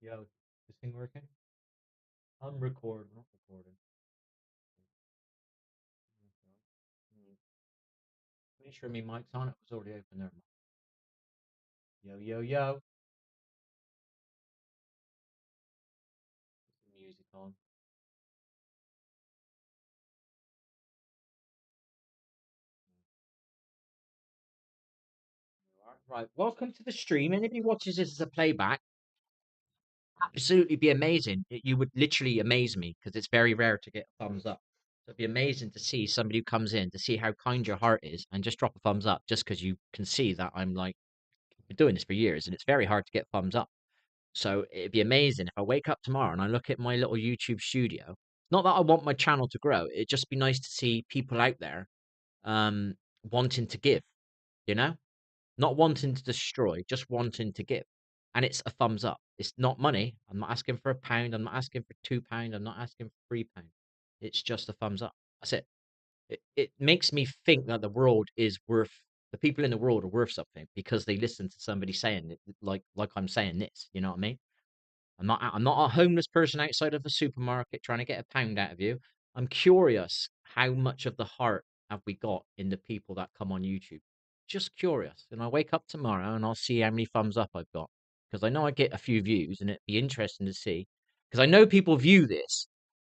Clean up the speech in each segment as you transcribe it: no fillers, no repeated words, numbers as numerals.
Yo, this thing working? I'm recording, not recording. Mm. Make sure my mic's on. It was already open there. Yo, yo, yo. Put the music on. Right, welcome to the stream. Anybody watches this as a playback, absolutely be amazing. You would literally amaze me because it's very rare to get a thumbs up. So it'd be amazing to see somebody who comes in to see how kind your heart is and just drop a thumbs up just because you can see that I'm like, been doing this for years and it's very hard to get thumbs up. So it'd be amazing if I wake up tomorrow and I look at my little YouTube studio. Not that I want my channel to grow. It'd just be nice to see people out there um, wanting to give, you know? Not wanting to destroy, just wanting to give. And it's a thumbs up. It's not money. I'm not asking for £1. I'm not asking for £2. I'm not asking for £3. It's just a thumbs up. That's it. It makes me think that the world is worth the people in the world are worth something because they listen to somebody saying it like I'm saying this. You know what I mean? I'm not a homeless person outside of the supermarket trying to get a pound out of you. I'm curious how much of the heart have we got in the people that come on YouTube? Just curious. And I'll wake up tomorrow and I'll see how many thumbs up I've got. Because I know I get a few views and it'd be interesting to see. Because I know people view this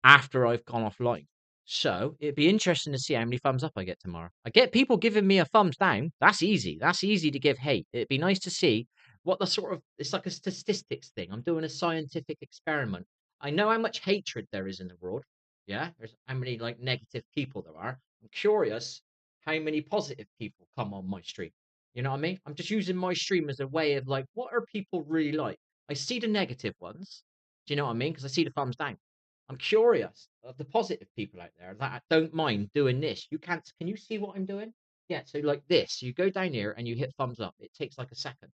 after I've gone offline. So it'd be interesting to see how many thumbs up I get tomorrow. I get people giving me a thumbs down. That's easy. That's easy to give hate. It'd be nice to see what the sort of it's like a statistics thing. I'm doing a scientific experiment. I know how much hatred there is in the world. Yeah, there's how many like negative people there are. I'm curious how many positive people come on my stream. You know what I mean? I'm just using my stream as a way of like, what are people really like? I see the negative ones. Do you know what I mean? Because I see the thumbs down. I'm curious of the positive people out there that don't mind doing this. You can't. Can you see what I'm doing? Yeah. So like this, you go down here and you hit thumbs up. It takes like a second.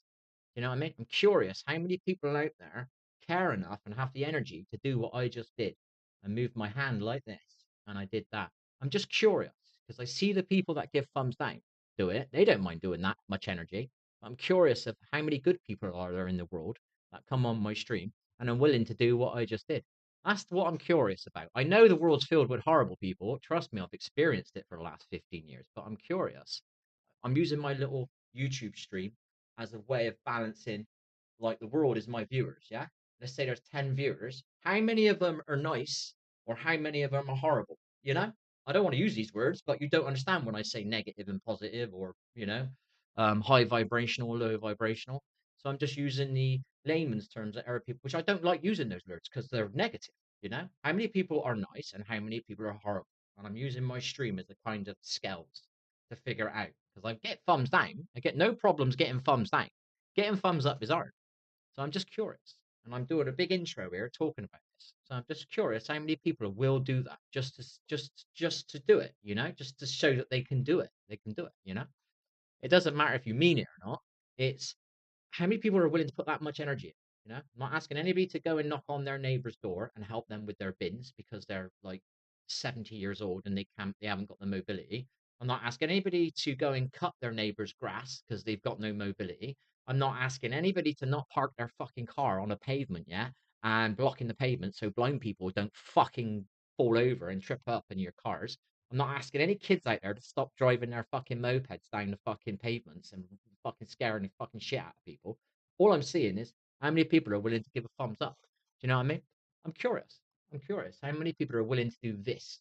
You know what I mean? I'm curious how many people out there care enough and have the energy to do what I just did and move my hand like this. And I did that. I'm just curious because I see the people that give thumbs down do it. They don't mind doing that much energy. I'm curious of how many good people are there in the world that come on my stream and are willing to do what I just did. That's what I'm curious about. I know the world's filled with horrible people. Trust me, I've experienced it for the last 15 years, but I'm curious. I'm using my little YouTube stream as a way of balancing, like the world is my viewers. Yeah. Let's say there's 10 viewers. How many of them are nice or how many of them are horrible? You know, I don't want to use these words, but you don't understand when I say negative and positive or, high vibrational, low vibrational. So I'm just using the layman's terms that are people, which I don't like using those words because they're negative. You know, how many people are nice and how many people are horrible? And I'm using my stream as a kind of scales to figure it out because I get thumbs down. I get no problems getting thumbs down. Getting thumbs up is hard. So I'm just curious. And I'm doing a big intro here talking about this. So I'm just curious how many people will do that just to do it, just to show that they can do it. They can do it. It doesn't matter if you mean it or not. It's how many people are willing to put that much energy in? I'm not asking anybody to go and knock on their neighbor's door and help them with their bins because they're like 70 years old and they haven't got the mobility. I'm not asking anybody to go and cut their neighbor's grass because they've got no mobility. I'm not asking anybody to not park their fucking car on a pavement, yeah, and blocking the pavement so blind people don't fucking fall over and trip up in your cars. I'm not asking any kids out there to stop driving their fucking mopeds down the fucking pavements and fucking scaring the fucking shit out of people. All I'm seeing is how many people are willing to give a thumbs up. Do you know what I mean? I'm curious. I'm curious. How many people are willing to do this?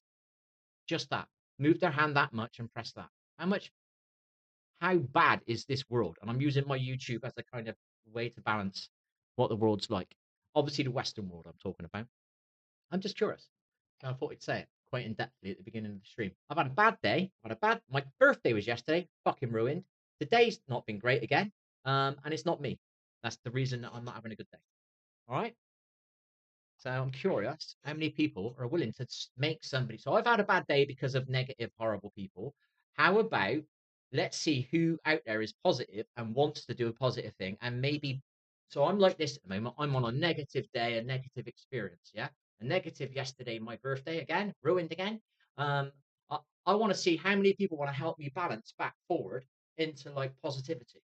Just that. Move their hand that much and press that. How bad is this world? And I'm using my YouTube as a kind of way to balance what the world's like. Obviously, the Western world I'm talking about. I'm just curious. So I thought I'd say it quite in depthly at the beginning of the stream. I've had a bad day. My birthday was yesterday, fucking ruined. Today's not been great again. And it's not me. That's the reason that I'm not having a good day. All right. So I'm curious how many people are willing to make somebody. So I've had a bad day because of negative, horrible people. How about let's see who out there is positive and wants to do a positive thing and maybe. So I'm like this at the moment. I'm on a negative day, a negative experience. Yeah, a negative yesterday, my birthday again, ruined again. Um, I, I want to see how many people want to help me balance back forward into like positivity,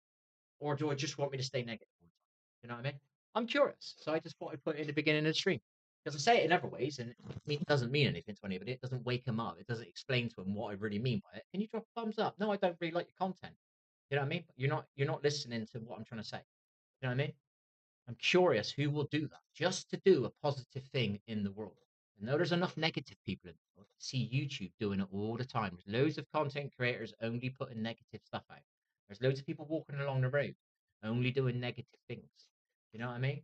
or do I just want me to stay negative all the time? You know what I mean? I'm curious, so I just thought I'd put it in the beginning of the stream. Because I say it in other ways, and it doesn't mean anything to anybody. It doesn't wake them up. It doesn't explain to them what I really mean by it. Can you drop a thumbs up? No, I don't really like your content. You know what I mean? You're not listening to what I'm trying to say. You know what I mean? I'm curious who will do that just to do a positive thing in the world. I know there's enough negative people in the world. I see YouTube doing it all the time. There's loads of content creators only putting negative stuff out. There's loads of people walking along the road only doing negative things. You know what I mean?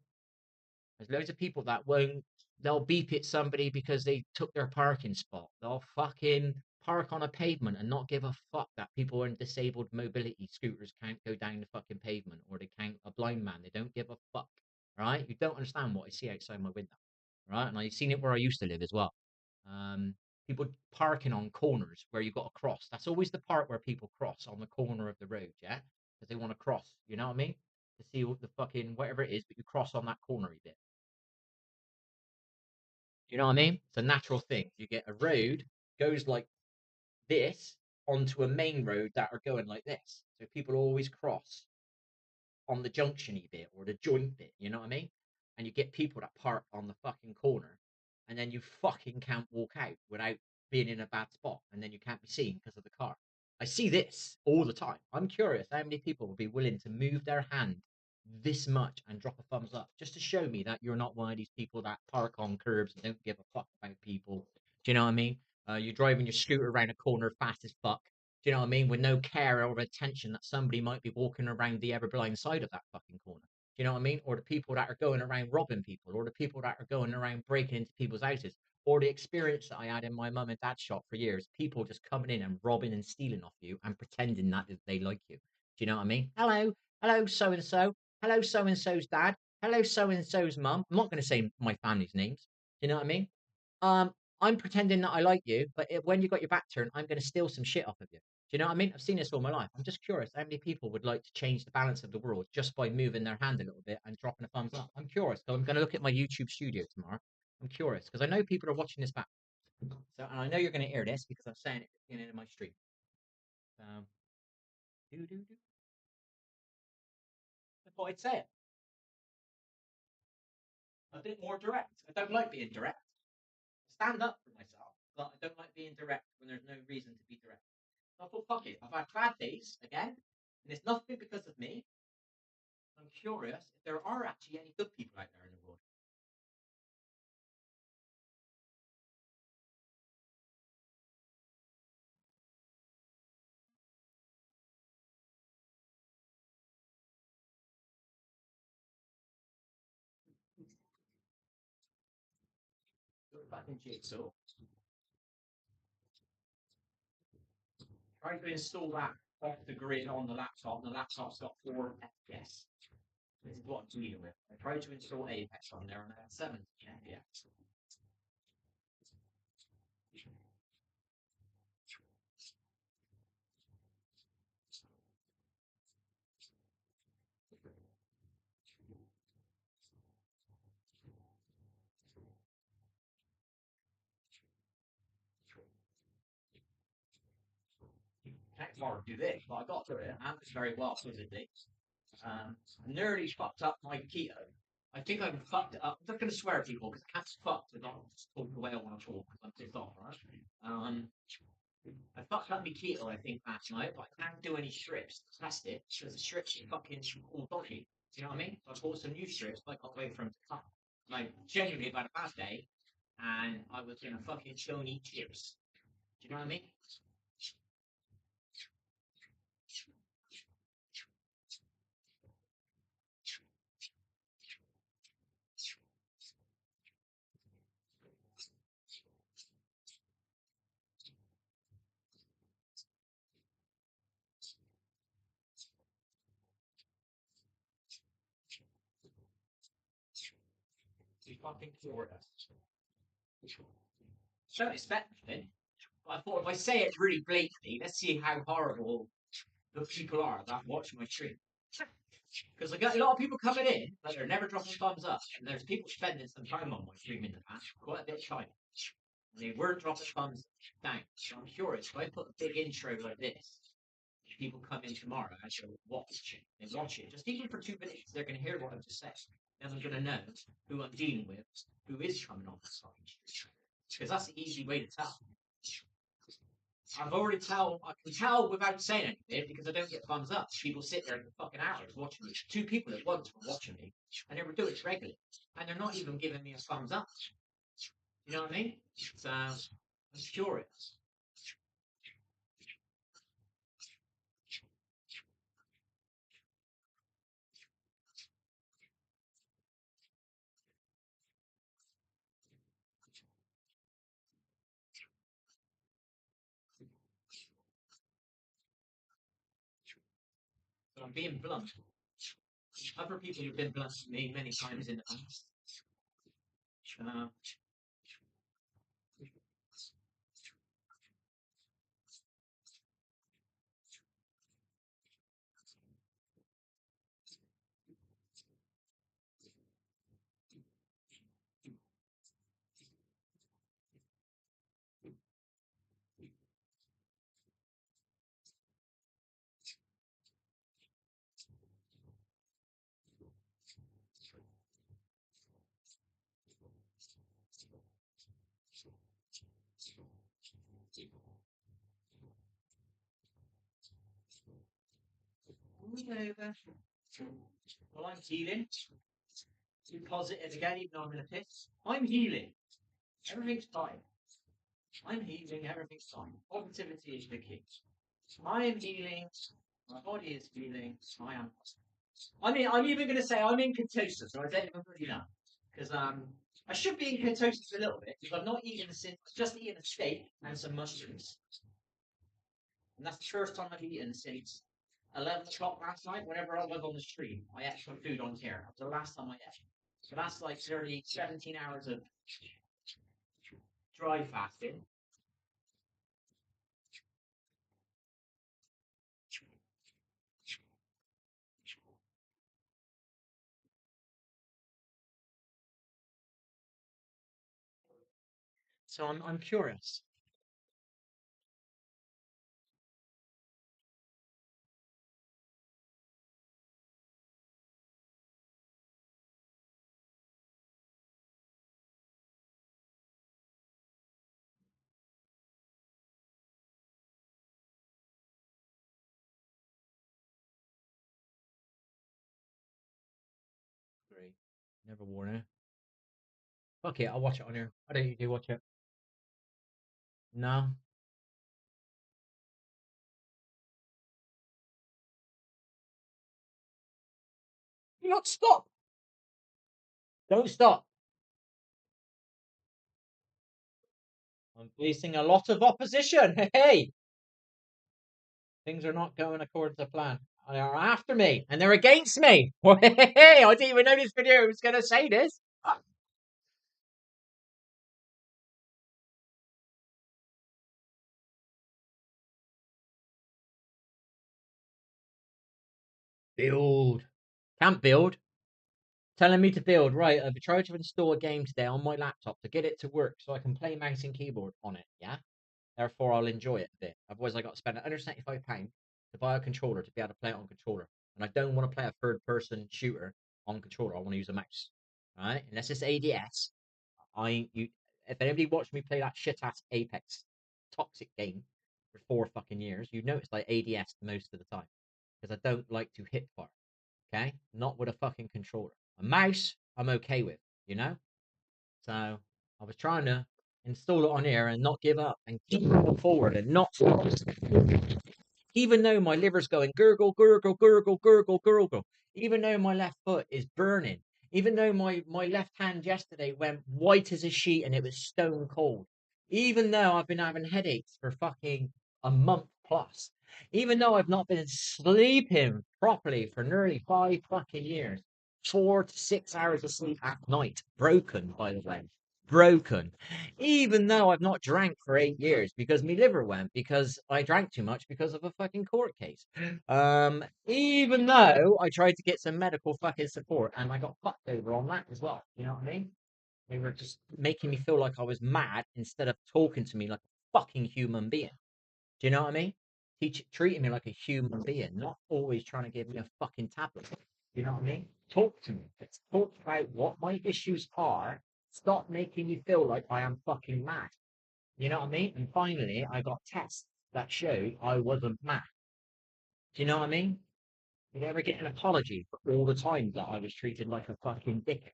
There's loads of people that won't, they'll beep at somebody because they took their parking spot. They'll fucking park on a pavement and not give a fuck that people in disabled mobility scooters can't go down the fucking pavement, or they can't, a blind man. They don't give a fuck, right? You don't understand what I see outside my window, right? And I've seen it where I used to live as well. Um, People parking on corners where you got to cross. That's always the part where people cross on the corner of the road, yeah? Because they want to cross, you know what I mean? To see what the fucking whatever it is, but you cross on that cornery bit. You know what I mean? It's a natural thing. You get a road goes like this onto a main road that are going like this. So people always cross on the junctiony bit or the joint bit, you know what I mean? And you get people that park on the fucking corner, and then you fucking can't walk out without being in a bad spot, and then you can't be seen because of the car. I see this all the time. I'm curious how many people would be willing to move their hand this much and drop a thumbs up just to show me that you're not one of these people that park on curbs and don't give a fuck about people. Do you know what I mean? You're driving your scooter around a corner fast as fuck. Do you know what I mean? With no care or attention that somebody might be walking around the ever blind side of that fucking corner. Do you know what I mean? Or the people that are going around robbing people, or the people that are going around breaking into people's houses, or the experience that I had in my mum and dad's shop for years, people just coming in and robbing and stealing off you and pretending that they like you. Do you know what I mean? Hello, hello, so and so. Hello, so and so's dad. Hello, so and so's mum. I'm not going to say my family's names. Do you know what I mean? Um, I'm pretending that I like you, but when you got your back turned, I'm going to steal some shit off of you. Do you know what I mean? I've seen this all my life. I'm just curious how many people would like to change the balance of the world just by moving their hand a little bit and dropping a thumbs up. I'm curious. So I'm going to look at my YouTube studio tomorrow. I'm curious because I know people are watching this back. So, and I know you're going to hear this because I'm saying it at the beginning of my stream. Do do do. I thought I'd say it a bit more direct. I don't like being direct. Stand up for myself, but I don't like being direct when there's no reason to be direct. So I thought, fuck it. I've had bad days again, and it's nothing because of me. I'm curious if there are actually any good people out there in the world. Go back in Jigsaw. Try to install that off the grid on the laptop. The laptop's got 4 FPS. This is what I'm dealing with. I tried to install Apex on there and I had 7 FPS. Can't tomorrow do this, but I got through it. And it's very well physically. Nearly fucked up my keto. I think I fucked it up. I'm not going to swear at people because I can't fuck to not talk the way I want to talk because I'm pissed off, right? I fucked up my keto, I think, last night, but I can't do any strips. Test it because the strips are fucking all dodgy. Do you know what I mean? So I bought some new strips, but I got away from the cut. Like, genuinely about a bad day, and I was going to fucking chill and eat chips. Do you know what I mean? You fucking cured us. Don't expect anything. But I thought if I say it really blatantly, let's see how horrible the people are that watch my stream. Because I get a lot of people coming in, but they're never dropping thumbs up. And there's people spending some time on my stream in the past, quite a bit of time. And they weren't dropping thumbs down. So I'm curious, if I put a big intro like this, people come in tomorrow and they'll watch it. They watch it. Just even for 2 minutes, they're going to hear what I've just said. then I'm going to know who I'm dealing with, who is coming on the side. Because that's the easy way to tell. I can tell without saying anything because I don't get thumbs up. People sit there for fucking hours watching me. Two people at once were watching me, and they were doing it regularly, and they're not even giving me a thumbs up. You know what I mean? So I'm curious. So I'm being blunt. Other people have been blunt to me many times in the past. Uh, well, I'm healing. Too positive again, even though I'm in a piss. I'm healing. Everything's fine. I'm healing. Everything's fine. Positivity is the key. I am healing. My body is healing. I am. I mean, I'm even going to say I'm in ketosis, or I don't even really know. Because I should be in ketosis a little bit, because I've not eaten since, just eaten a steak and some mushrooms. And that's the first time I've eaten since 11 o'clock last night, whenever I was on the stream. I ate some food on here. That was the last time I ate. So that's like nearly 17 hours of dry fasting. So I'm curious. Great. Never worn it. Okay, I'll watch it on here. Why don't you do watch it? No. You not stop. Don't stop. I'm facing a lot of opposition. Hey, things are not going according to plan. They are after me and they're against me. Hey, I didn't even know this video was going to say this. Build. Can't build. Telling me to build. Right, I've tried to install a game today on my laptop to get it to work so I can play mouse and keyboard on it. Yeah. Therefore, I'll enjoy it a bit. Otherwise, I got to spend £175 to buy a controller to be able to play it on controller. And I don't want to play a third-person shooter on controller. I want to use a mouse. Right? Unless it's ADS. If anybody watched me play that shit ass Apex toxic game for 4 fucking years, you'd notice I ADS most of the time because I don't like to hit fire. Okay, not with a fucking controller. A mouse, I'm okay with. You know. So I was trying to install it on here and not give up and keep moving forward and not stop. Even though my liver's going gurgle, gurgle, gurgle, gurgle, gurgle, even though my left foot is burning, even though my left hand yesterday went white as a sheet and it was stone cold, even though I've been having headaches for fucking a month plus, even though I've not been sleeping properly for nearly 5 fucking years, 4 to 6 hours of sleep at night, broken, by the way, broken. Even though I've not drank for 8 years because my liver went because I drank too much because of a fucking court case. Even though I tried to get some medical fucking support and I got fucked over on that as well. You know what I mean? They were just making me feel like I was mad instead of talking to me like a fucking human being. Do you know what I mean? Treating me like a human being, not always trying to give me a fucking tablet. Do you know what I mean? Talk to me. Let's talk about what my issues are. Stop making me feel like I am fucking mad. You know what I mean? And finally, I got tests that showed I wasn't mad. Do you know what I mean? Did I ever get an apology for all the times that I was treated like a fucking dick?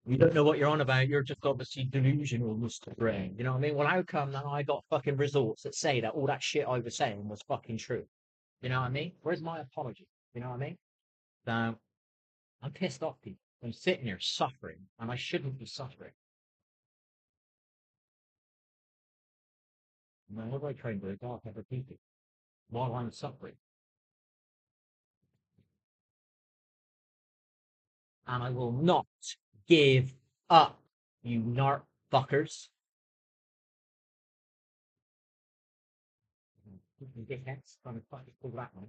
You don't know what you're on about. You're just obviously delusional, Mr. Brain. You know what I mean? Well, how come that I got fucking results that say that all that shit I was saying was fucking true? You know what I mean? Where's my apology? You know what I mean? So I'm pissed off people. I'm sitting here suffering, and I shouldn't be suffering. Now, what do I try and do? God, I repeat it while I'm suffering, and I will not give up, you narc fuckers. Dickheads, trying to fucking pull that one.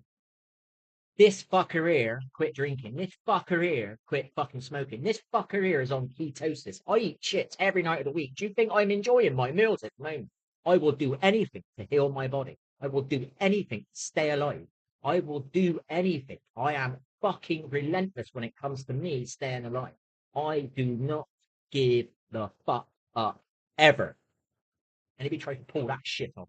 This fucker here quit drinking. This fucker here quit fucking smoking. This fucker here is on ketosis. I eat shit every night of the week. Do you think I'm enjoying my meals at the moment? I will do anything to heal my body. I will do anything to stay alive. I will do anything. I am fucking relentless when it comes to me staying alive. I do not give the fuck up ever. And if you try to pull that shit on,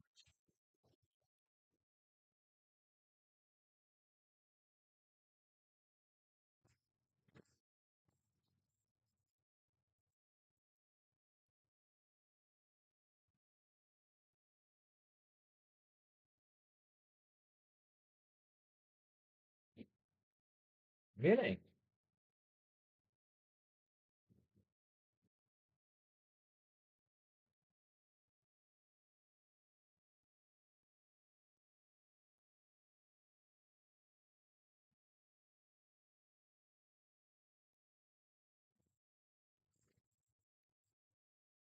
really?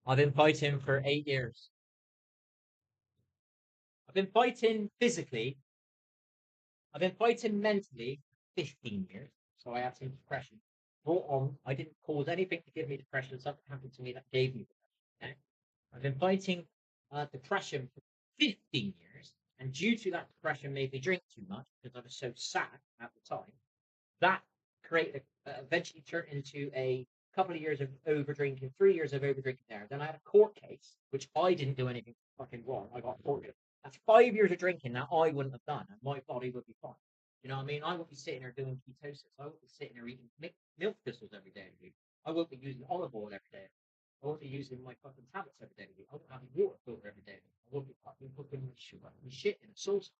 I've been fighting for 8 years. I've been fighting physically. I've been fighting mentally for 15 years. So I had some depression. Brought on, I didn't cause anything to give me depression. Something happened to me that gave me depression. Okay? I've been fighting depression for 15 years. And due to that depression, made me drink too much because I was so sad at the time. That created eventually turned into a couple of years of over drinking, 3 years of over drinking there. Then I had a court case, which I didn't do anything fucking wrong. I got courted. That's 5 years of drinking that I wouldn't have done, and my body would be fine. You know what I mean? I won't be sitting there doing ketosis. I won't be sitting there eating milk thistles every day of the week. I won't be using olive oil every day. I won't be using my fucking tablets every day of the week. I won't be having water filter every day. I won't be fucking cooking my shit in a sauce.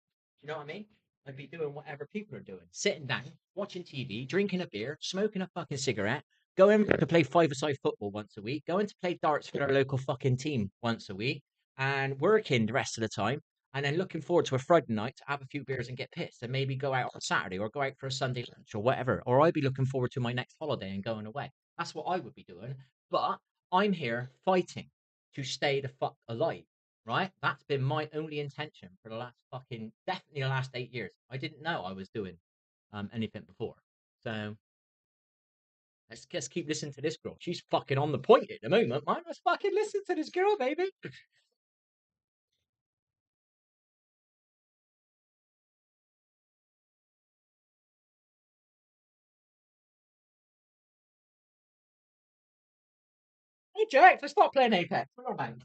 Do you know what I mean? I'd be doing whatever people are doing, sitting down, watching TV, drinking a beer, smoking a fucking cigarette, going to play five-a-side football once a week, going to play darts for our local fucking team once a week, and working the rest of the time, and then looking forward to a Friday night to have a few beers and get pissed, and maybe go out on Saturday or go out for a Sunday lunch or whatever. Or I'd be looking forward to my next holiday and going away. That's what I would be doing. But I'm here fighting to stay the fuck alive, right? That's been my only intention for the last fucking definitely the last 8 years. I didn't know I was doing anything before. So let's just keep listening to this girl. She's fucking on the point at the moment, man. Let's fucking listen to this girl, baby. Hey Jack, let's stop playing Apex. Come on, man.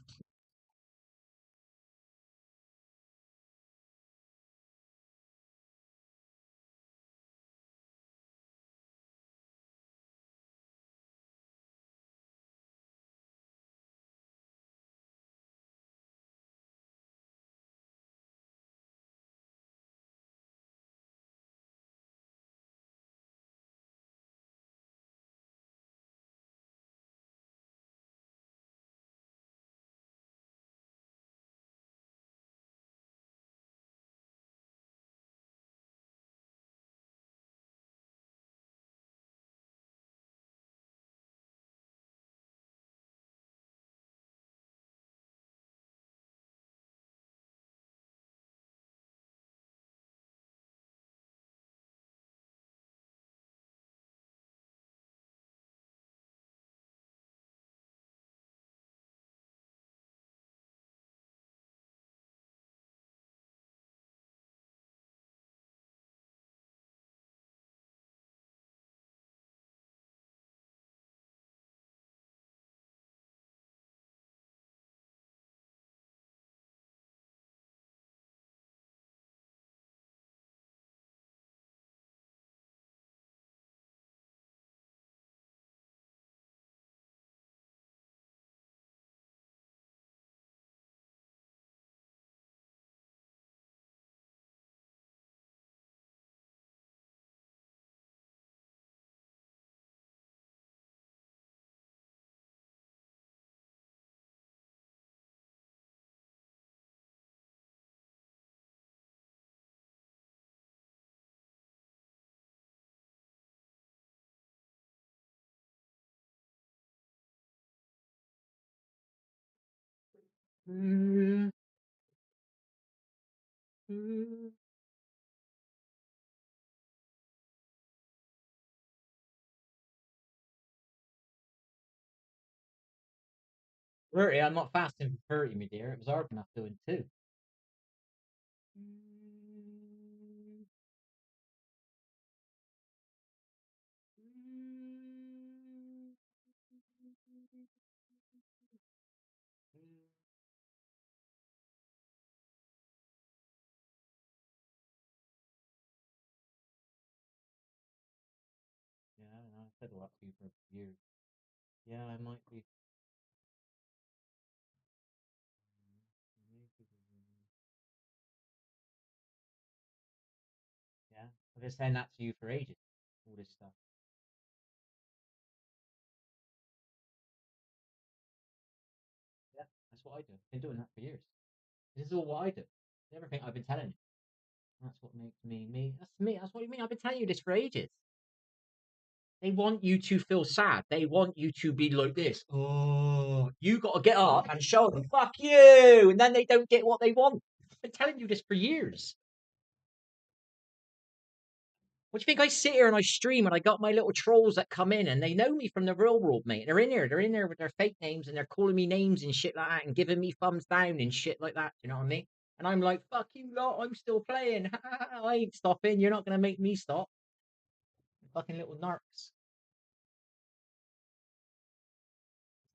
Mm, mm. Really, I'm not fasting for 30, my dear. It was hard enough doing two. Mm, mm, mm. Yeah, I don't know. I said a lot to you for years. Yeah, I might be. Yeah, I've been saying that to you for ages. All this stuff. Yeah, that's what I do. Been doing that for years. This is all what I do. Everything I've been telling you. That's what makes me me. That's me. That's what you mean. I've been telling you this for ages. They want you to feel sad. They want you to be like this. Oh, you got to get up and show them, fuck you. And then they don't get what they want. I've been telling you this for years. What do you think? I sit here and I stream and I got my little trolls that come in and they know me from the real world, mate. They're in here. They're in there with their fake names and they're calling me names and shit like that and giving me thumbs down and shit like that. You know what I mean? And I'm like, fuck you lot. I'm still playing. I ain't stopping. You're not going to make me stop. Fucking little narcs.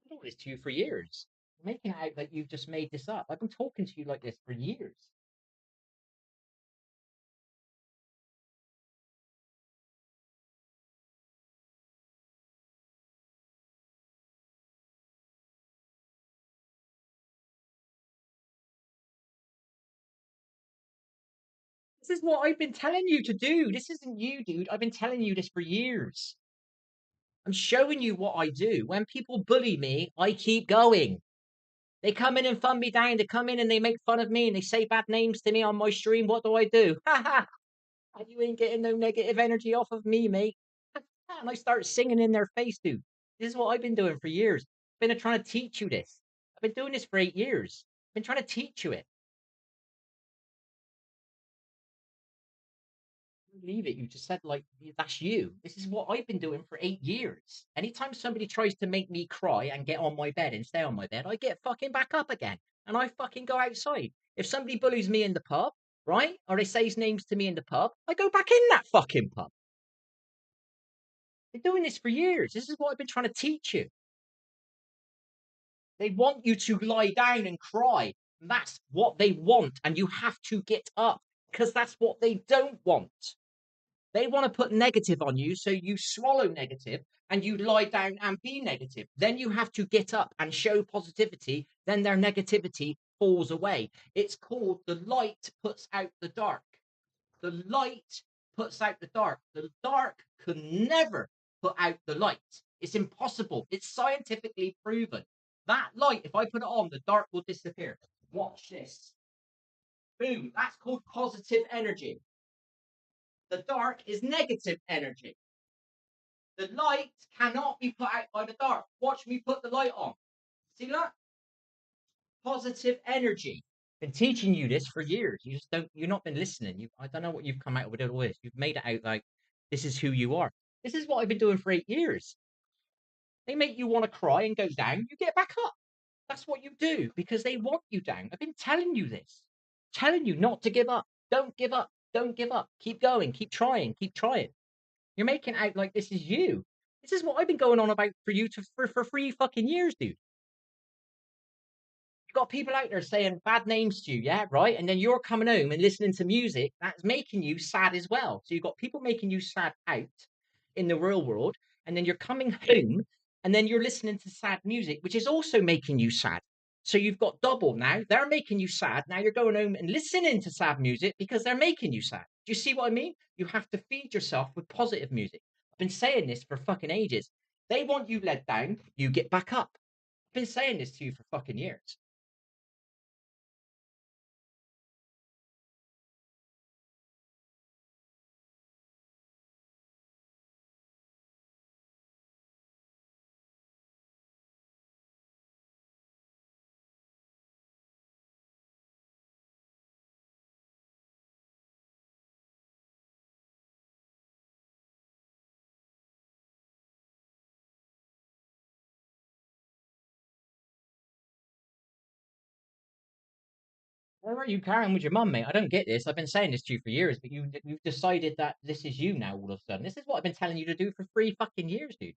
I've told this to you for years. You're making it out like you've just made this up. I've been talking to you like this for years. This is what I've been telling you to do. This isn't you, dude. I've been telling you this for years. I'm showing you what I do. When people bully me, I keep going. They come in and fun me down. They come in and they make fun of me and they say bad names to me on my stream. What do I do? Ha ha! You ain't getting no negative energy off of me, mate. And I start singing in their face, dude. This is what I've been doing for years. I've been trying to teach you this. I've been doing this for 8 years. I've been trying to teach you it. Believe it. You just said like that's you. This is what I've been doing for 8 years. Anytime somebody tries to make me cry and get on my bed and stay on my bed, I get fucking back up again and I fucking go outside. If somebody bullies me in the pub, right, or they say his names to me in the pub, I go back in that fucking pub. Been doing this for years. This is what I've been trying to teach you. They want you to lie down and cry. That's what they want, and you have to get up because that's what they don't want. They want to put negative on you, so you swallow negative and you lie down and be negative. Then you have to get up and show positivity. Then their negativity falls away. It's called the light puts out the dark. The light puts out the dark. The dark can never put out the light. It's impossible. It's scientifically proven. That light, if I put it on, the dark will disappear. Watch this. Boom. That's called positive energy. The dark is negative energy. The light cannot be put out by the dark. Watch me put the light on. See that? Positive energy. Been teaching you this for years. You just don't. You've not been listening. I don't know what you've come out with all this. You've made it out like this is who you are. This is what I've been doing for 8 years. They make you want to cry and go down. You get back up. That's what you do because they want you down. I've been telling you this. Telling you not to give up. Don't give up. Don't give up. Keep going. Keep trying. Keep trying. You're making it out like this is you. This is what I've been going on about for you for 3 fucking years, dude. You've got people out there saying bad names to you, yeah, right? And then you're coming home and listening to music that's making you sad as well. So you've got people making you sad out in the real world, and then you're coming home and then you're listening to sad music, which is also making you sad. So you've got double now. They're making you sad. Now you're going home and listening to sad music because they're making you sad. Do you see what I mean? You have to feed yourself with positive music. I've been saying this for fucking ages. They want you led down, you get back up. I've been saying this to you for fucking years. Where are you carrying with your mum, mate? I don't get this. I've been saying this to you for years, but you've decided that this is you now all of a sudden. This is what I've been telling you to do for 3 fucking years, dude.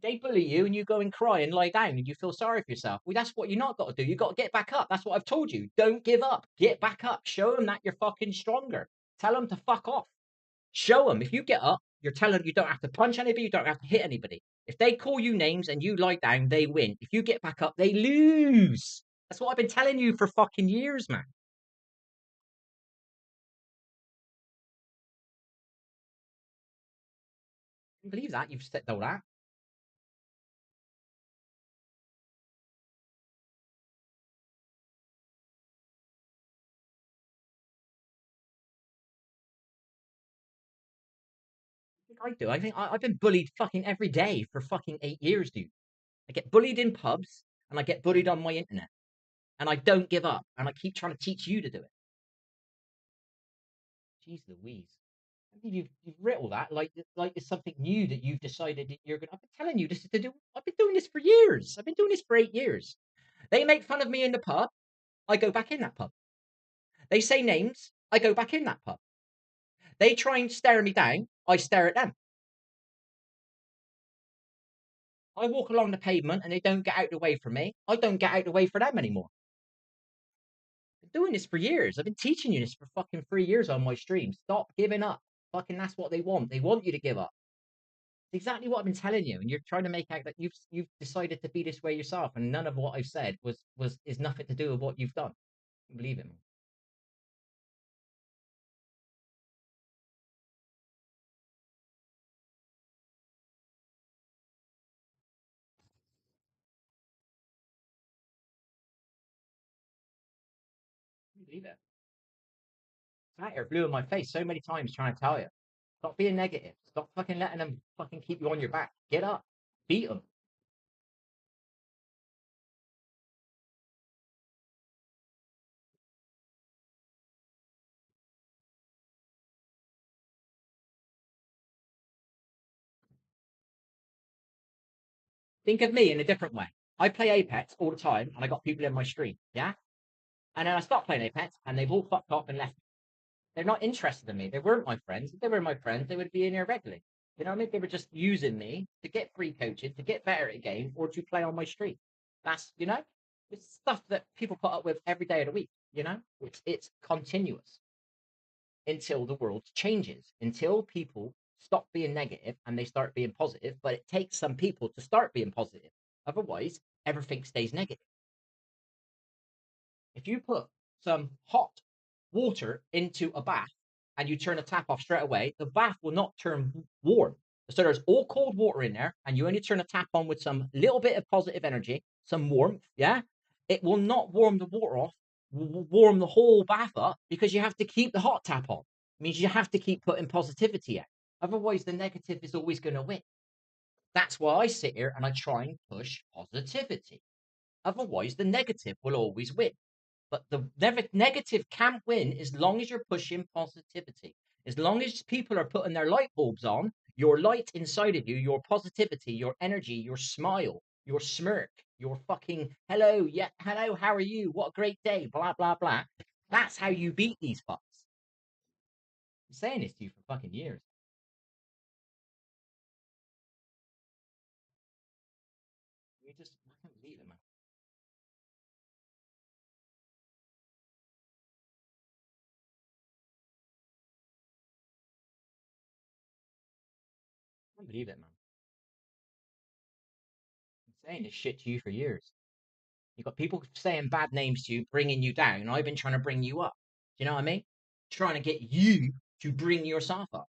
They bully you and you go and cry and lie down and you feel sorry for yourself. Well, that's what you're not got to do. You got to get back up. That's what I've told you. Don't give up. Get back up. Show them that you're fucking stronger. Tell them to fuck off. Show them if you get up, you're telling them you don't have to punch anybody, you don't have to hit anybody. If they call you names and you lie down, they win. If you get back up, they lose. That's what I've been telling you for fucking years, man. I can't believe that you've said all that. I do. I think I've been bullied fucking every day for fucking 8 years, dude. I get bullied in pubs and I get bullied on my internet. And I don't give up. And I keep trying to teach you to do it. Jeez Louise. I mean, you've written all that like it's something new that you've decided that you're gonna. I've been telling you this is to do. I've been doing this for years. I've been doing this for 8 years. They make fun of me in the pub. I go back in that pub. They say names. I go back in that pub. They try and stare me down. I stare at them. I walk along the pavement and they don't get out the way for me. I don't get out the way for them anymore. I've been doing this for years. I've been teaching you this for fucking 3 years on my stream. Stop giving up. Fucking that's what they want. They want you to give up. It's exactly what I've been telling you, and you're trying to make out that you've decided to be this way yourself, and none of what I've said was is nothing to do with what you've done. Believe it, man. Believe it. Sat here, blew in my face so many times trying to tell you. Stop being negative. Stop fucking letting them fucking keep you on your back. Get up. Beat them. Think of me in a different way. I play Apex all the time, and I got people in my stream. Yeah, and then I stopped playing Apex, and they've all fucked off and left. They're not interested in me. They weren't my friends. If they were my friends, they would be in here regularly. You know what I mean? They were just using me to get free coaching, to get better at a game, or to play on my stream. That's it's stuff that people put up with every day of the week. It's continuous until the world changes, until people stop being negative and they start being positive. But it takes some people to start being positive. Otherwise, everything stays negative. If you put some hot water into a bath and you turn the tap off straight away, the bath will not turn warm. So there's all cold water in there, and you only turn the tap on with some little bit of positive energy, some warmth, yeah? It will not warm the water off, warm the whole bath up because you have to keep the hot tap on. It means you have to keep putting positivity out. Otherwise, the negative is always going to win. That's why I sit here and I try and push positivity. Otherwise, the negative will always win. But the negative can't win as long as you're pushing positivity. As long as people are putting their light bulbs on, your light inside of you, your positivity, your energy, your smile, your smirk, your fucking hello, yeah, hello, how are you? What a great day, blah, blah, blah. That's how you beat these fucks. I'm saying this to you for fucking years. You just, I can't believe it, man. I can't believe it, man. I'm saying this shit to you for years. You've got people saying bad names to you, bringing you down. I've been trying to bring you up. Do you know what I mean? Trying to get you to bring yourself up.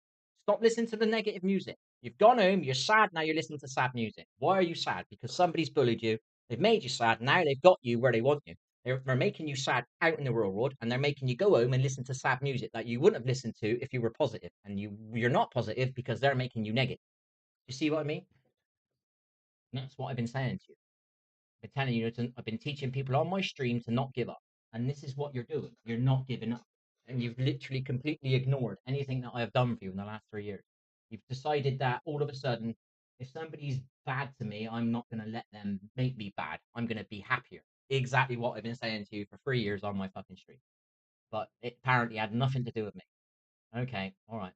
Stop listening to the negative music. You've gone home, you're sad, now you're listening to sad music. Why are you sad? Because somebody's bullied you. They've made you sad. Now they've got you where they want you. They're making you sad out in the real world, and they're making you go home and listen to sad music that you wouldn't have listened to if you were positive. And you're not positive because they're making you negative. You see what I mean? And that's what I've been saying to you. I've been telling you, I've been teaching people on my stream to not give up. And this is what you're doing. You're not giving up. And you've literally completely ignored anything that I have done for you in the last 3 years. You've decided that all of a sudden, if somebody's bad to me, I'm not going to let them make me bad. I'm going to be happier. exactly what I've been saying to you for 3 years on my fucking stream. But it apparently had nothing to do with me. Okay, all right.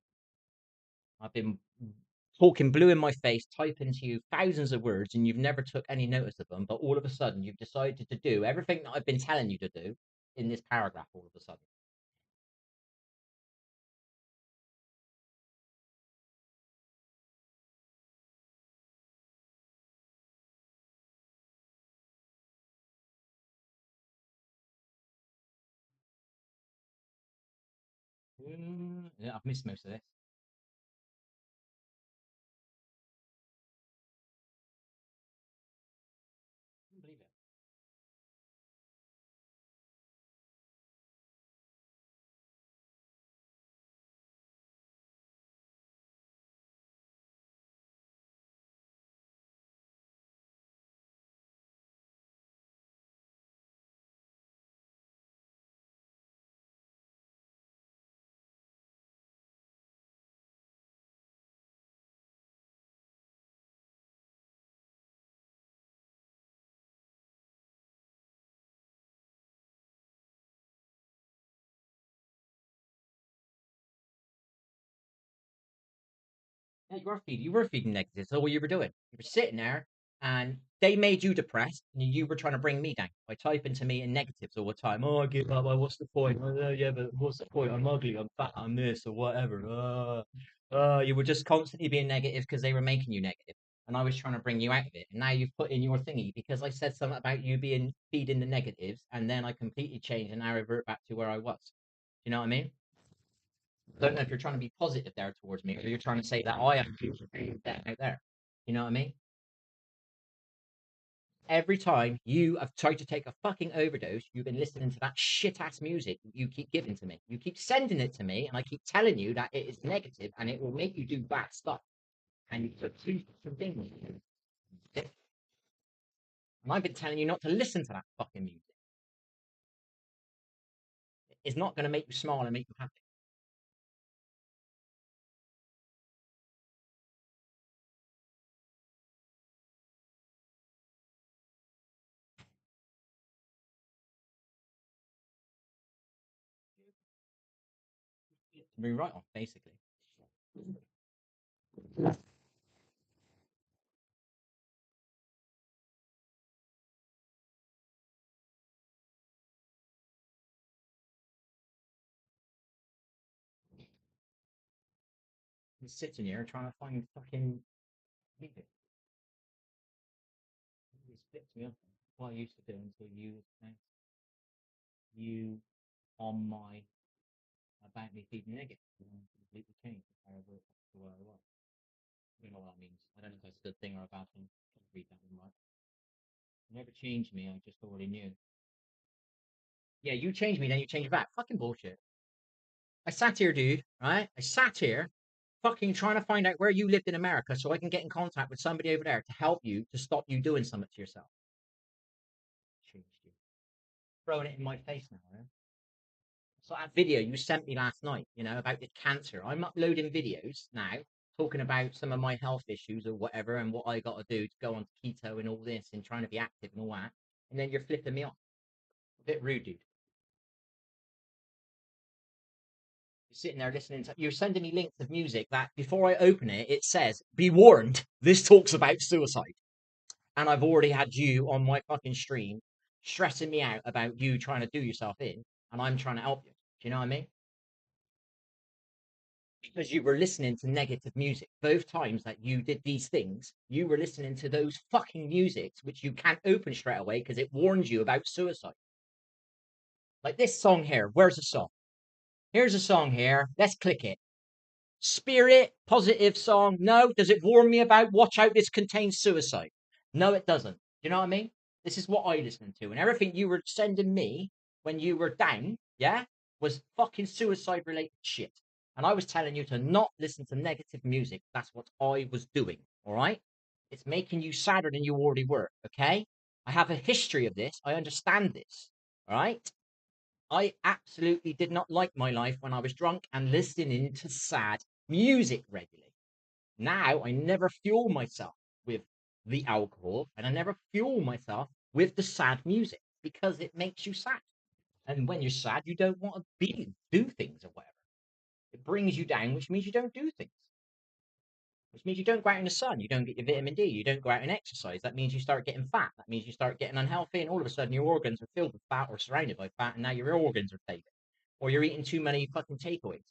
I've been talking blue in my face, typing to you thousands of words, and you've never took any notice of them. But all of a sudden, you've decided to do everything that I've been telling you to do in this paragraph. All of a sudden, yeah, I've missed most of this. I can't believe it. Yeah, you were feeding negatives. That's all you were doing. You were sitting there, and they made you depressed, and you were trying to bring me down by typing to me in negatives all the time. Oh, I give up. Oh, what's the point? Oh, yeah, but what's the point? I'm ugly. I'm fat. I'm this or whatever. You were just constantly being negative because they were making you negative, and I was trying to bring you out of it. And now you've put in your thingy because I said something about you being feeding the negatives, and then I completely changed and now revert back to where I was. You know what I mean? I don't know if you're trying to be positive there towards me, or you're trying to say that I am that out there. You know what I mean? Every time you have tried to take a fucking overdose, you've been listening to that shit ass music you keep giving to me. You keep sending it to me, and I keep telling you that it is negative and it will make you do bad stuff. And you keep continuing. And I've been telling you not to listen to that fucking music. It's not going to make you smile and make you happy. To be right off, basically. I'm sitting here trying to find fucking music. It flips me off. What I used to do until you on my about me feeding negative. Completely changed however to where I was. You know what that means. I don't know if that's a good thing or a bad thing. Can't read that one right. You never changed me, I just already knew. Yeah, you changed me, then you changed back. Fucking bullshit. I sat here, dude, right? I sat here fucking trying to find out where you lived in America so I can get in contact with somebody over there to help you to stop you doing something to yourself. Changed you. Throwing it in my face now, right? So that video you sent me last night, about the cancer. I'm uploading videos now talking about some of my health issues or whatever and what I got to do to go on keto and all this and trying to be active and all that. And then you're flipping me off. A bit rude, dude. You're sitting there listening to, you're sending me links of music that before I open it, it says, be warned, this talks about suicide. And I've already had you on my fucking stream stressing me out about you trying to do yourself in and I'm trying to help you. Do you know what I mean? Because you were listening to negative music. Both times that you did these things, you were listening to those fucking musics, which you can't open straight away because it warns you about suicide. Like this song here. Where's the song? Here's a song here. Let's click it. Spirit, positive song. No. Does it warn me about watch out, this contains suicide? No, it doesn't. You know what I mean? This is what I listen to. And everything you were sending me when you were down, yeah, was fucking suicide related shit. And I was telling you to not listen to negative music. That's what I was doing. All right. It's making you sadder than you already were. Okay. I have a history of this. I understand this. All right. I absolutely did not like my life when I was drunk and listening to sad music regularly. Now I never fuel myself with the alcohol and I never fuel myself with the sad music. because it makes you sad. And when you're sad, you don't want to do things or whatever. It brings you down, which means you don't do things. Which means you don't go out in the sun, you don't get your vitamin D, you don't go out and exercise. That means you start getting fat. That means you start getting unhealthy, and all of a sudden your organs are filled with fat or surrounded by fat, and now your organs are failing. Or you're eating too many fucking takeaways.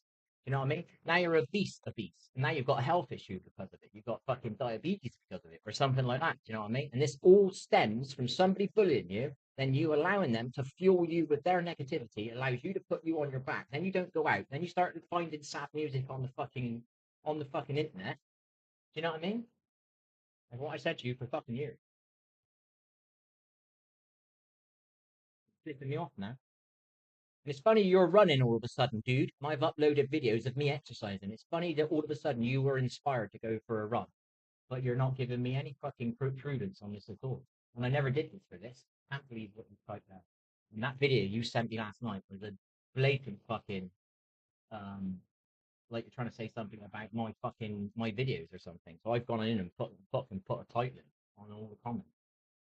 You know what I mean? Now you're obese, and now you've got a health issue because of it. You've got fucking diabetes because of it, or something like that. Do you know what I mean? And this all stems from somebody bullying you, then you allowing them to fuel you with their negativity. It allows you to put you on your back. Then you don't go out. Then you start finding sad music on the fucking internet. Do you know what I mean? And what I said to you for fucking years. Flipping me off now. And it's funny you're running all of a sudden, dude. I've uploaded videos of me exercising. It's funny that all of a sudden you were inspired to go for a run, but you're not giving me any fucking prudence on this at all. And I never did this for this. Can't believe what you typed out. And that video you sent me last night was a blatant fucking um like you're trying to say something about my videos or something. So I've gone in and put a title in on all the comments.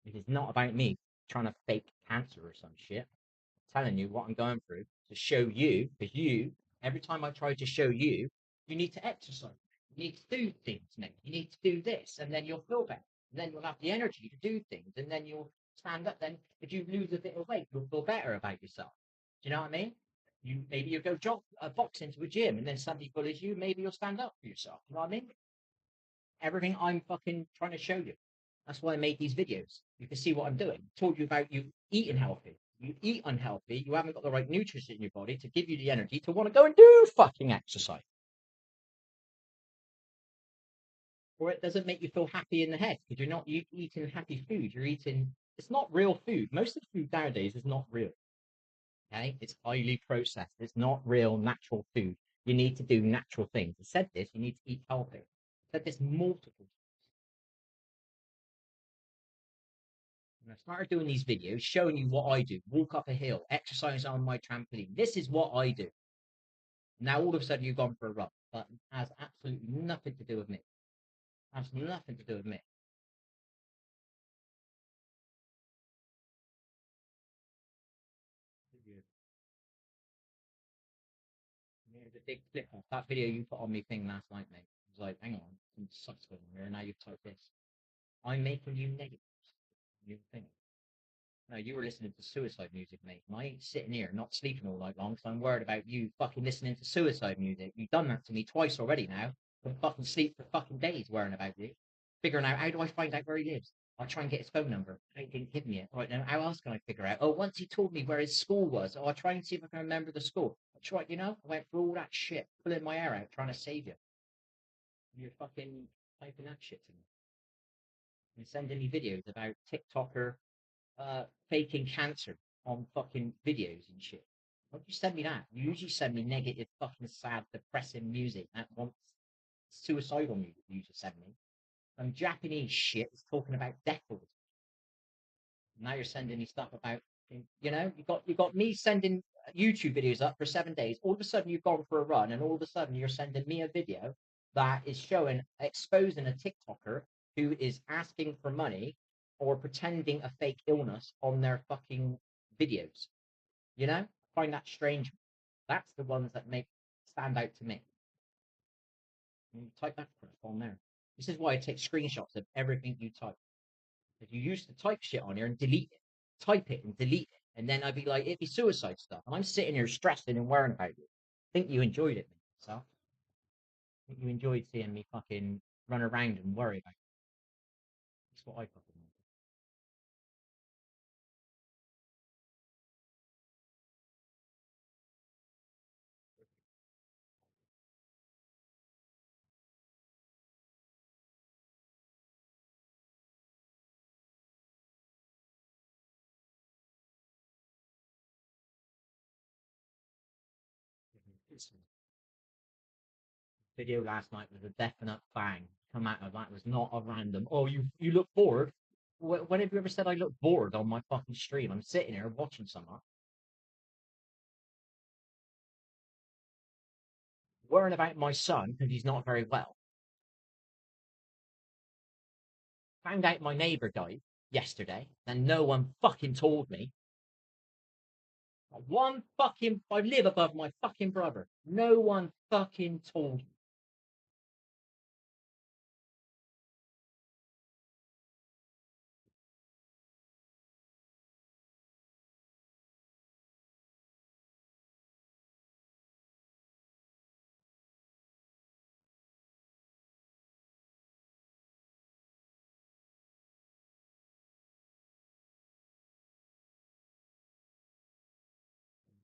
It is not about me trying to fake cancer or some shit. I'm telling you what I'm going through to show you, because every time I try to show you, you need to exercise. You need to do things, mate. You need to do this, and then you'll feel better. And then you'll have the energy to do things, and then you'll stand up. Then, if you lose a bit of weight, you'll feel better about yourself. Do you know what I mean? Maybe you'll go box into a gym, and then somebody bullies you. Maybe you'll stand up for yourself. You know what I mean? Everything I'm fucking trying to show you. That's why I made these videos. You can see what I'm doing. I told you about you eating healthy. You eat unhealthy. You haven't got the right nutrients in your body to give you the energy to want to go and do fucking exercise. Or it doesn't make you feel happy in the head because you're not eating happy food. You're eating, it's not real food. Most of the food nowadays is not real. Okay? It's highly processed. It's not real natural food. You need to do natural things. I said this, you need to eat healthy. I said this multiple. And I started doing these videos showing you what I do, walk up a hill, exercise on my trampoline. This is what I do. Now all of a sudden you've gone for a run, but it has absolutely nothing to do with me. It has nothing to do with me. There's a big flip off. That video you put on me thing last night, mate. I was like, hang on, some sucks going on here. Now you've typed this. I'm making you negative. New thing. No, you were listening to suicide music, mate. And I ain't sitting here not sleeping all night long because I'm worried about you fucking listening to suicide music. You've done that to me twice already now. I fucking sleep for fucking days worrying about you. Figuring out how do I find out where he lives? I'll try and get his phone number. He didn't give me it. All right, now how else can I figure out? Oh, once he told me where his school was. Oh, I'll try and see if I can remember the school. I tried, I went through all that shit, pulling my hair out, trying to save you. You're fucking typing that shit to me. And sending me videos about TikToker faking cancer on fucking videos and shit. Why don't you send me that? You usually send me negative, fucking sad, depressing music that wants suicidal music. You usually send me. Some Japanese shit is talking about death all the time. Now you're sending me stuff about, you got me sending YouTube videos up for 7 days. All of a sudden you've gone for a run, and all of a sudden you're sending me a video that is showing exposing a TikToker who is asking for money or pretending a fake illness on their fucking videos. I find that strange. That's the ones that make stand out to me. You type that crap on there. This is why I take screenshots of everything you type. If you used to type shit on here and delete it, type it and delete it, and then I'd be like, it'd be suicide stuff, and I'm sitting here stressing and worrying about it. I think you enjoyed it, so I think you enjoyed seeing me fucking run around and worry about it. That's what I fucking want. Video last night was a definite bang. Come out of that was not a random. Oh, you look bored. When have you ever said I look bored on my fucking stream? I'm sitting here watching someone worrying about my son because he's not very well. Found out my neighbour died yesterday, and no one fucking told me. One fucking, I live above my fucking brother. No one fucking told me.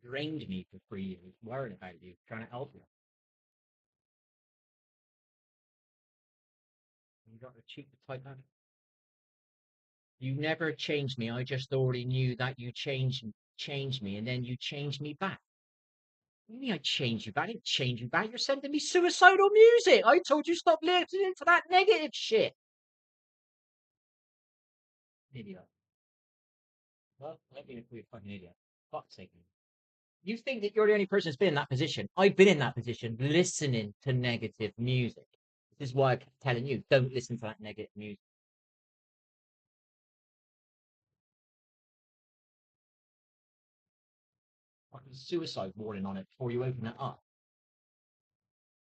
Drained me for 3 years, worrying about you, trying to help you. You got the cheek to type that. You never changed me. I just already knew that you changed me, and then you changed me back. What do you mean I changed you back? I didn't change you back. You're sending me suicidal music. I told you stop listening to that negative shit. Idiot. Well, let me be a fucking idiot. Fuck's sake. You think that you're the only person that's been in that position. I've been in that position listening to negative music. This is why I'm telling you, don't listen to that negative music. Fucking suicide warning on it before you open it up.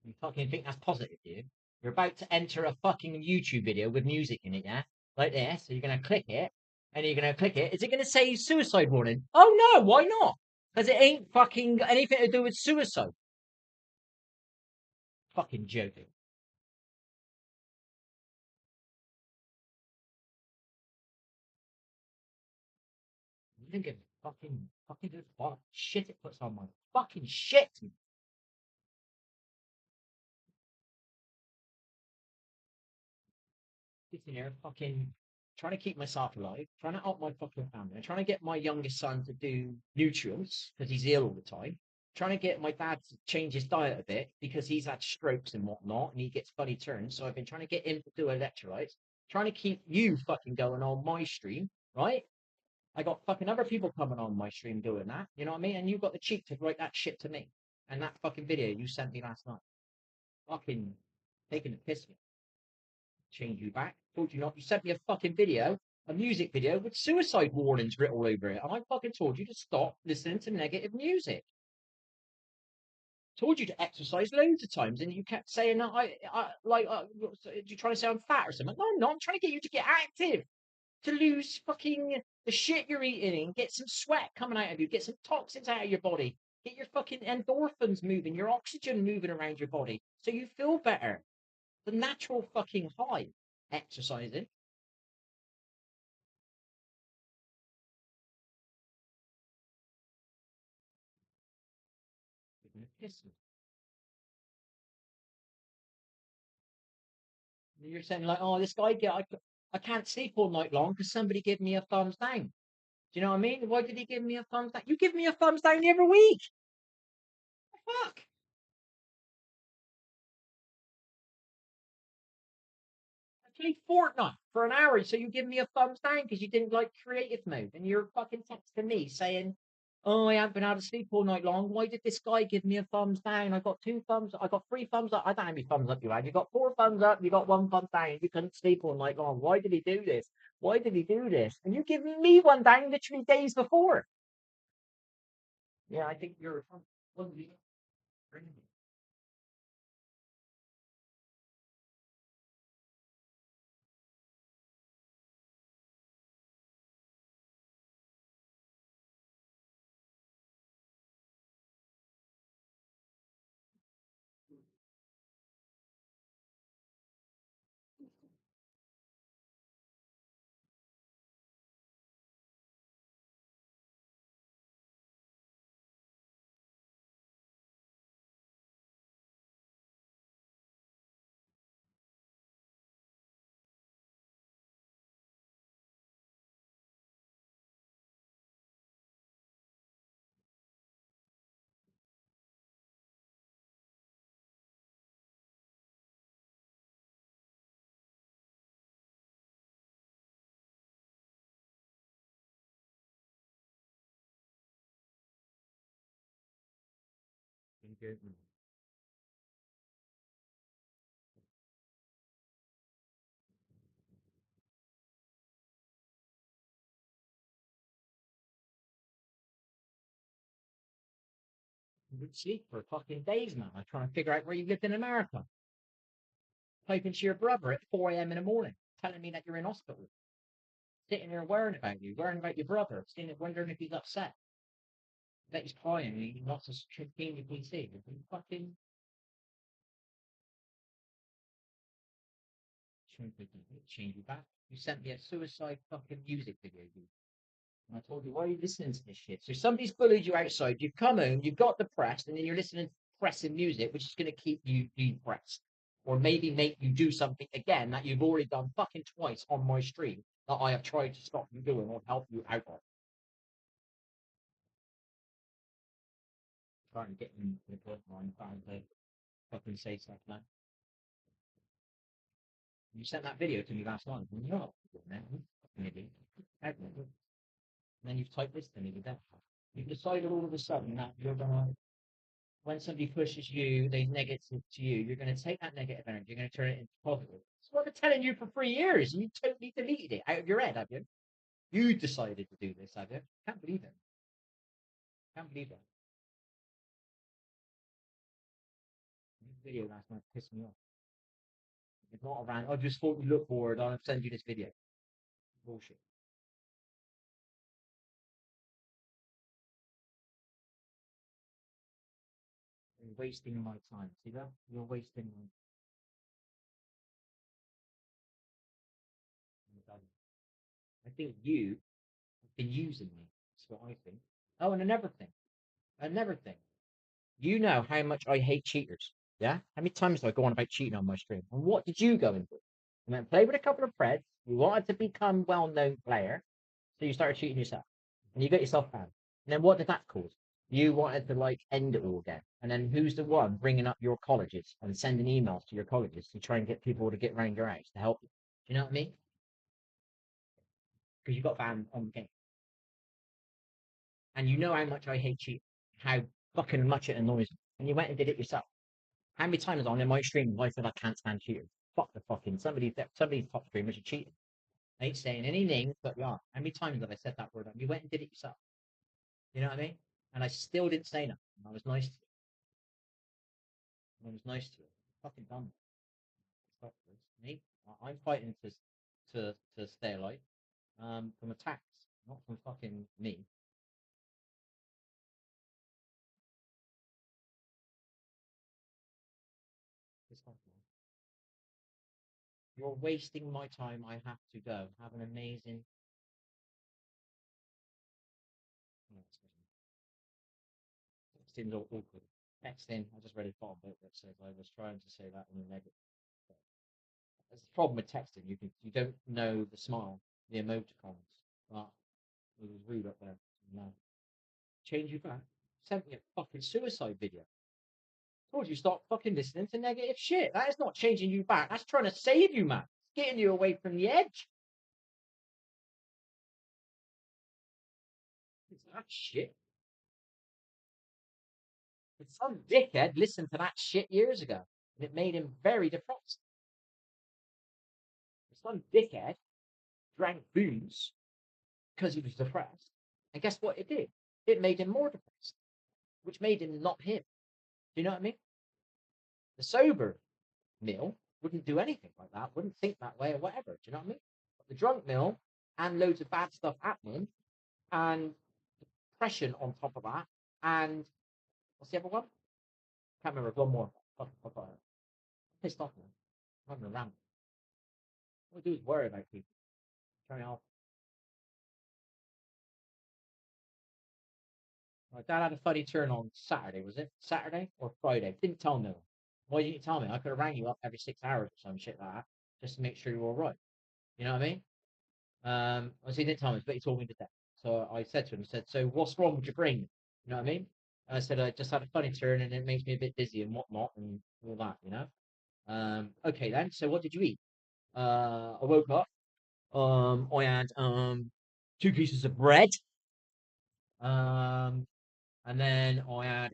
You fucking think that's positive, do you? You're about to enter a fucking YouTube video with music in it, yeah? Like this. So you're gonna click it, and you're gonna click it. Is it gonna say suicide warning? Oh no, why not? Because it ain't fucking anything to do with suicide. Fucking joking. You think of fucking the shit it puts on my fucking shit. Sitting here fucking trying to keep myself alive, trying to help my fucking family, trying to get my youngest son to do nutrients because he's ill all the time, trying to get my dad to change his diet a bit because he's had strokes and whatnot and he gets funny turns. So I've been trying to get him to do electrolytes, trying to keep you fucking going on my stream, right? I got fucking other people coming on my stream doing that, you know what I mean? And you got the cheek to write that shit to me. And that fucking video you sent me last night. Fucking taking the piss me. Change you back. Told you not. You sent me a fucking video, a music video with suicide warnings written all over it, and I fucking told you to stop listening to negative music. Told you to exercise loads of times, and you kept saying that you trying to say I'm fat or something? No, I'm not. I'm trying to get you to get active, to lose fucking the shit you're eating, and get some sweat coming out of you, get some toxins out of your body, get your fucking endorphins moving, your oxygen moving around your body, so you feel better. The natural fucking high exercising. Piss me. You're saying like, oh, this guy I can't sleep all night long because somebody gave me a thumbs down. Do you know what I mean? Why did he give me a thumbs down? You give me a thumbs down every week. Fuck. I played Fortnite for an hour, so you give me a thumbs down because you didn't like creative mode, and you're fucking texting me saying, "Oh, I haven't been able to sleep all night long. Why did this guy give me a thumbs down? I got two thumbs. I got three thumbs up. I don't know how many thumbs up you had. You got four thumbs up. You got one thumbs down. You couldn't sleep all night long. Why did he do this? Why did he do this? And you give me one down literally days before. Yeah, I think you're. You would sleep for fucking days, man. I'm trying to figure out where you lived in America. Typing to your brother at 4 a.m. in the morning, telling me that you're in hospital. Sitting there worrying about your brother, sitting there wondering if he's upset. That he's crying and he wants to clean your PC. You fucking change you back. You sent me a suicide fucking music video, dude. And I told you, why are you listening to this shit? So somebody's bullied you outside, you've come home, you've got depressed, and then you're listening to depressing music, which is going to keep you depressed. Or maybe make you do something again that you've already done fucking twice on my stream that I have tried to stop you doing or help you out of. Trying to get in the book line, trying to fucking say stuff now. You sent that video to me last night. No, man. Maybe. And then you've typed this to me with that. You've decided all of a sudden that you're gonna, when somebody pushes you, they're negative to you, you're gonna take that negative energy, you're gonna turn it into positive. That's what I've been telling you for 3 years, and you totally deleted it out of your head, have you? You decided to do this, have you? Can't believe it. Can't believe it. This video last night pissed me off. It's not around. I just thought you look bored. I'll send you this video. Bullshit. You're wasting my time. See that? You're wasting my time. I think you have been using me. That's what I think. Oh, and another thing. Another thing. You know how much I hate cheaters. Yeah? How many times do I go on about cheating on my stream? And what did you go and do? You went and played with a couple of Preds. You wanted to become well-known player. So you started cheating yourself. And you got yourself banned. And then what did that cause? You wanted to like end it all again. And then who's the one bringing up your colleges and sending emails to your colleges to try and get people to get round your house to help you? Do you know what I mean? Because you got banned on the game. And you know how much I hate cheating, how fucking much it annoys me. And you went and did it yourself. How many times on in my stream I feel I can't stand cheaters? Fuck the fucking somebody's top streamers are cheating. I ain't saying any names, but yeah. How many times have I said that word? You went and did it yourself. You know what I mean? And I still didn't say nothing. I was nice to you. I was nice to you. Fucking dumb. Stop this. Me? I'm fighting to stay alive. From attacks, not from fucking me. You're wasting my time. I have to go. Have an amazing. Texting's all awkward. Texting. I just read a bottom bit that says I was trying to say that in a negative. That's the problem with texting. You don't know the smile, the emoticons. But it was rude up there. No. Change you back. Sent me a fucking suicide video. Told you stop fucking listening to negative shit. That is not changing you back. That's trying to save you, man. It's getting you away from the edge. It's that shit. It's some dickhead listened to that shit years ago, and it made him very depressed. Some dickhead drank booze because he was depressed, and guess what it did? It made him more depressed, which made him not him. Do you know what I mean? The sober Mill wouldn't do anything like that, wouldn't think that way or whatever. Do you know what I mean? But the drunk Mill and loads of bad stuff happening and depression on top of that. And what's the other one? Can't remember. One more. I'm pissed off now. I'm having a rant. All I do is worry about people. Turn it off. My dad had a funny turn on Saturday, was it? Saturday or Friday? Didn't tell me. Why didn't you tell me? I could have rang you up every 6 hours or some shit like that just to make sure you're all right. You know what I mean? Obviously he didn't tell me, but he told me today. So I said to him, I said, so what's wrong with your brain? You know what I mean? And I said, I just had a funny turn and it makes me a bit dizzy and whatnot and all that, you know? Okay then. So what did you eat? I woke up. I had two pieces of bread. Um, and then I had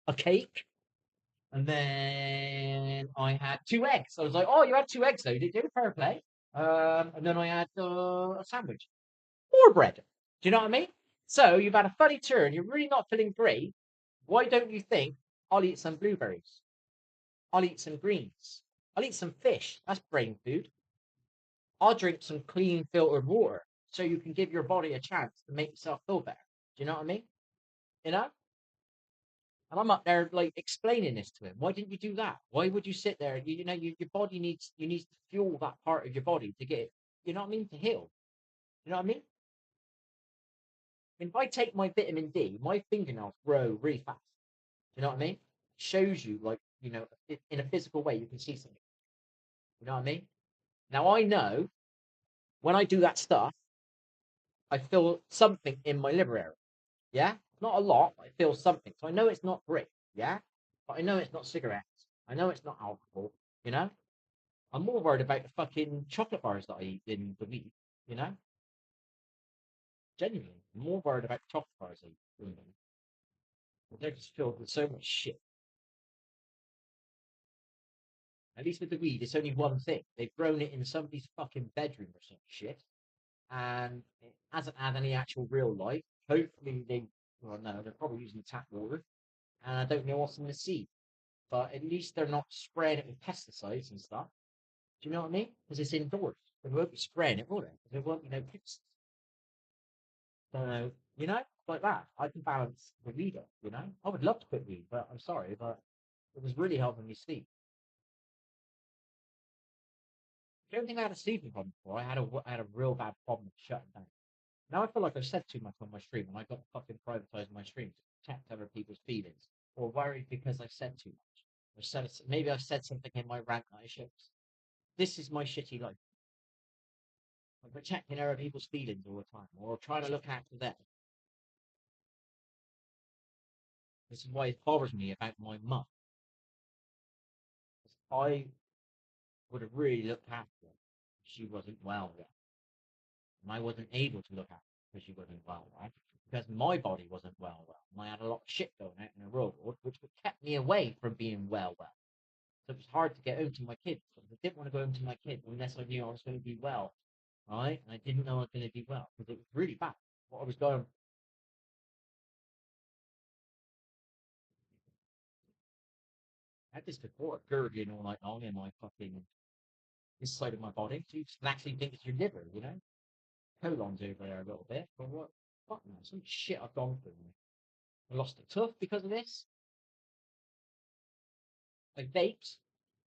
a cake, and then I had two eggs. I was like, oh, you had two eggs though, did you? Fair play. And then I had a sandwich, more bread. Do you know what I mean? So you've had a funny turn. You're really not feeling great, Why don't you think I'll eat some blueberries? I'll eat some greens. I'll eat some fish. That's brain food. I'll drink some clean filtered water so you can give your body a chance to make yourself feel better. Do you know what I mean? You know? And I'm up there like explaining this to him. Why didn't you do that? Why would you sit there? Your body needs to fuel that part of your body to get it, you know what I mean, to heal. You know what I mean? If I take my vitamin D, my fingernails grow really fast. You know what I mean? Shows you like, in a physical way you can see something. You know what I mean? Now I know when I do that stuff, I feel something in my liver area. Yeah? Not a lot, but I feel something. So I know it's not great, yeah? But I know it's not cigarettes. I know it's not alcohol, you know? I'm more worried about the fucking chocolate bars that I eat in the week, you know? Genuinely. I'm more worried about the chocolate bars I eat than them. They're just filled with so much shit. At least with the weed, it's only one thing. They've grown it in somebody's fucking bedroom or some shit. And it hasn't had any actual real life. Hopefully well, no, they're probably using tap water. And I don't know what's in the seed. But at least they're not spraying it with pesticides and stuff. Do you know what I mean? Because it's indoors. They won't be spraying it, will they? There won't be no pesticides. So, like that. I can balance the weed up, I would love to quit weed, but I'm sorry, but it was really helping me sleep. I don't think I had a sleeping problem before. I had a real bad problem with shutting down. Now I feel like I've said too much on my stream, and I got to fucking privatize my stream to protect other people's feelings, or worried because I've said too much. Maybe I've said something in my rant that I should. This is my shitty life. I'm protecting other people's feelings all the time, or trying to look after them. This is why it bothers me about my mum. I would have really looked after her if she wasn't well yet. And I wasn't able to look after her because she wasn't well, right? Because my body wasn't well. And I had a lot of shit going out in the real world, which kept me away from being well. So it was hard to get home to my kids. I didn't want to go home to my kids unless I knew I was going to be well, right? And I didn't know I was going to be well because it was really bad. What I was going, I had this before, gurgling all night long in my fucking this side of my body. So you can actually think it's your liver. Colon's over there a little bit. But what? Fuck man, some shit I've gone through. I lost a tooth because of this. I vaped.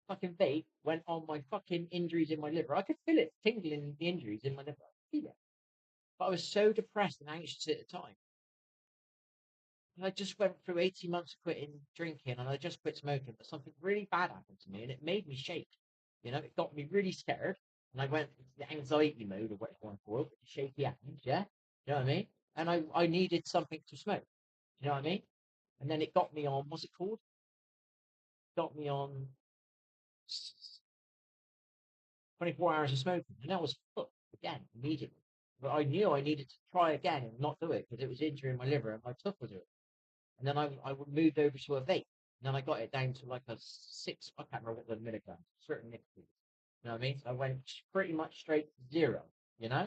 Fucking vape went on my fucking injuries in my liver. I could feel it tingling the injuries in my liver. I could feel it. But I was so depressed and anxious at the time. And I just went through 18 months of quitting drinking and I just quit smoking. But something really bad happened to me and it made me shake. It got me really scared. And I went into the anxiety mode or what you want to call it, with the shaky hands, yeah? You know what I mean? And I needed something to smoke. You know what I mean? And then it got me on, what's it called? Got me on 24 hours of smoking. And that was hooked again, immediately. But I knew I needed to try again and not do it because it was injuring my liver and my tooth was it. And then I moved over to a vape. And then I got it down to like a six, I can't remember what the milligrams, certain nicotine. You know what I mean? So I went pretty much straight to zero, you know?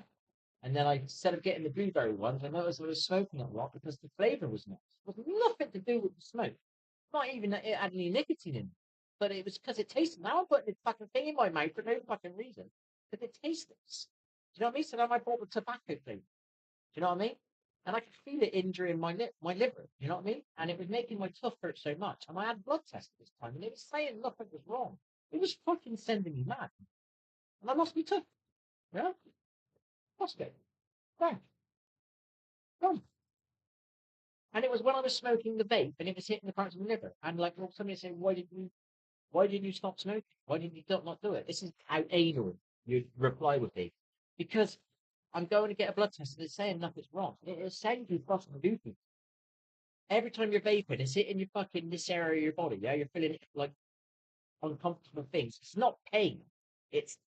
And then instead of getting the blueberry ones, I noticed I was smoking a lot because the flavor was nice. It was nothing to do with the smoke. Not even that it had any nicotine in it. But it was because it tasted. Now I'm putting this fucking thing in my mouth for no fucking reason. Because it tastes this. Do you know what I mean? So now I bought the tobacco flavor. Do you know what I mean? And I could feel it injuring my liver. You know what I mean? And it was making my tooth hurt so much. And I had blood tests this time, and it was saying nothing was wrong. It was fucking sending me mad. And I lost my tooth. Yeah, lost it. Bang, gone. And it was when I was smoking the vape, and it was hitting the parts of my liver. And like, well, somebody said, Why didn't you stop smoking? Why didn't you not do it? This is how ignorant your reply would be. Because I'm going to get a blood test and it's saying nothing's wrong. It is saying you fucking do things. Every time you're vaping, it's hitting your fucking this area of your body. Yeah, you're feeling like uncomfortable things. It's not pain. It's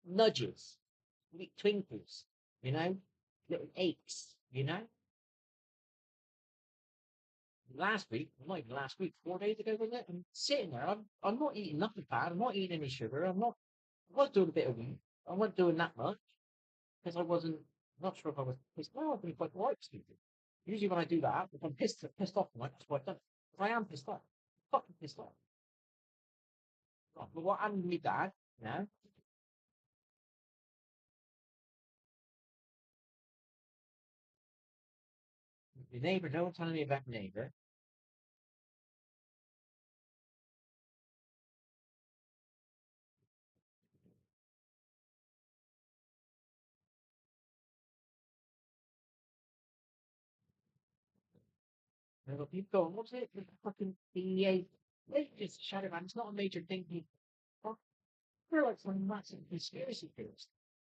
nudges, twinkles, little aches. Last week, not even last week, 4 days ago, wasn't it? I'm sitting there. I'm not eating nothing bad. I'm not eating any sugar. I was doing a bit of weed. I wasn't doing that much because I wasn't. Not sure if I was. Well, I've been quite right speaking. Usually when I do that, if I'm pissed off, right, that's what I've done. 'Cause I am pissed off. Fucking pissed off. Right, but what happened to me dad, you know, your neighbour, don't tell me about your neighbour. And I've people going, what's it? The fucking DEA. They just shut it down. It's not a major thing. People. We're like some massive conspiracy theorists.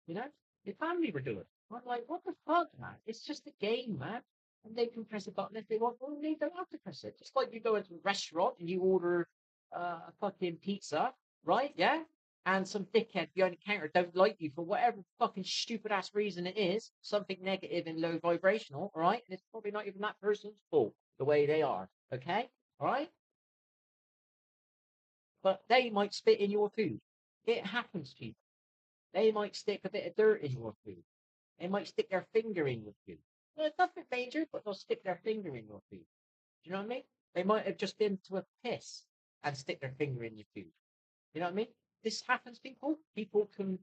You know? Your family were doing it. I'm like, what the fuck, man? It's just a game, man. And they can press a button if they want. Well, they don't have to press it. Just like you go into a restaurant and you order a fucking pizza, right? Yeah? And some dickhead behind the counter don't like you for whatever fucking stupid ass reason it is, something negative and low vibrational, all right? And it's probably not even that person's fault the way they are, okay? All right? But they might spit in your food. It happens, people. They might stick a bit of dirt in your food. They might stick their finger in your food. Well, it's nothing major, but they'll stick their finger in your food. Do you know what I mean? They might have just been to a piss and stick their finger in your food. You know what I mean? This happens, people. People can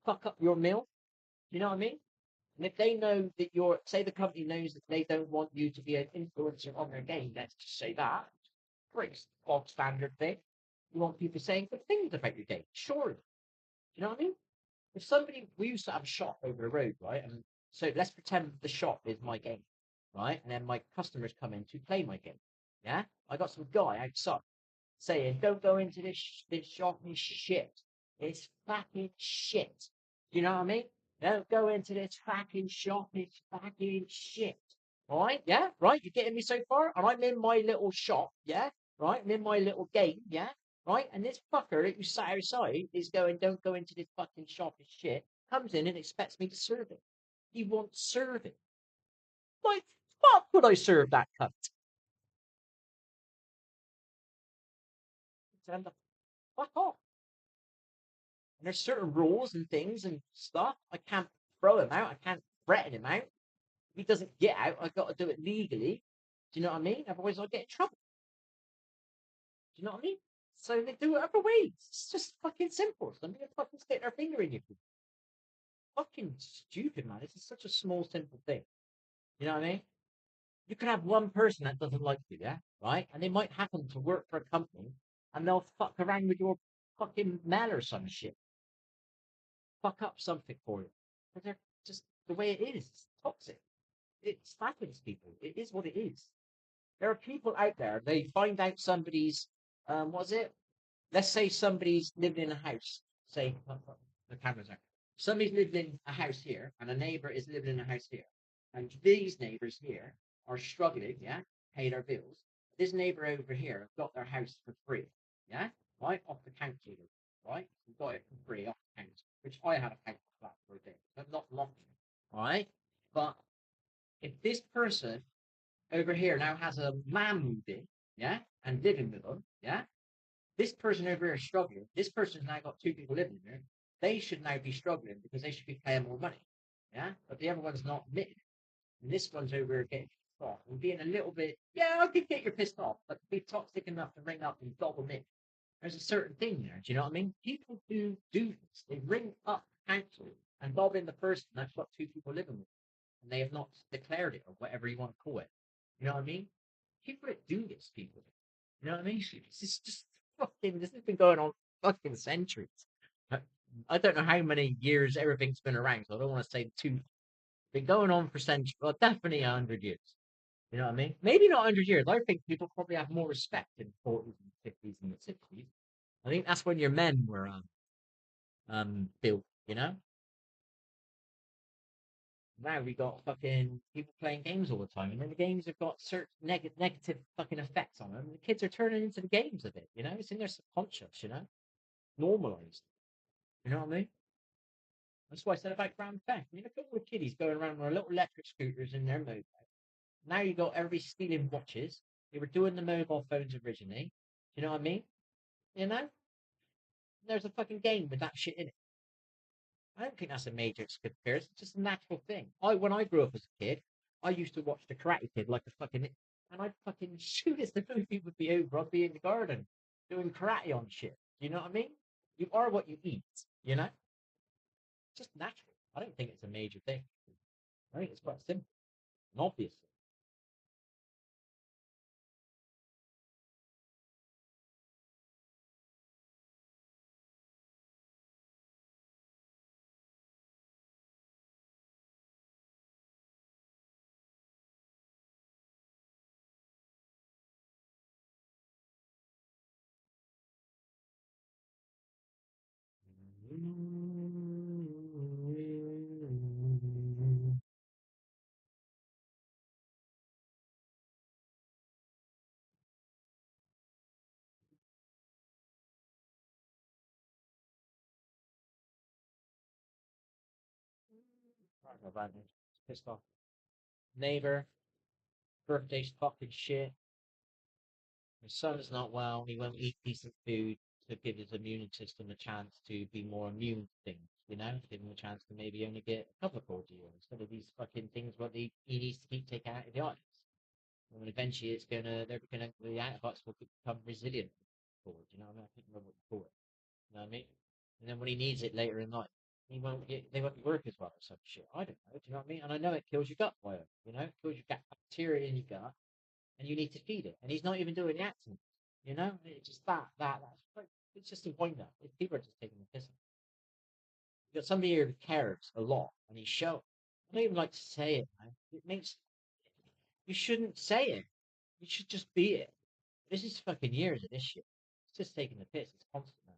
fuck up your meal. You know what I mean? And if they know that you're, say the company knows that they don't want you to be an influencer on their game, let's just say that. Pretty bog standard thing. You want people saying good things about your game. Surely. Do you know what I mean? If somebody, we used to have a shop over the road, right? And so let's pretend the shop is my game, right? And then my customers come in to play my game. Yeah, I got some guy outside saying, "Don't go into this shop. It's shit. It's fucking shit." Do you know what I mean? Don't go into this fucking shop. It's fucking shit. All right? Yeah, right. You're getting me so far, and I'm in my little shop. Yeah, right. I'm in my little game. Yeah, right. And this fucker that you sat outside is going, "Don't go into this fucking shop. It's shit." Comes in and expects me to serve it. He wants serving. Like, fuck would I serve that cunt? Tell the fuck off. And there's certain rules and things and stuff. I can't throw him out. I can't threaten him out. If he doesn't get out, I've got to do it legally. Do you know what I mean? Otherwise, I'll get in trouble. Do you know what I mean? So they do it other ways. It's just fucking simple. Somebody will fucking stick their finger in you. Fucking stupid, man. This is such a small, simple thing. You know what I mean? You can have one person that doesn't like you, yeah? Right? And they might happen to work for a company and they'll fuck around with your fucking mail or some shit. Fuck up something for you. But they're just the way it is. It's toxic. It happens, people. It is what it is. There are people out there, they find out somebody's, what is it? Let's say somebody's living in a house. Say, the camera's out. Somebody's living in a house here, and a neighbor is living in a house here. And these neighbors here are struggling, yeah, pay their bills. This neighbor over here got their house for free, yeah, right off the council, right? We got it for free off the council, which I had a council flat for a day, but not long, right? But if this person over here now has a man moved in, yeah, and living with them, yeah, this person over here is struggling. This person's now got two people living there. They should now be struggling because they should be paying more money. Yeah. But the other one's not admitting it. And this one's over here getting pissed off and being a little bit, yeah, I could get you pissed off, but to be toxic enough to ring up and double it. There's a certain thing there. Do you know what I mean? People do this. They ring up council and dob in the person that's got two people living with them. And they have not declared it or whatever you want to call it. You know what I mean? People that do this, people. You know what I mean? This is just fucking. This has been going on fucking centuries. I don't know how many years everything's been around, so I don't want to say two. Been going on for centuries. Well, definitely 100 years. You know what I mean? Maybe not 100 years. I think people probably have more respect in the 40s and 50s and the 60s. I think that's when your men were built. You know. Now we got fucking people playing games all the time, and then the games have got certain negative fucking effects on them. The kids are turning into the games of it. You know, it's in their subconscious. You know, normalized. You know what I mean? That's what I said about Grand Theft. I mean, look at all the kiddies going around with their little electric scooters in their mobile. Now you got everybody stealing watches. They were doing the mobile phones originally. You know what I mean? You know, there's a fucking game with that shit in it. I don't think that's a major conspiracy. It's just a natural thing. When I grew up as a kid, I used to watch the Karate Kid like a fucking, and I'd fucking shoot as the movie would be over. I'd be in the garden doing karate on shit. You know what I mean? You are what you eat. You know, it's just natural. I don't think it's a major thing. I think it's quite simple and obvious. Pissed off. Neighbor, birthday's fucking shit. My son's not well. He won't eat decent food to give his immune system a chance to be more immune to things. You know, give him a chance to maybe only get a couple of colds a year instead of these fucking things what he needs to keep taking out of the ice. And eventually, the antibiotics will become resilient. Forward, you know what I mean? I can't remember what you call it. You know what I mean? And then when he needs it later in life, they won't work as well or some shit. I don't know. Do you know what I mean? And I know it kills your gut biome. You know, it kills your gut bacteria in your gut, and you need to feed it. And he's not even doing the acting. You know, it's just it's just a wind up. People are just taking the piss. You got somebody here who cares a lot, and he's show. I don't even like to say it, man. It makes you shouldn't say it. You should just be it. This is fucking years of this shit. It's just taking the piss. It's constant, man.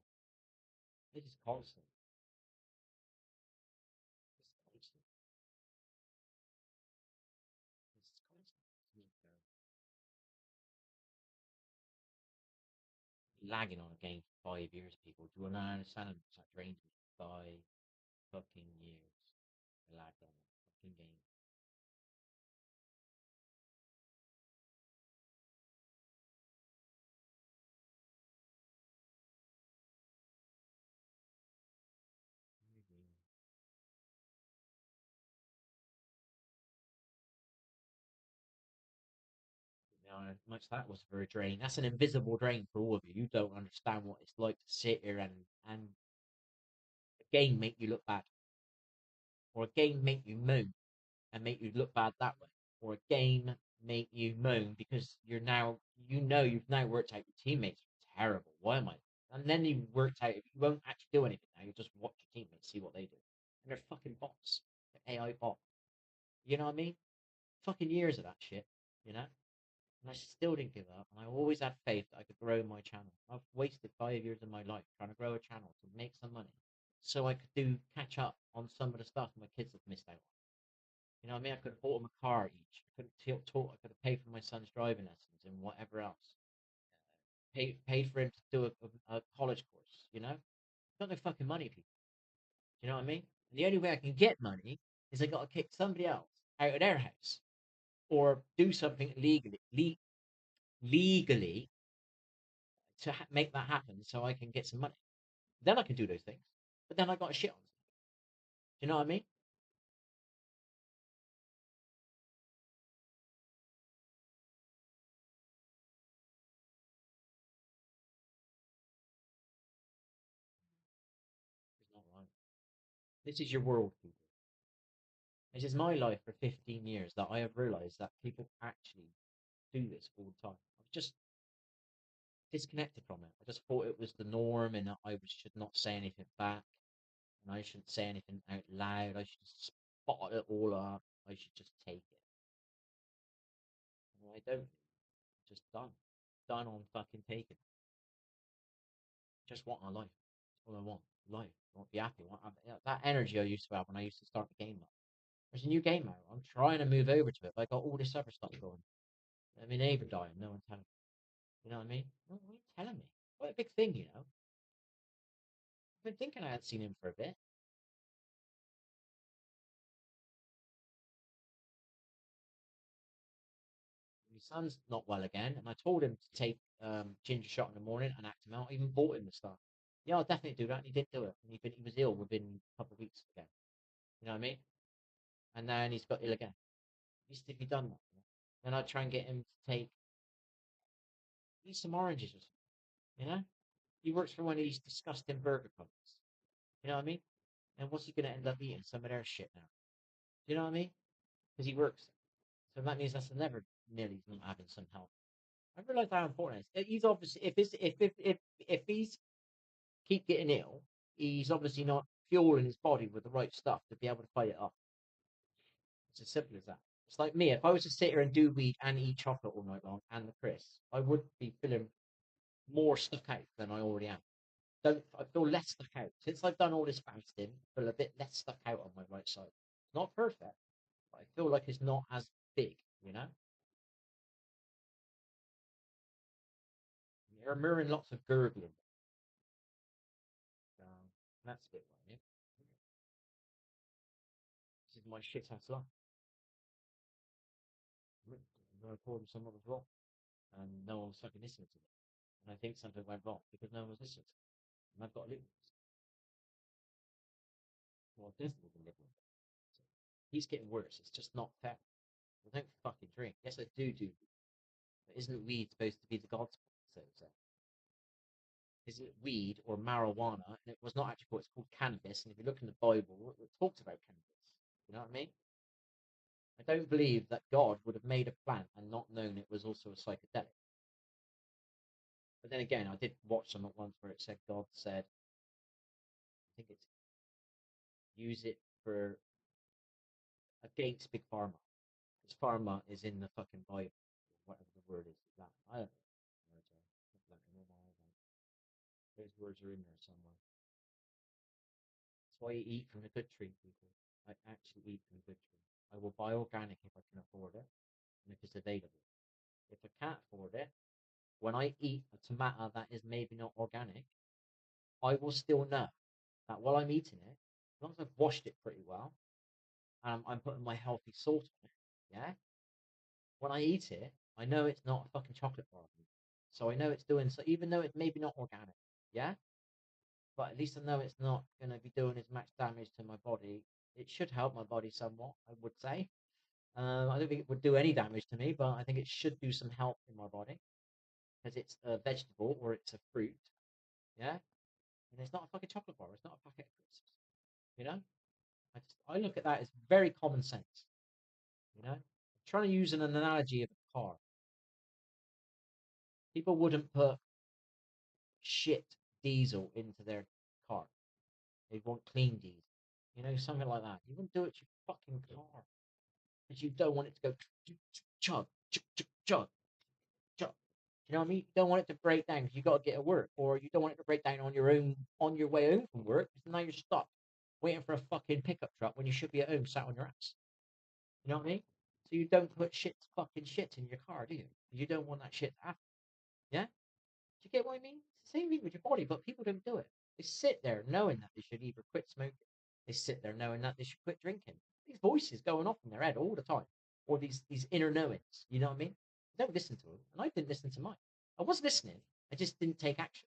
This is constant. It's constant. It's constant. Lagging on a game for 5 years, people. Do you want to understand how much that drains me? 5 fucking years. I lagged on a fucking game. How much that was for a drain. That's an invisible drain for all of you. You don't understand what it's like to sit here and a game make you look bad, or a game make you moan and make you look bad that way, or a game make you moan because you've now worked out your teammates are terrible. Why am I? And then you worked out you won't actually do anything now. You just watch your teammates see what they do, and they're fucking bots, they're AI bot. You know what I mean? Fucking years of that shit. You know. And I still didn't give up. And I always had faith that I could grow my channel. I've wasted 5 years of my life trying to grow a channel to make some money so I could catch up on some of the stuff my kids have missed out on. You know what I mean? I could have bought them a car each. I could have taught. I could have paid for my son's driving lessons and whatever else. Paid for him to do a college course. You know, got no fucking money, people. You know what I mean? And the only way I can get money is I got to kick somebody else out of their house or do something legally to make that happen so I can get some money. Then I can do those things. But then I got a shit on. Do you know what I mean? It's not right. This is your world, people. This is my life for 15 years that I have realized that people actually do this all the time. I've just disconnected from it. I just thought it was the norm and that should not say anything back and I shouldn't say anything out loud. I should just spot it all up. I should just take it. And I don't. Just done. Done on fucking taking. Just want my life. That's all I want. Life. I want to be happy. That energy I used to have when I used to start the game up. There's a new game out. I'm trying to move over to it, but I got all this other stuff going. I mean, neighbor dying. No one telling me. You know what I mean? What are you telling me? What a big thing, you know? I've been thinking I hadn't seen him for a bit. My son's not well again, and I told him to take ginger shot in the morning and act him out. I even bought him the stuff. Yeah, I'll definitely do that. And he did do it. And he was ill within a couple of weeks again. You know what I mean? And then he's got ill again. Least if he done that, then I'd try and get him to eat some oranges or something. You know, he works for one of these disgusting burger companies. You know what I mean? And what's he gonna end up eating? Some of their shit now. Do you know what I mean? Because he works. So that means that's never nearly not having some help. I realize how important it is. He's obviously if he's keep getting ill, he's obviously not fueling his body with the right stuff to be able to fight it off. It's as simple as that. It's like me. If I was to sit here and do weed and eat chocolate all night long and the crisps, I would be feeling more stuck out than I already am. Don't I feel less stuck out since I've done all this fasting? I feel a bit less stuck out on my right side. It's not perfect, but I feel like it's not as big. You know, you're mirroring lots of gurgling. That's a bit worrying. This is my shit ass life. I'm recording some of as well, and no one was fucking listening to me. And I think something went wrong because no one was listening to me. And I've got to live with this. Well, definitely can live with it. So, he's getting worse. It's just not fair. I don't fucking drink. Yes, I do. But isn't weed supposed to be the God's so? Is it weed or marijuana? And it was not actually called. It's called cannabis. And if you look in the Bible, it talks about cannabis. You know what I mean? I don't believe that God would have made a plant and not known it was also a psychedelic. But then again, I did watch some at once where it said God said, I think it's use it for against big pharma. Because pharma is in the fucking Bible, whatever the word is. That I don't know. Those words are in there somewhere. That's why you eat from a good tree, people. I actually eat from a good tree. I will buy organic if I can afford it, and if it's available. If I can't afford it, when I eat a tomato that is maybe not organic, I will still know that while I'm eating it, as long as I've washed it pretty well, and I'm putting my healthy salt on it, yeah, when I eat it, I know it's not a fucking chocolate bar. So I know it's doing so, even though it's maybe not organic, yeah, but at least I know it's not going to be doing as much damage to my body. It should help my body somewhat, I would say. I don't think it would do any damage to me, but I think it should do some help in my body because it's a vegetable or it's a fruit, yeah, and it's not a fucking chocolate bar. It's not a packet of crisps, you know. I look at that as very common sense, you know. I'm trying to use an analogy of a car. People wouldn't put shit diesel into their car. They want clean diesel, you know, something like that. You wouldn't do it to your fucking car because you don't want it to go chug, chug, chug, chug, chug. You know what I mean? You don't want it to break down because you got to get to work, or you don't want it to break down on your way home from work because now you're stuck waiting for a fucking pickup truck when you should be at home sat on your ass. You know what I mean? So you don't put fucking shit in your car, do you? You don't want that shit to happen. Yeah? Do you get what I mean? It's the same thing with your body, but people don't do it. They sit there knowing that they should either quit smoking. They sit there knowing that they should quit drinking. These voices going off in their head all the time, or these inner knowings. You know what I mean? Don't listen to them, and I didn't listen to mine. I was listening. I just didn't take action.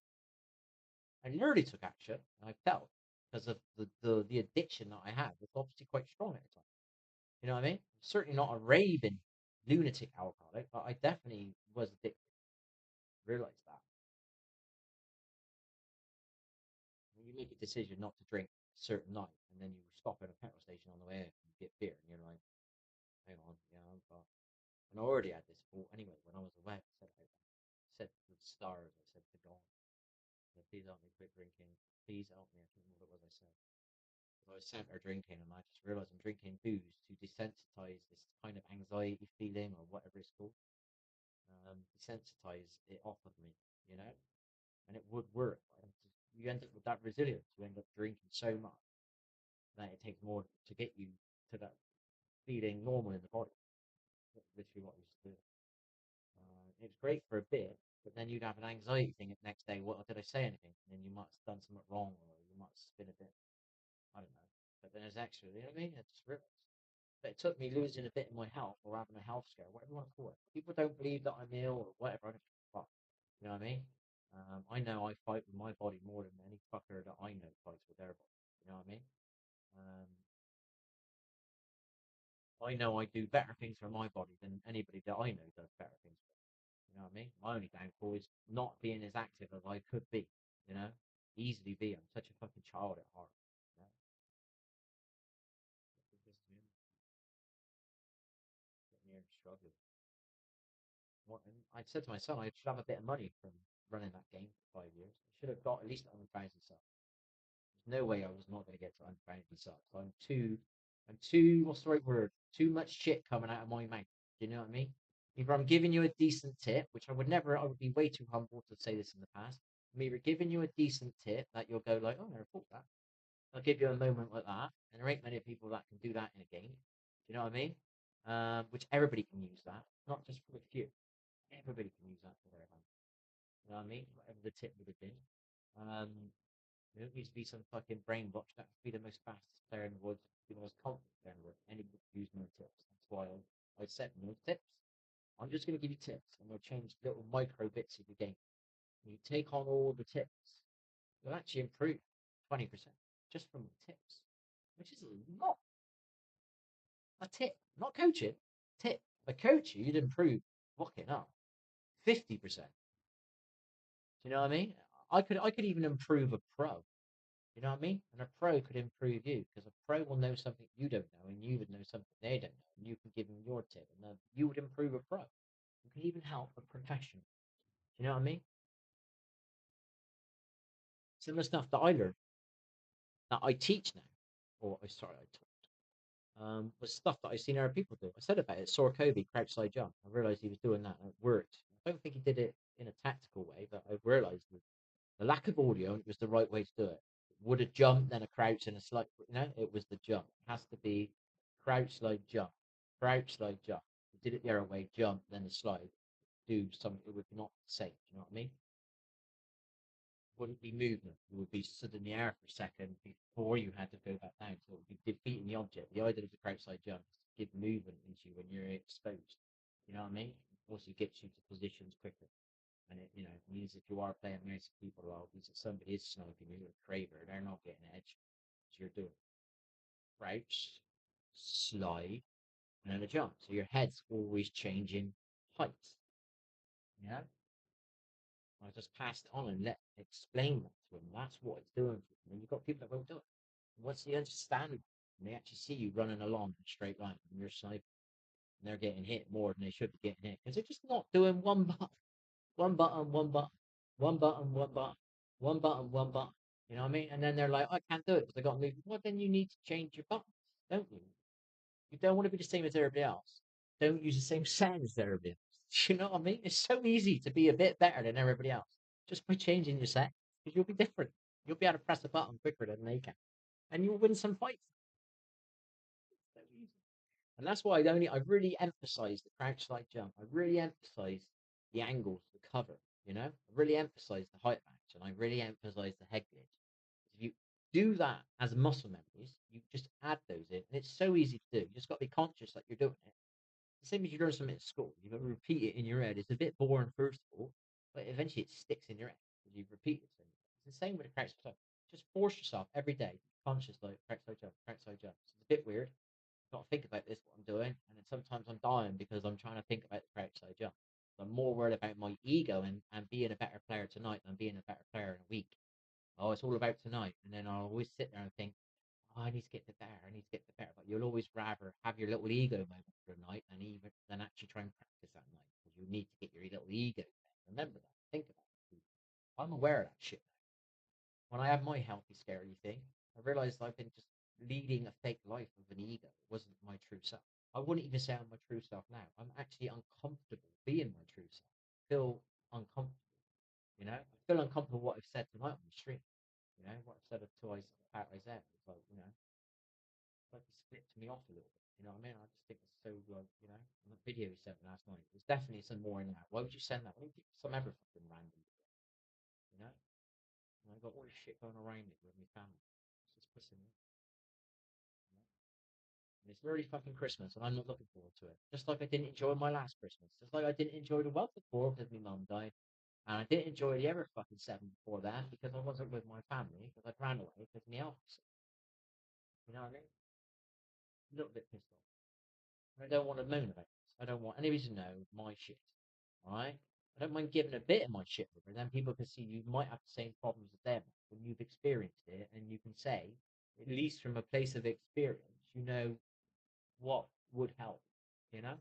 I literally took action, and I felt because of the addiction that I had was obviously quite strong at the time. You know what I mean? Certainly not a raving lunatic alcoholic, but I definitely was addicted. Realized that. When you make a decision not to drink a certain night, and then you stop at a petrol station on the way out and you get beer, and you're like, hang on, yeah, but and I already had this thought anyway when I was away. I said to the stars, I said to God, please help me quit drinking. Please help me. I can't remember what I said. Because I was sat there drinking, and I just realized I'm drinking booze to desensitize this kind of anxiety feeling or whatever it's called. Desensitize it off of me, you know, and it would work. You end up with that resilience. You end up drinking so much that it takes more to get you to that feeling normal in the body. That's literally what I used to do. It was great for a bit, but then you'd have an anxiety thing the next day. What did I say anything? And then you might have done something wrong, or you might have been a bit, I don't know. But then there's actually, you know what I mean? It just ripped. But it took me losing a bit of my health or having a health scare, whatever you want to call it. People don't believe that I'm ill or whatever. I don't give a fuck. You know what I mean? I know I fight with my body more than any fucker that I know fights with their body. You know what I mean? Um, I know I do better things for my body than anybody that I know does better things for. You know what I mean? My only downfall is not being as active as I could be. You know, easily be. I'm such a fucking child at heart. You know? Just, getting here and struggling. And I said to my son, I should have a bit of money from running that game for 5 years. I should have got at least 100,000 subs. There's no way I was not going to get to 100,000 subs. I'm too, what's the right word? Too much shit coming out of my mouth. Do you know what I mean? Either I'm giving you a decent tip, which I would be way too humble to say this in the past. I'm either giving you a decent tip that you'll go like, oh, I never thought that. I'll give you a moment like that. And there ain't many people that can do that in a game. Do you know what I mean? Which everybody can use that, not just for a few. Everybody can use that for their advantage. You know what I mean? Whatever the tip would have been. Um, there needs to be some fucking brain watch. That would be the most fastest player in the world, the most confident player in the world. Anybody could use no tips. That's why I said no tips. I'm just going to give you tips. I'm going to change little micro bits of the game. When you take on all the tips, you'll actually improve 20% just from the tips, which is not a tip, not coaching. Tip. A coach, you'd improve fucking up 50%. Do you know what I mean? I could even improve a pro. You know what I mean? And a pro could improve you because a pro will know something you don't know, and you would know something they don't know, and you can give them your tip, and then you would improve a pro. You can even help a professional. Do you know what I mean? Some of the stuff that I learned, that I teach now, or sorry, I taught, was stuff that I've seen other people do. I said about it, Sor Kobe, crouch side jump. I realized he was doing that, and it worked. I don't think he did it in a tactical way, but I realized the lack of audio, it was the right way to do it. Would a jump, then a crouch, and a slide. It was the jump. It has to be crouch, slide, jump. Crouch, slide, jump. If you did it the other way, jump, then the slide. Do something, it would not safe. Do you know what I mean? It wouldn't be movement. It would be stood in the air for a second before you had to go back down. So it would be defeating the object. The idea of the crouch, slide, jump is to give movement into you when you're exposed. You know what I mean? Also gets you to positions quicker. And it, means if you are playing against people, well, means if somebody is sniping you, a craver, they're not getting edge. So you're doing crouch, slide, and then a jump. So your head's always changing height. Yeah. I just passed it on and explain that to them. That's what it's doing for them. And you've got people that won't do it. Once they understand it, and they actually see you running along in a straight line and you're sniping, and they're getting hit more than they should be getting hit because they're just not doing one button. One button, one button, one button, one button, one button, one button. You know what I mean? And then they're like, I can't do it because I got to move. Well, then you need to change your buttons, don't you? You don't want to be the same as everybody else. Don't use the same sound as everybody else. You know what I mean? It's so easy to be a bit better than everybody else just by changing your set because you'll be different. You'll be able to press a button quicker than they can, and you'll win some fights. So easy. And that's why I really emphasize the crouch slide jump. I really emphasize the angles, the cover, I really emphasize the height match and I really emphasize the head glitch. If you do that as muscle memories, you just add those in. And it's so easy to do. You just got to be conscious that you're doing it. The same as you learn something at school. You've got to repeat it in your head. It's a bit boring first of all, but eventually it sticks in your head because you've repeated it. It's the same with the crouch slide. Just force yourself every day, conscious like crouch slide jump, crouch slide jump. It's a bit weird, got to think about this, what I'm doing. And then sometimes I'm dying because I'm trying to think about the crouch side jump. So I'm more worried about my ego and being a better player tonight than being a better player in a week. Oh, it's all about tonight. And then I'll always sit there and think, oh, I need to get the better. I need to get the better. But you'll always rather have your little ego moment for a night than actually try and practice that night because you need to get your little ego back. Remember that. Think about it. I'm aware of that shit when I had my healthy, scary thing, I realized I've been just leading a fake life of an ego. It wasn't my true self. I wouldn't even say I'm my true self now. I'm actually uncomfortable being my true self. I feel uncomfortable, I feel uncomfortable what I've said tonight on the stream. What I've said to Isaiah. It's like it splits me off a little bit. You know what I mean? I just think it's so and that video he sent me last night. There's definitely some more in that. Why would you send that? Why would you some ever fucking random, you know? And I got all this shit going around me with my family. It's just pissing me off. You know? And it's very fucking Christmas, and I'm not looking forward to it. Just like I didn't enjoy my last Christmas. Just like I didn't enjoy the one before because my mum died. And I didn't enjoy the other fucking seven before that because I wasn't with my family because I ran away because my health. You know what I mean? A little bit pissed off. I don't want to moan about this. I don't want anybody to know my shit. Alright? I don't mind giving a bit of my shit over, then people can see you might have the same problems as them when you've experienced it, and you can say, at least from a place of experience, you know what would help. You know?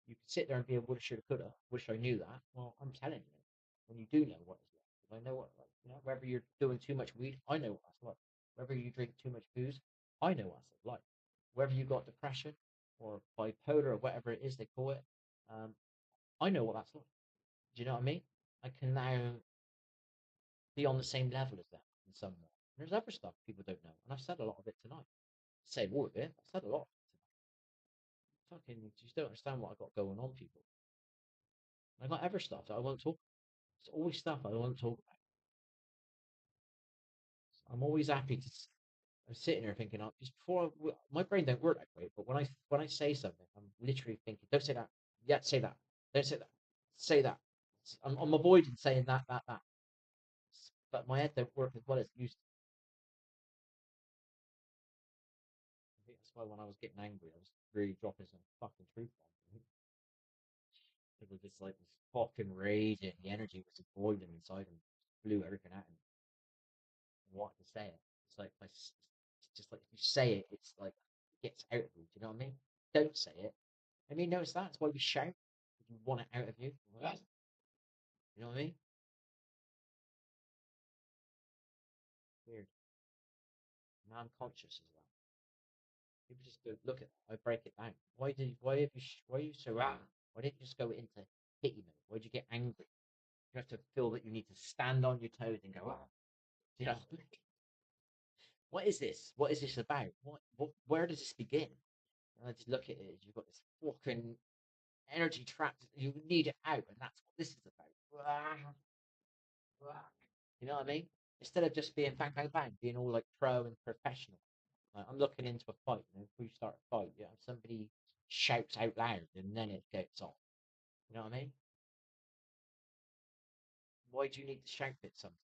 You could sit there and be a woulda, shoulda, coulda. Wish I knew that. Well, I'm telling you, when you do know what is left, I know what, like, whether you're doing too much weed, I know what that's like. Whether you drink too much booze, I know what that's like. Whether you got depression or bipolar or whatever it is they call it, um, I know what that's like. Do you know what I mean? I can now be on the same level as them in some way. There's other stuff people don't know, and I've said a lot of it tonight. Say all of it. I've said a lot of it tonight. Fucking, you just don't understand what I got going on, people. I got other stuff that I won't talk. It's always stuff I won't talk about. I'm always happy to. I'm sitting there thinking, just before my brain don't work that way, but when I say something, I'm literally thinking, don't say that. Yeah, say that. Don't say that. Say that. I'm avoiding saying that. But my head don't work as well as it used to. I think that's why when I was getting angry, I was really dropping some fucking truth bombs. It was just like this fucking rage, and the energy was boiling inside him, blew everything at him. I wanted to say it. It's like it's just like if you say it, it's like it gets out of you. Do you know what I mean? Don't say it. I mean, notice that. That's why we shout. If you want it out of you. You know what I mean? Weird. Now I'm conscious as well. People just go look at that. I break it down. Why are you so Why didn't you just go into hitty mode? Why did you get angry? You have to feel that you need to stand on your toes and go You know, what is this? What is this about? Where does this begin? And I just look at it. You've got this fucking energy trapped. You need it out, and that's what this is about. You know what I mean? Instead of just being bang, bang, bang, being all like pro and professional. Like, I'm looking into a fight. If we start a fight, somebody shouts out loud, and then it gets on. You know what I mean? Why do you need to shout it sometimes?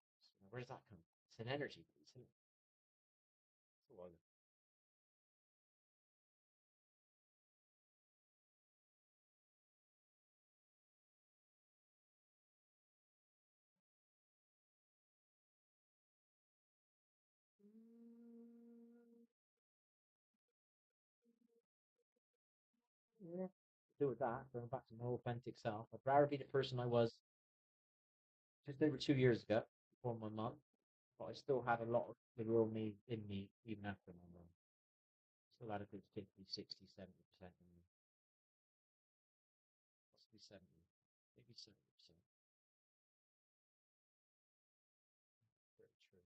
Where does that come from? It's an energy piece, isn't it? That's all yeah. Do with that, going back to my authentic self. I'd rather be the person I was just over 2 years ago before my mum, but I still had a lot of the real me in me even after my mum. Still had a good 50, 60, 70% in me. Possibly 70, maybe 70%. Very true.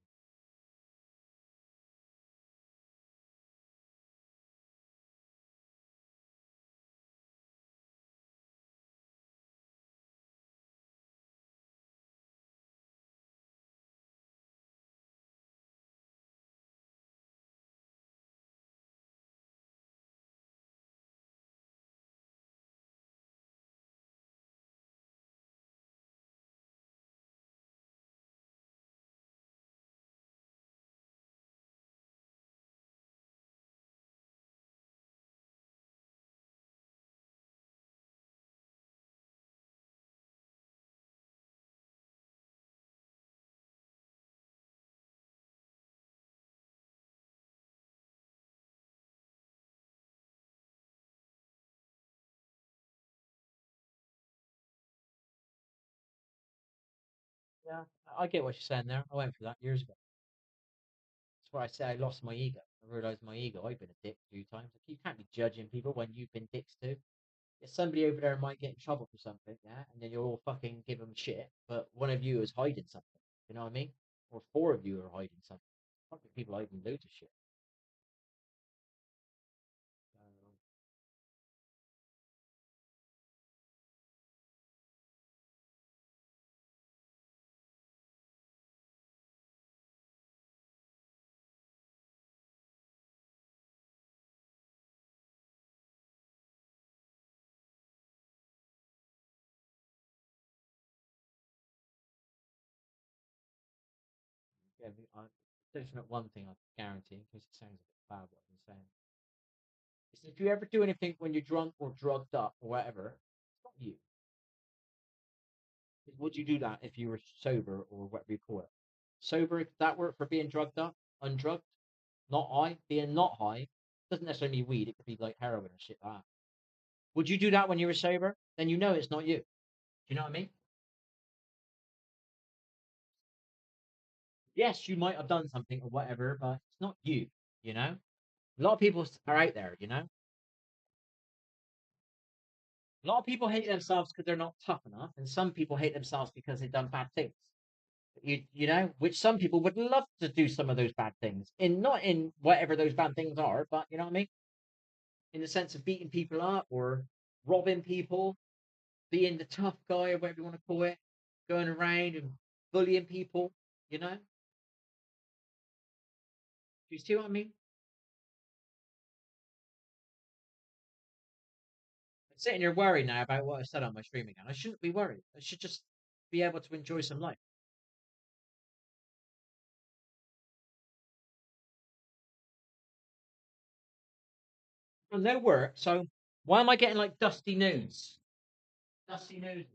Yeah, I get what you're saying there. I went through that years ago. That's why I say I lost my ego. I realized my ego. I've been a dick a few times. Like, you can't be judging people when you've been dicks too. If somebody over there might get in trouble for something, yeah, and then you'll all fucking give them shit, but one of you is hiding something. You know what I mean? Or four of you are hiding something. Fucking people hiding loads of shit. Yeah, there's not one thing I can guarantee, in case it sounds a bit bad what I'm saying. If you ever do anything when you're drunk or drugged up or whatever, it's not you. Would you do that if you were sober or whatever you call it? Sober, could that work for being drugged up, undrugged, not high? Being not high doesn't necessarily mean weed. It could be like heroin or shit like that. Would you do that when you were sober? Then you know it's not you. Do you know what I mean? Yes, you might have done something or whatever, but it's not you. You know, a lot of people are out there. You know, a lot of people hate themselves because they're not tough enough, and some people hate themselves because they've done bad things. You know, which some people would love to do some of those bad things, in not in whatever those bad things are, but you know what I mean, in the sense of beating people up or robbing people, being the tough guy or whatever you want to call it, going around and bullying people. You know, do you see what I mean? I'm sitting here worried now about what I said on my stream again. I shouldn't be worried. I should just be able to enjoy some life. Well, no work. So why am I getting like dusty news? Dusty news.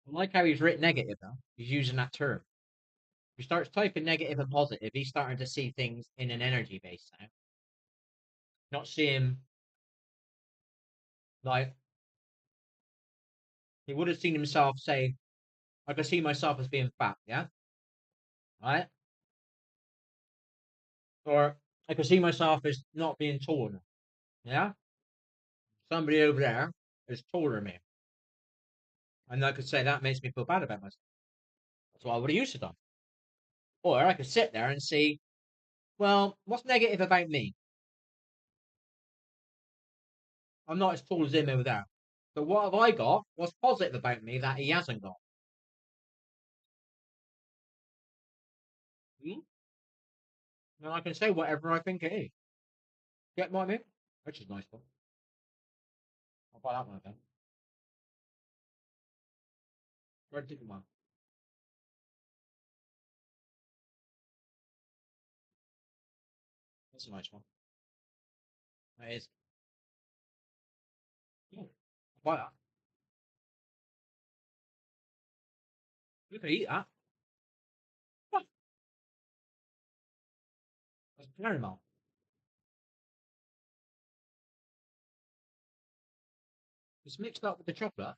I like how he's written negative though. He's using that term. He starts typing negative and positive. He's starting to see things in an energy base now. Not seeing like he would have seen himself say, I can see myself as being fat, yeah? Right? Or I can see myself as not being tall enough. Yeah? somebody over there is taller than me. And I could say that makes me feel bad about myself. That's what I would have used to done. Or I could sit there and see, well, what's negative about me? I'm not as tall as him over there. So what have I got? What's positive about me that he hasn't got? Hmm? And I can say whatever I think it is. Get what I mean? Which is a nice one. I'll buy that one then. Red different one. That's a nice one. That is. Yeah. I'll buy that. You can eat that. Yeah, that's caramel. It's mixed up with the chocolate.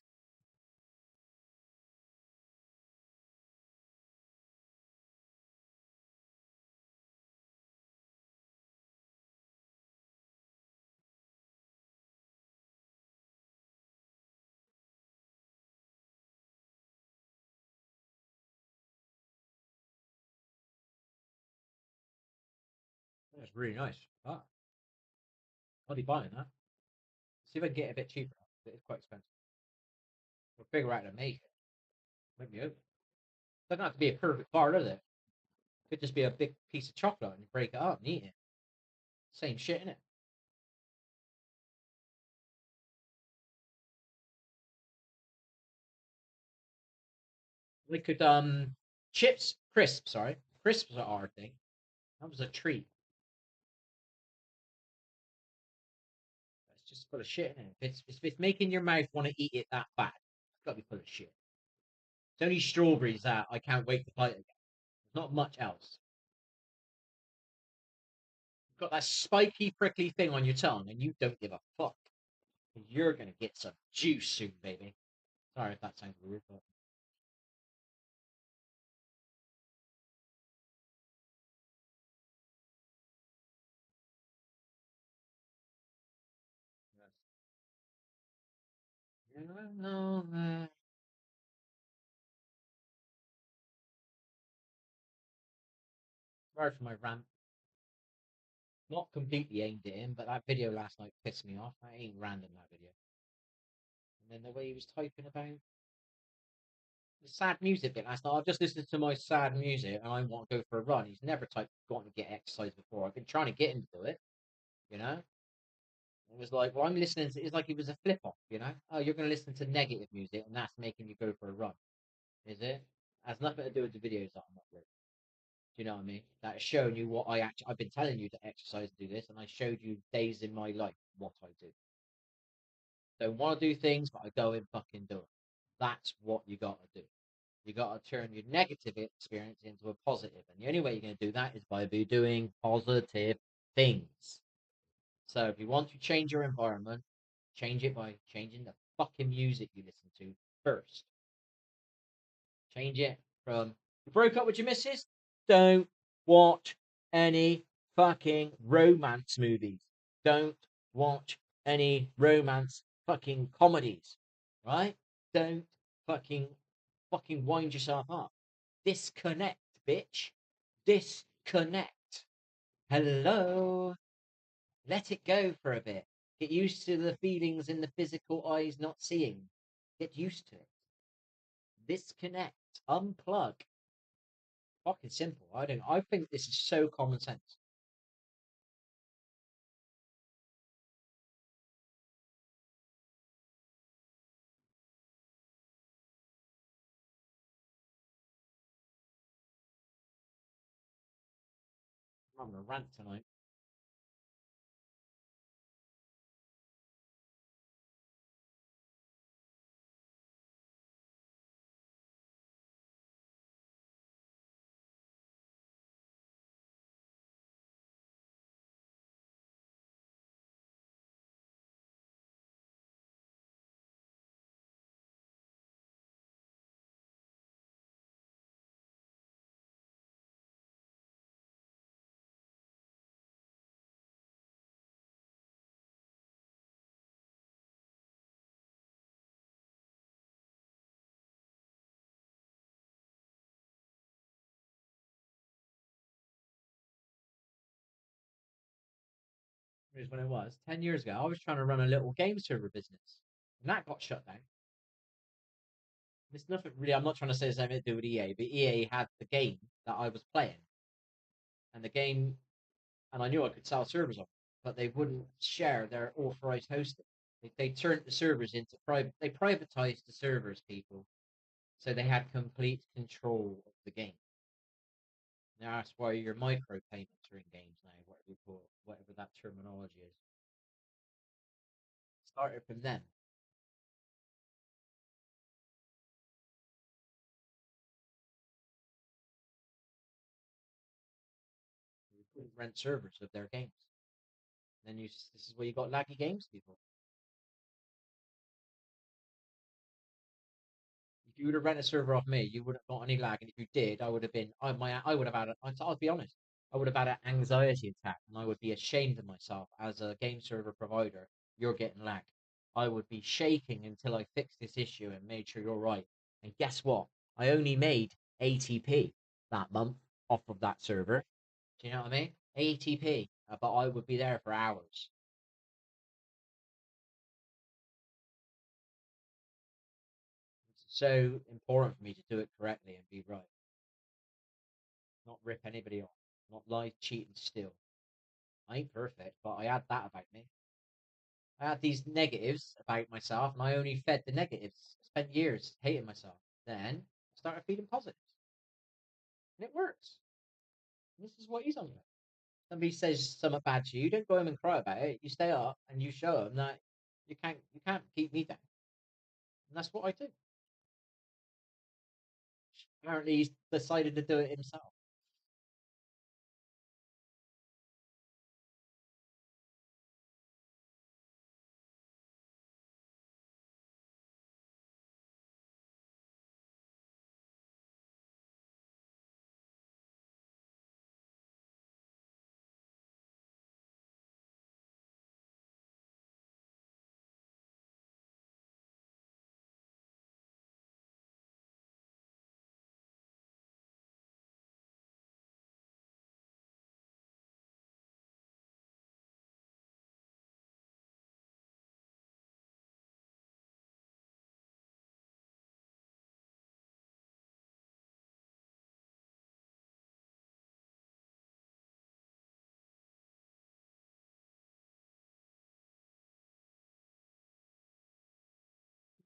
That's really nice. Ah, I'll be buying that. See if I can get it a bit cheaper. It's quite expensive. We'll figure out how to make it. Maybe it doesn't have to be a perfect bar, does it? Could just be a big piece of chocolate and you break it up and eat it. Same shit, innit? We could chips, crisps, sorry. Crisps are our thing. That was a treat. It's just full of shit, innit? If it's making your mouth want to eat it that bad, it's gotta be full of shit. It's only strawberries that I can't wait to bite again. There's not much else. You've got that spiky, prickly thing on your tongue and you don't give a fuck. You're gonna get some juice soon, baby. Sorry if that sounds weird, but yes. No, sorry for my rant. Not completely aimed at him, but that video last night pissed me off. That ain't random, that video. And then the way he was typing about the sad music bit last night. I've just listened to my sad music and I want to go for a run. He's never typed "got to get exercise" before. I've been trying to get him to do it, you know? It was like, well, I'm listening to it's like it was a flip off, you know? Oh, you're going to listen to negative music and that's making you go for a run, is it? Has nothing to do with the videos that I'm uploading. Do you know what I mean? That's showing you what I've been telling you to exercise and do this, and I showed you days in my life what I do. Don't want to do things, but I go and fucking do it. That's what you got to do. You got to turn your negative experience into a positive, and the only way you're going to do that is by doing positive things. So if you want to change your environment, change it by changing the fucking music you listen to first. Change it from you broke up with your missus. Don't watch any fucking romance movies. Don't watch any romance fucking comedies. Right? Don't fucking wind yourself up. Disconnect, bitch. Disconnect. Hello. Let it go for a bit. Get used to the feelings in the physical eyes not seeing. Get used to it. Disconnect. Unplug. Fucking simple. I don't. I think this is so common sense. I'm having a rant tonight. Here's when it was 10 years ago. I was trying to run a little game server business, and that got shut down. It's nothing really. I'm not trying to say it's anything to do with EA, but EA had the game that I was playing, and the game, and I knew I could sell servers on, it, but they wouldn't share their authorized hosting. They turned the servers into private. They privatized the servers, people, so they had complete control of the game. Now that's why your micropayments are in games now, whatever you call it, whatever that terminology is. Started from them. You couldn't rent servers of their games. Then this is where you got laggy games, people. If you would have rented a server off me, you wouldn't have got any lag, and if you did, I would have been, I would have had, I'll be honest, I would have had an anxiety attack, and I would be ashamed of myself as a game server provider. You're getting lag. I would be shaking until I fixed this issue and made sure you're right. And guess what? I only made ATP that month off of that server. Do you know what I mean? ATP, but I would be there for hours. It's so important for me to do it correctly and be right, not rip anybody off, not lie, cheat, and steal. I ain't perfect, but I had that about me. I had these negatives about myself, and I only fed the negatives. I spent years hating myself. Then I started feeding positives, and it works. And this is what he's on about. Somebody says something bad to you, don't go home and cry about it. You stay up and you show them that you can't keep me down, and that's what I do. Apparently, he's decided to do it himself.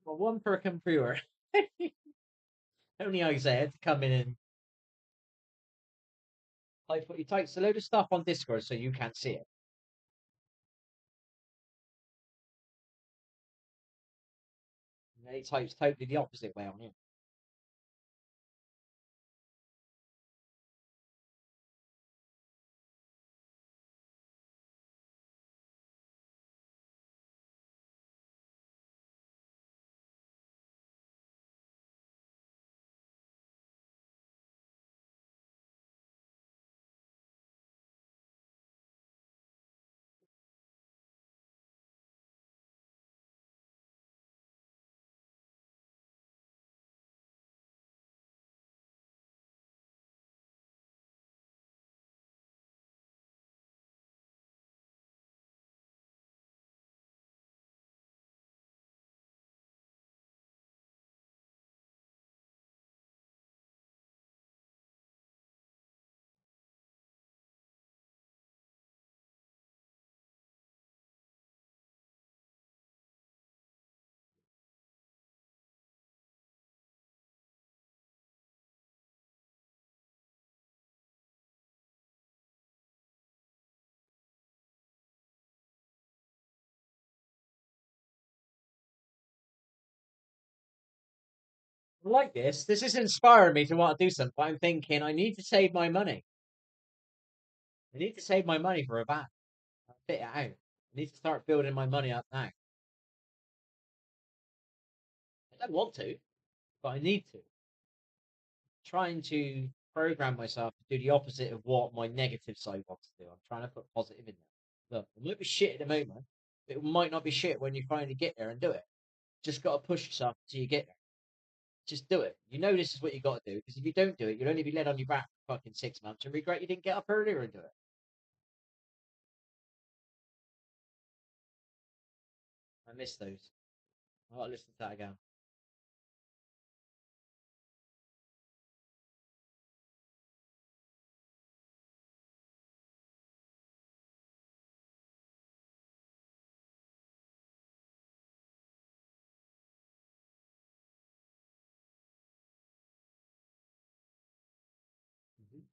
Well, one per computer. Only Isaiah to come in and type what he types a load of stuff on Discord so you can't see it. And then he types totally the opposite way on here. I like this. This is inspiring me to want to do something. I'm thinking I need to save my money. I need to save my money for a van. I'll fit it out. I need to start building my money up now. I don't want to, but I need to. Trying to program myself to do the opposite of what my negative side wants to do. I'm trying to put positive in there. Look, it might be shit at the moment. It might not be shit when you finally get there and do it. Just got to push yourself until you get there. Just do it. You know this is what you got to do because if you don't do it, you'll only be led on your back for fucking 6 months and regret you didn't get up earlier and do it. I miss those. I'll listen to that again. Mhm.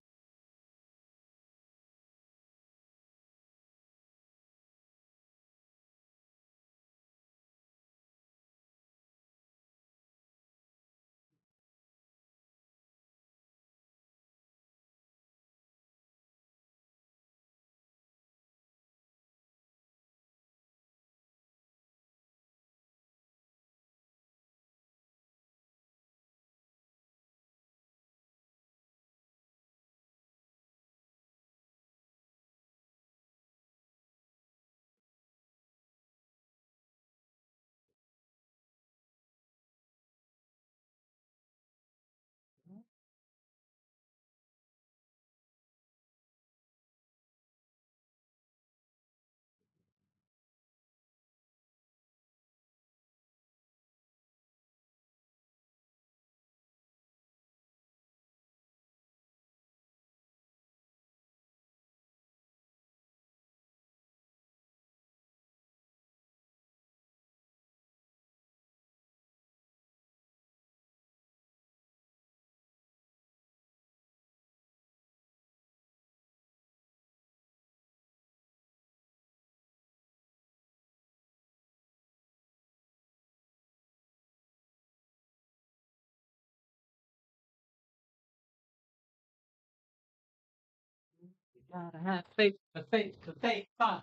You gotta have faith, the faith, the faith. Fun.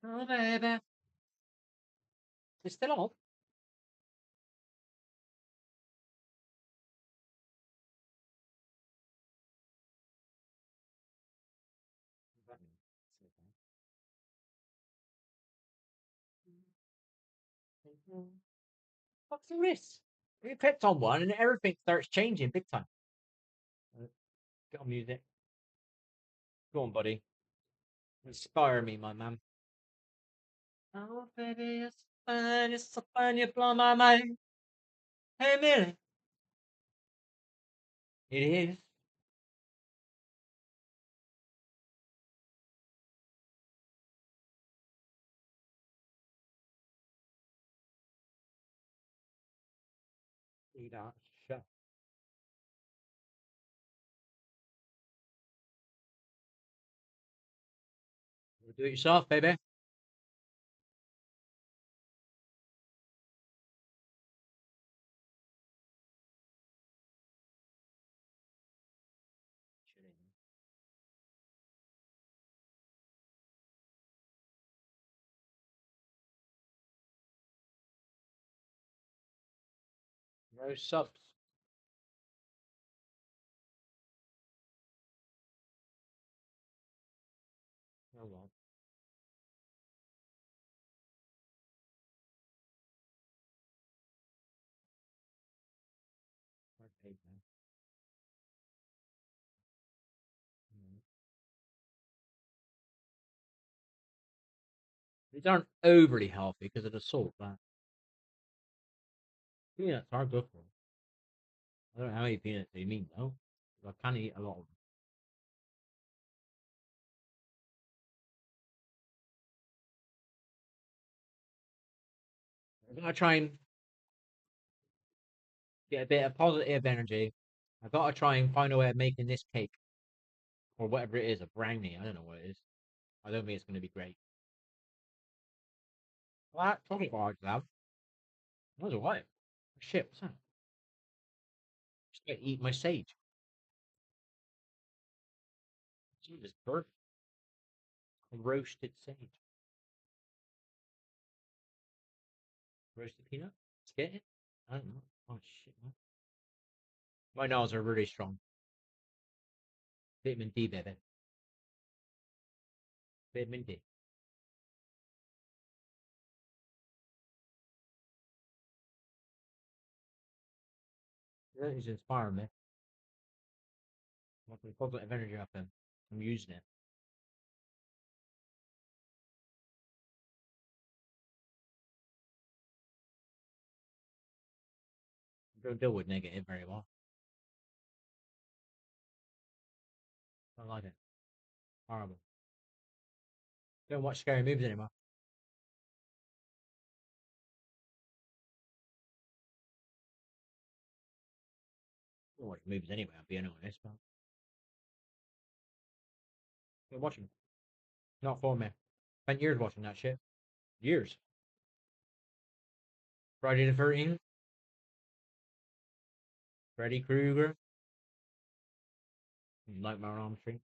Oh, baby. It's still on. What's the risk? You clicked on one and everything starts changing big time. Get on music. Go on, buddy. Inspire me, my man. Oh, baby, it's so fun, you blow my mind. Hey, Millie. It is. See that? Shut. Do it yourself, baby. No subs. Oh well. Okay, man. Mm. These aren't overly healthy because of the salt, but peanuts are good for them. I don't know how many peanuts they mean though. 'Cause I can eat a lot of them. I'm gonna try and get a bit of positive energy. I gotta try and find a way of making this cake or whatever it is, a brownie. I don't know what it is. I don't think it's gonna be great. Well, that chocolate bar I have. That was alright. Shit, what's that? Just gotta eat my sage. Jesus, bird. Roasted sage. Roasted peanut? Get it? I don't know. Oh shit, man. My nails are really strong. Vitamin D, baby. Vitamin D. That is inspiring me. I'm putting positive energy up him. I'm using it. I don't deal with negative very well. I don't like it. Horrible. Don't watch scary movies anymore. I don't watch movies anyway, I'll be honest, but don't watch them. Not for me. Spent years watching that shit. Years. Friday the 13th, Freddy Krueger, Nightmare on Elm Street.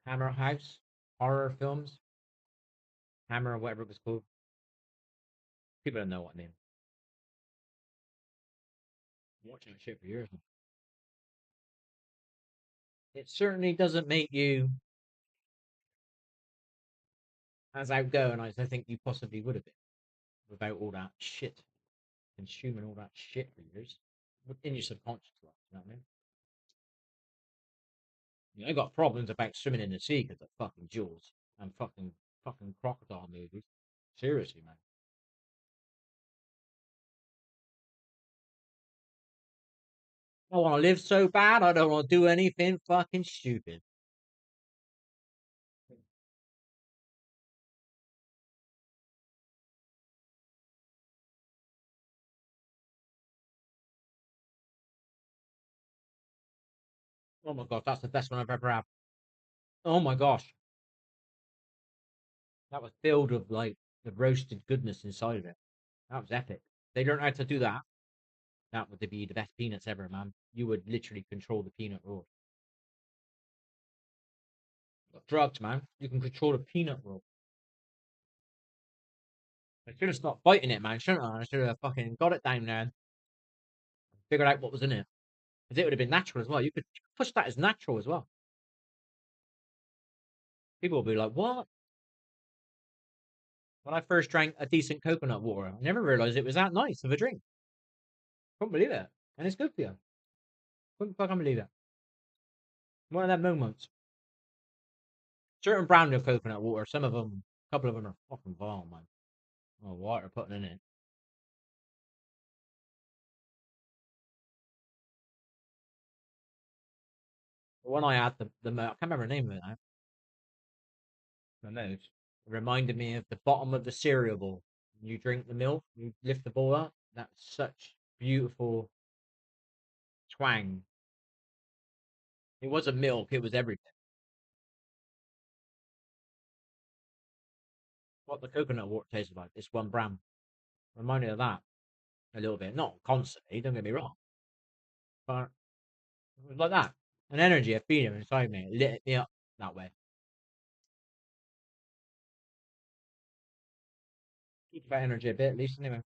Hammer House, horror films, Hammer, whatever it was called. People don't know what I mean. I'm watching that shit for years now. It certainly doesn't make you as outgoing as I think you possibly would have been without all that shit, consuming all that shit for years in your subconscious life. You know what I mean? You know, I got problems about swimming in the sea because of fucking Jaws and fucking crocodile movies. Seriously, man. I want to live so bad. I don't want to do anything fucking stupid. Oh my god, that's the best one I've ever had. Oh my gosh, that was filled with like the roasted goodness inside of it. That was epic. They learned how to do that. That would be the best peanuts ever, man. You would literally control the peanut raw. Got drugs, man. You can control the peanut rule. I should have stopped fighting it, man, shouldn't I? I should have fucking got it down there and figured out what was in it. Because it would have been natural as well. You could push that as natural as well. People will be like, what? When I first drank a decent coconut water, I never realized it was that nice of a drink. Couldn't believe it. And it's good for you. Couldn't fucking believe it. One of them moments. Certain brand of coconut water, some of them, a couple of them are fucking vile, man. Oh, water putting in it. The one I had, I can't remember the name of it now. The most. It reminded me of the bottom of the cereal bowl. You drink the milk, you lift the bowl up. That's such beautiful twang. It wasn't milk, it was everything. What the coconut water tasted like, this one brand. Reminded of that a little bit. Not constantly, don't get me wrong. But it was like that. An energy, a feeling inside me. It lit me up that way. Keep that energy a bit, at least anyway.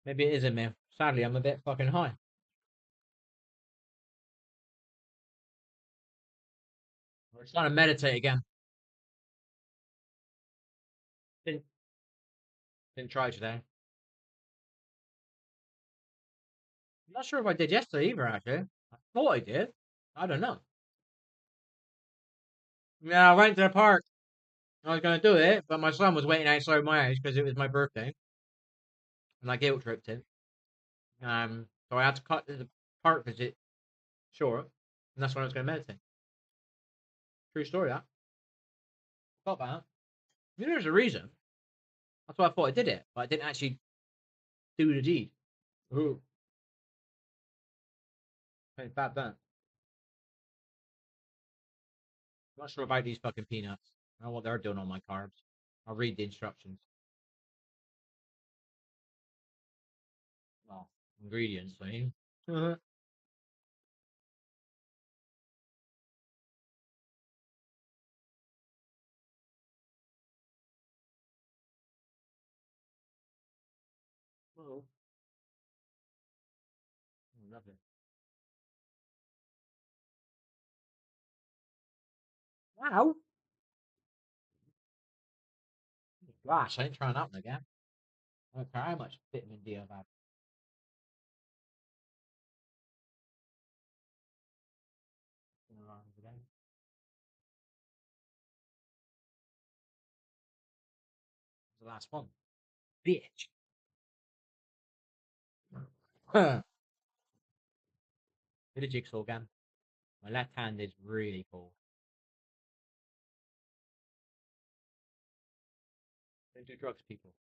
Maybe it is in me. Sadly, I'm a bit fucking high. We're trying to meditate again. Didn't, didn't try today. I'm not sure if I did yesterday either, actually. I thought I did. I don't know. Yeah, I went to the park. I was going to do it, but my son was waiting outside my house because it was my birthday. And I guilt tripped him. So I had to cut the park visit short. And that's when I was going to meditate. True story, that. Felt bad. You know, there's a reason. That's why I thought I did it, but I didn't actually do the deed. Ooh, it's bad then. I'm not sure about these fucking peanuts. I don't know what they're doing on my carbs. I'll read the instructions. Well, ingredients, I mean. Uh-huh. Oh, nothing. Wow. Gosh, I ain't trying that one again. I don't care how much vitamin D I've had. The last one. Bitch. Did a jigsaw again. My left hand is really cold. Don't do drugs, people.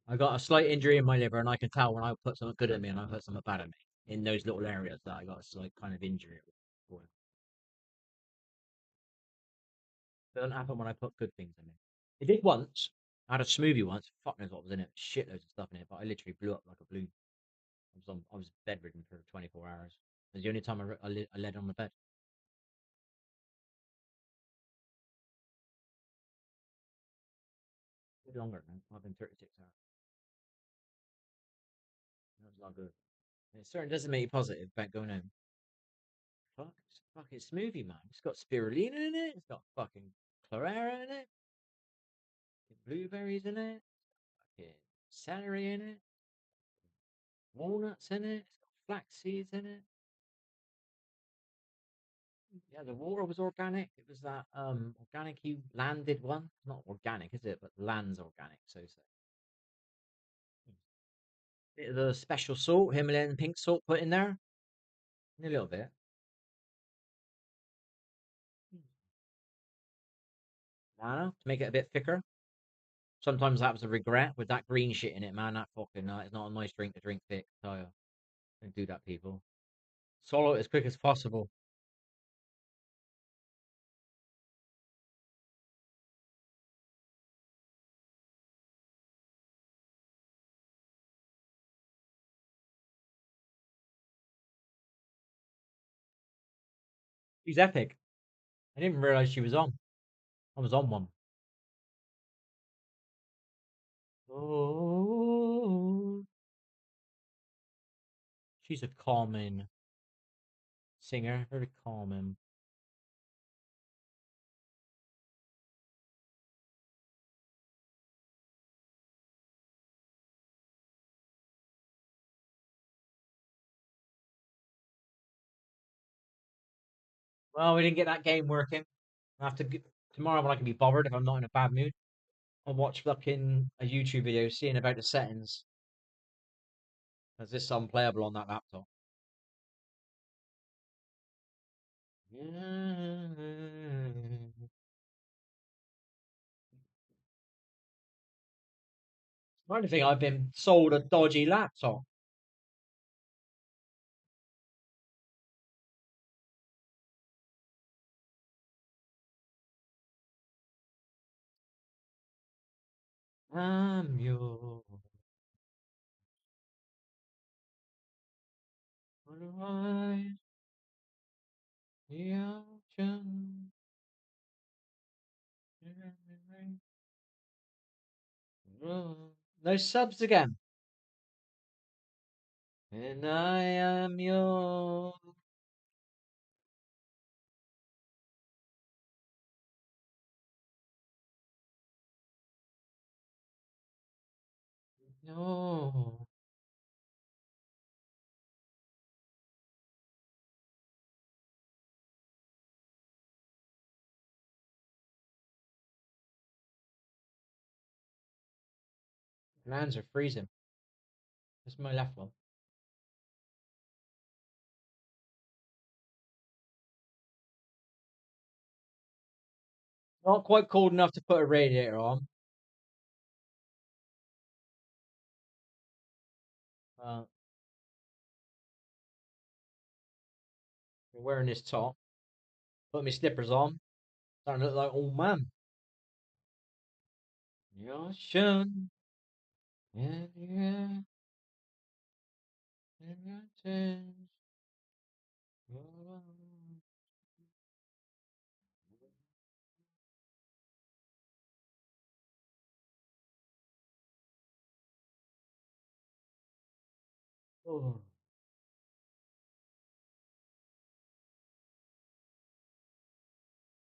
I got a slight injury in my liver, and I can tell when I put something good at me and I put something bad at me in those little areas that I got a slight kind of injury. It doesn't happen when I put good things in me. It did once. I had a smoothie once. Fuck knows what was in it. Shitloads of stuff in it, but I literally blew up like a balloon. I was bedridden for 24 hours. It was the only time I laid on the bed. A bit longer, man. I've been 36 hours. That was not good. It certainly doesn't make you positive about going home. Fuck, it's a fucking smoothie, man. It's got spirulina in it. It's got fucking chlorella in it. Blueberries in it. Fucking celery in it. Walnuts in it. It's got flax seeds in it. Yeah, the water was organic. It was that organic you landed one. Not organic, is it? But land's organic, so so. Bit of the special salt, Himalayan pink salt put in there. A little bit. I don't know, to make it a bit thicker. Sometimes that was a regret with that green shit in it, man. That fucking it's not a nice drink to drink thick. So don't do that, people. Swallow it as quick as possible. She's epic. I didn't even realize she was on. I was on one. Oh, she's a calming singer, very calming. Well, we didn't get that game working. I have to tomorrow when I can be bothered if I'm not in a bad mood. I'll watch fucking a YouTube video seeing about the settings. Because this is unplayable on that laptop. I don't think I've been sold a dodgy laptop. I'm yours. Otherwise, the ocean. No subs again. And I am yours. No. My hands are freezing. This is my left one. Not quite cold enough to put a radiator on. Uh, wearing this top. Put my slippers on. Starting to look like old man. The ocean. And the air. And the mountains. Oh,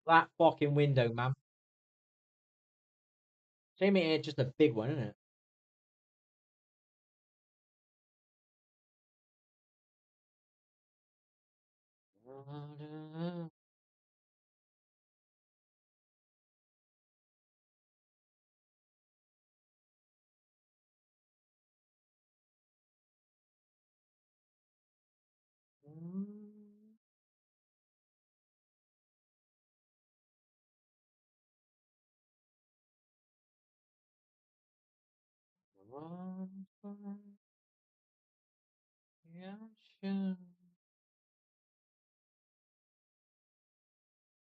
that fucking window, man. Same here, just a big one, isn't it? Run for the ocean,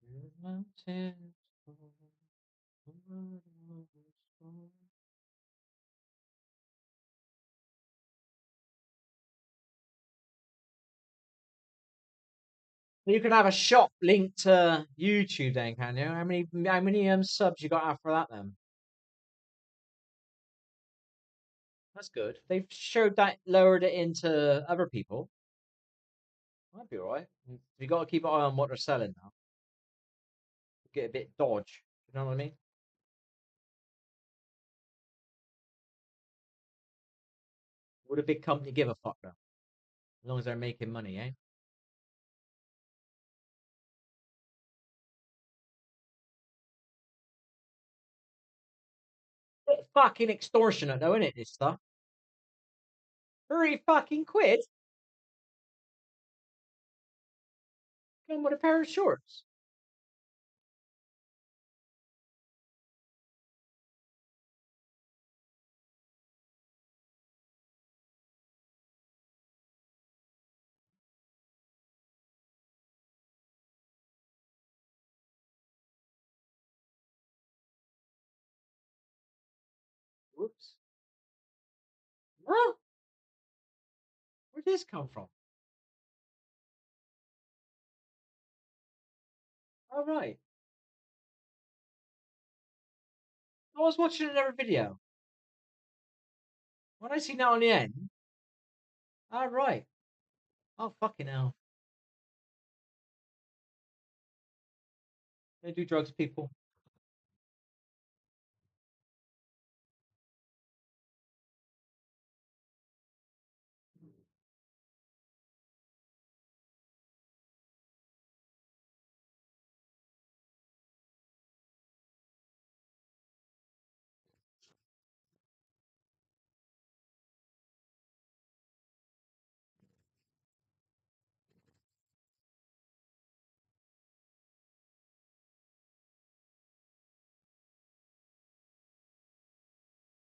the mountains, the storm. You can have a shop linked to YouTube then, can you? How many subs you got after that then? That's good. They've showed that lowered it into other people. That'd be alright. You got to keep an eye on what they're selling now. Get a bit dodge. You know what I mean? Would a big company give a fuck though? As long as they're making money, eh? Bit fucking extortionate though, isn't it? This stuff. 30 fucking quid. Come with a pair of shorts. Whoops. Huh? Where'd this come from? Oh, right. I was watching another video. When I seen that on the end, oh, right. Oh, fucking hell. They do drugs, people.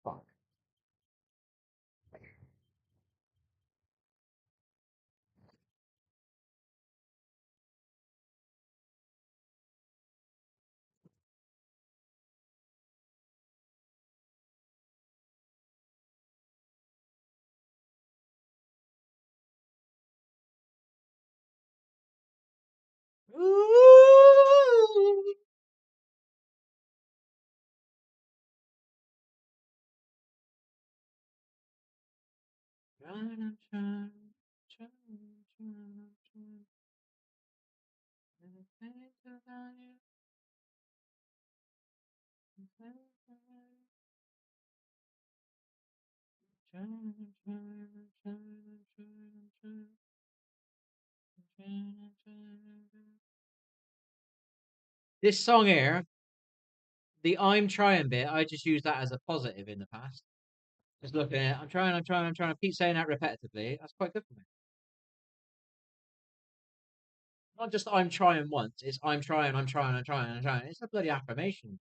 Fuck. Ooh. Trying, trying, trying, trying, trying. This song here, the I'm trying bit, I just use that as a positive in the past. Just looking at it, I'm trying, I'm trying, I'm trying. I keep saying that repetitively. That's quite good for me. Not just I'm trying once, it's I'm trying, I'm trying, I'm trying, I'm trying. It's a bloody affirmation.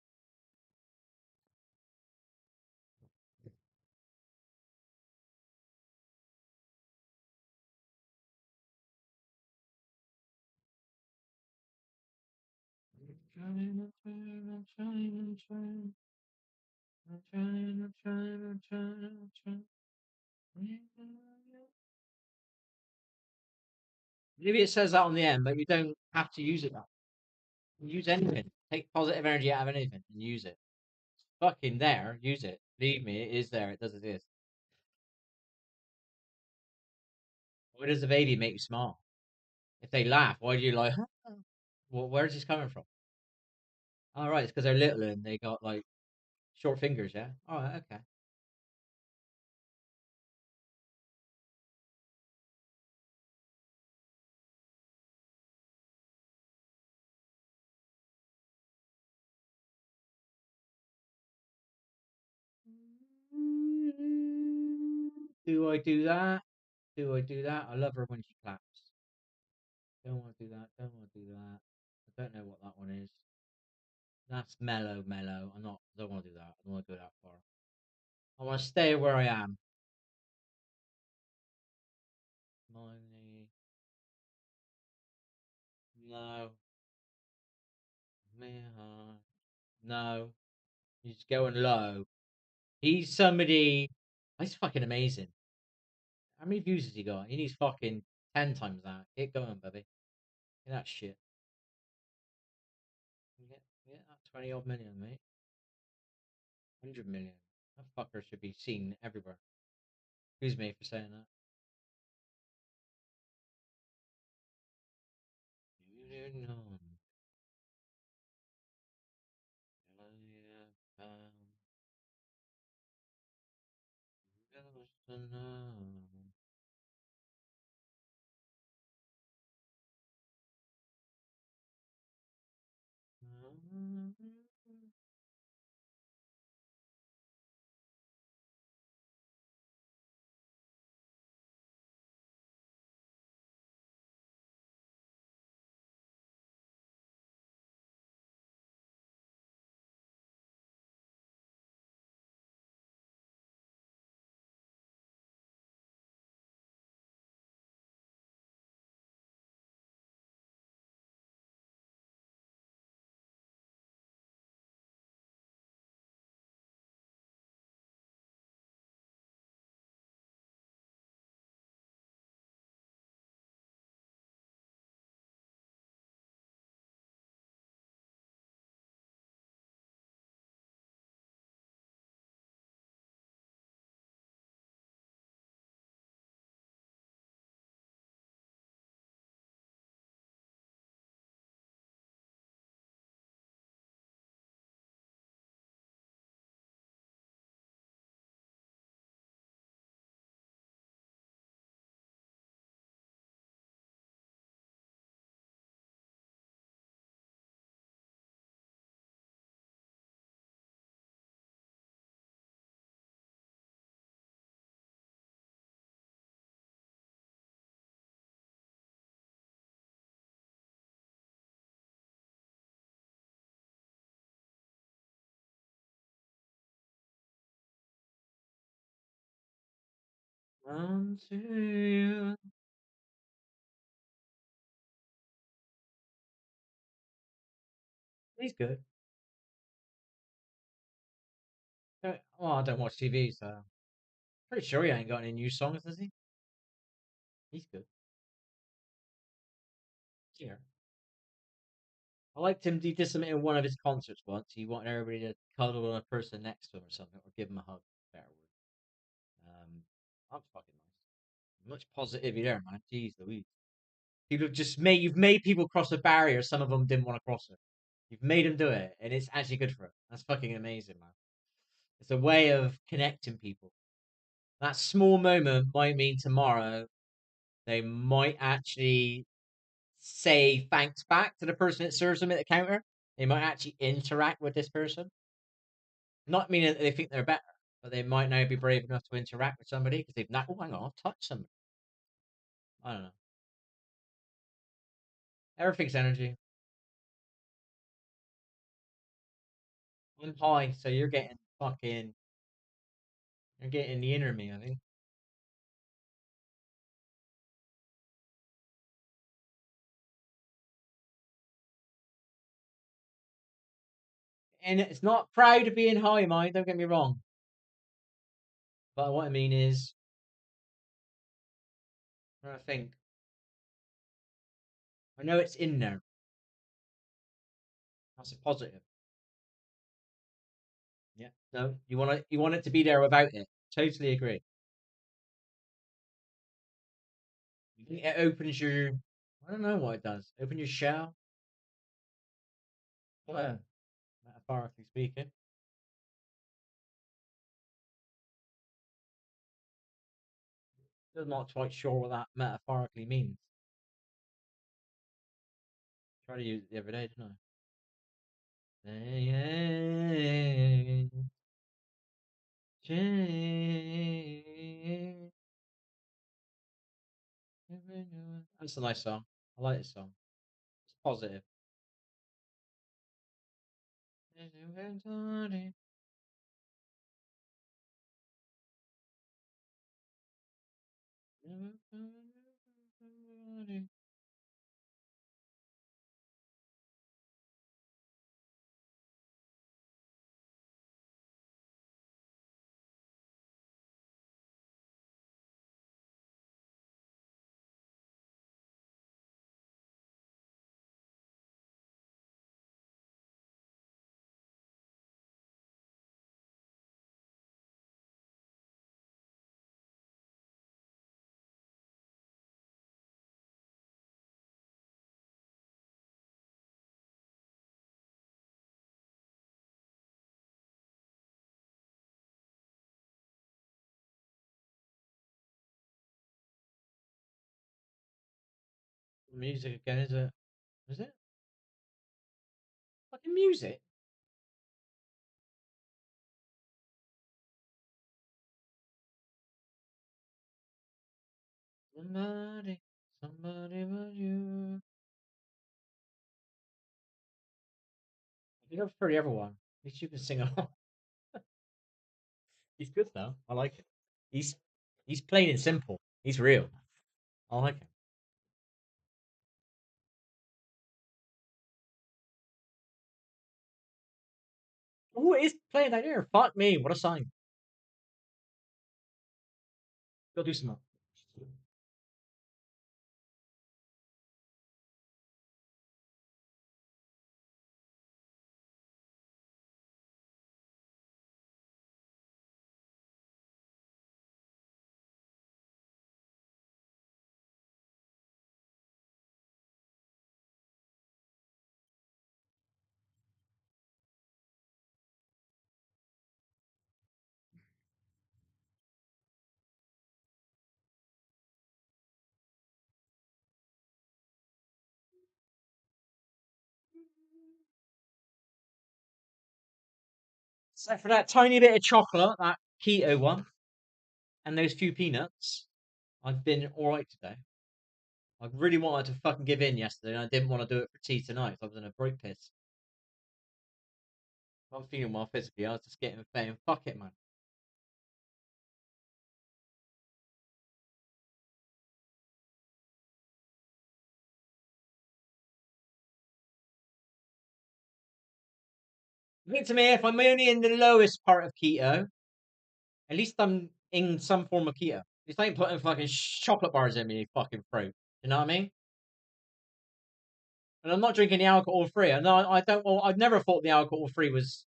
I'm trying, I'm trying, I'm trying, I'm trying, I'm trying, I'm trying, I'm trying, I'm trying. Maybe it says that on the end, but you don't have to use it. Use anything. Take positive energy out of anything and use it. It's fucking there. Use it. Believe me, it is there. It does exist. Why does the baby make you smile? If they laugh, why do you like? Well, where's this coming from? All right, it's because they're little and they got like short fingers. Yeah. All right. Okay. Do I do that? Do I do that? I love her when she claps. Don't want to do that. Don't want to do that. I don't know what that one is. That's mellow, mellow. I'm not. I don't want to do that. I don't want to go that far. I want to stay where I am. Money. No. Man. No. He's going low. He's somebody. He's fucking amazing. How many views has he got? He needs fucking 10 times that. Get going, baby. Get that shit. Get that 20 odd million, mate. 100 million. That fucker should be seen everywhere. Excuse me for saying that. You didn't know. Just to know. Unto you. He's good. Well, I don't watch TV, so pretty sure he ain't got any new songs, does he? He's good. Yeah. I liked him. He did something in one of his concerts once. He wanted everybody to cuddle on a person next to him or something, or give him a hug. Better word. That's fucking nice. Much positivity there, man. Jeez Louise. You've made people cross a barrier. Some of them didn't want to cross it. You've made them do it, and it's actually good for them. That's fucking amazing, man. It's a way of connecting people. That small moment might mean tomorrow they might actually say thanks back to the person that serves them at the counter. They might actually interact with this person. Not meaning that they think they're better, but they might now be brave enough to interact with somebody because they've not. Oh, hang on, I've touched somebody. I don't know. Everything's energy. I'm high, so you're getting the inner me. I think, and it's not proud of being high, mind. Don't get me wrong, but what I mean is, I think I know it's in there. That's a positive. Yeah. No, you want it to be there without it. Totally agree. It opens your. I don't know what it does. Open your shell. Well, metaphorically speaking. I'm not quite sure what that metaphorically means. Tried to use it the other day, didn't I? That's a nice song. I like this song. It's positive. Music again, is it? Is it? Fucking music. Somebody but you. I think I've heard everyone. At least you can sing along. He's good though. I like it. He's he's plain and simple. He's real. I like him. Oh, it is playing that here. Fuck me. What a sign. Go do some more. So for that tiny bit of chocolate, that keto one, and those few peanuts, I've been alright today. I really wanted to fucking give in yesterday, and I didn't want to do it for tea tonight. So I was in a broke piss. I'm feeling well physically. I was just getting fat. Fuck it, man. I think to me, if I'm only in the lowest part of keto, at least I'm in some form of keto. At least I ain't putting fucking chocolate bars in me fucking throat. You know what I mean? And I'm not drinking the alcohol free. I know I don't. Well, I've never thought the alcohol free was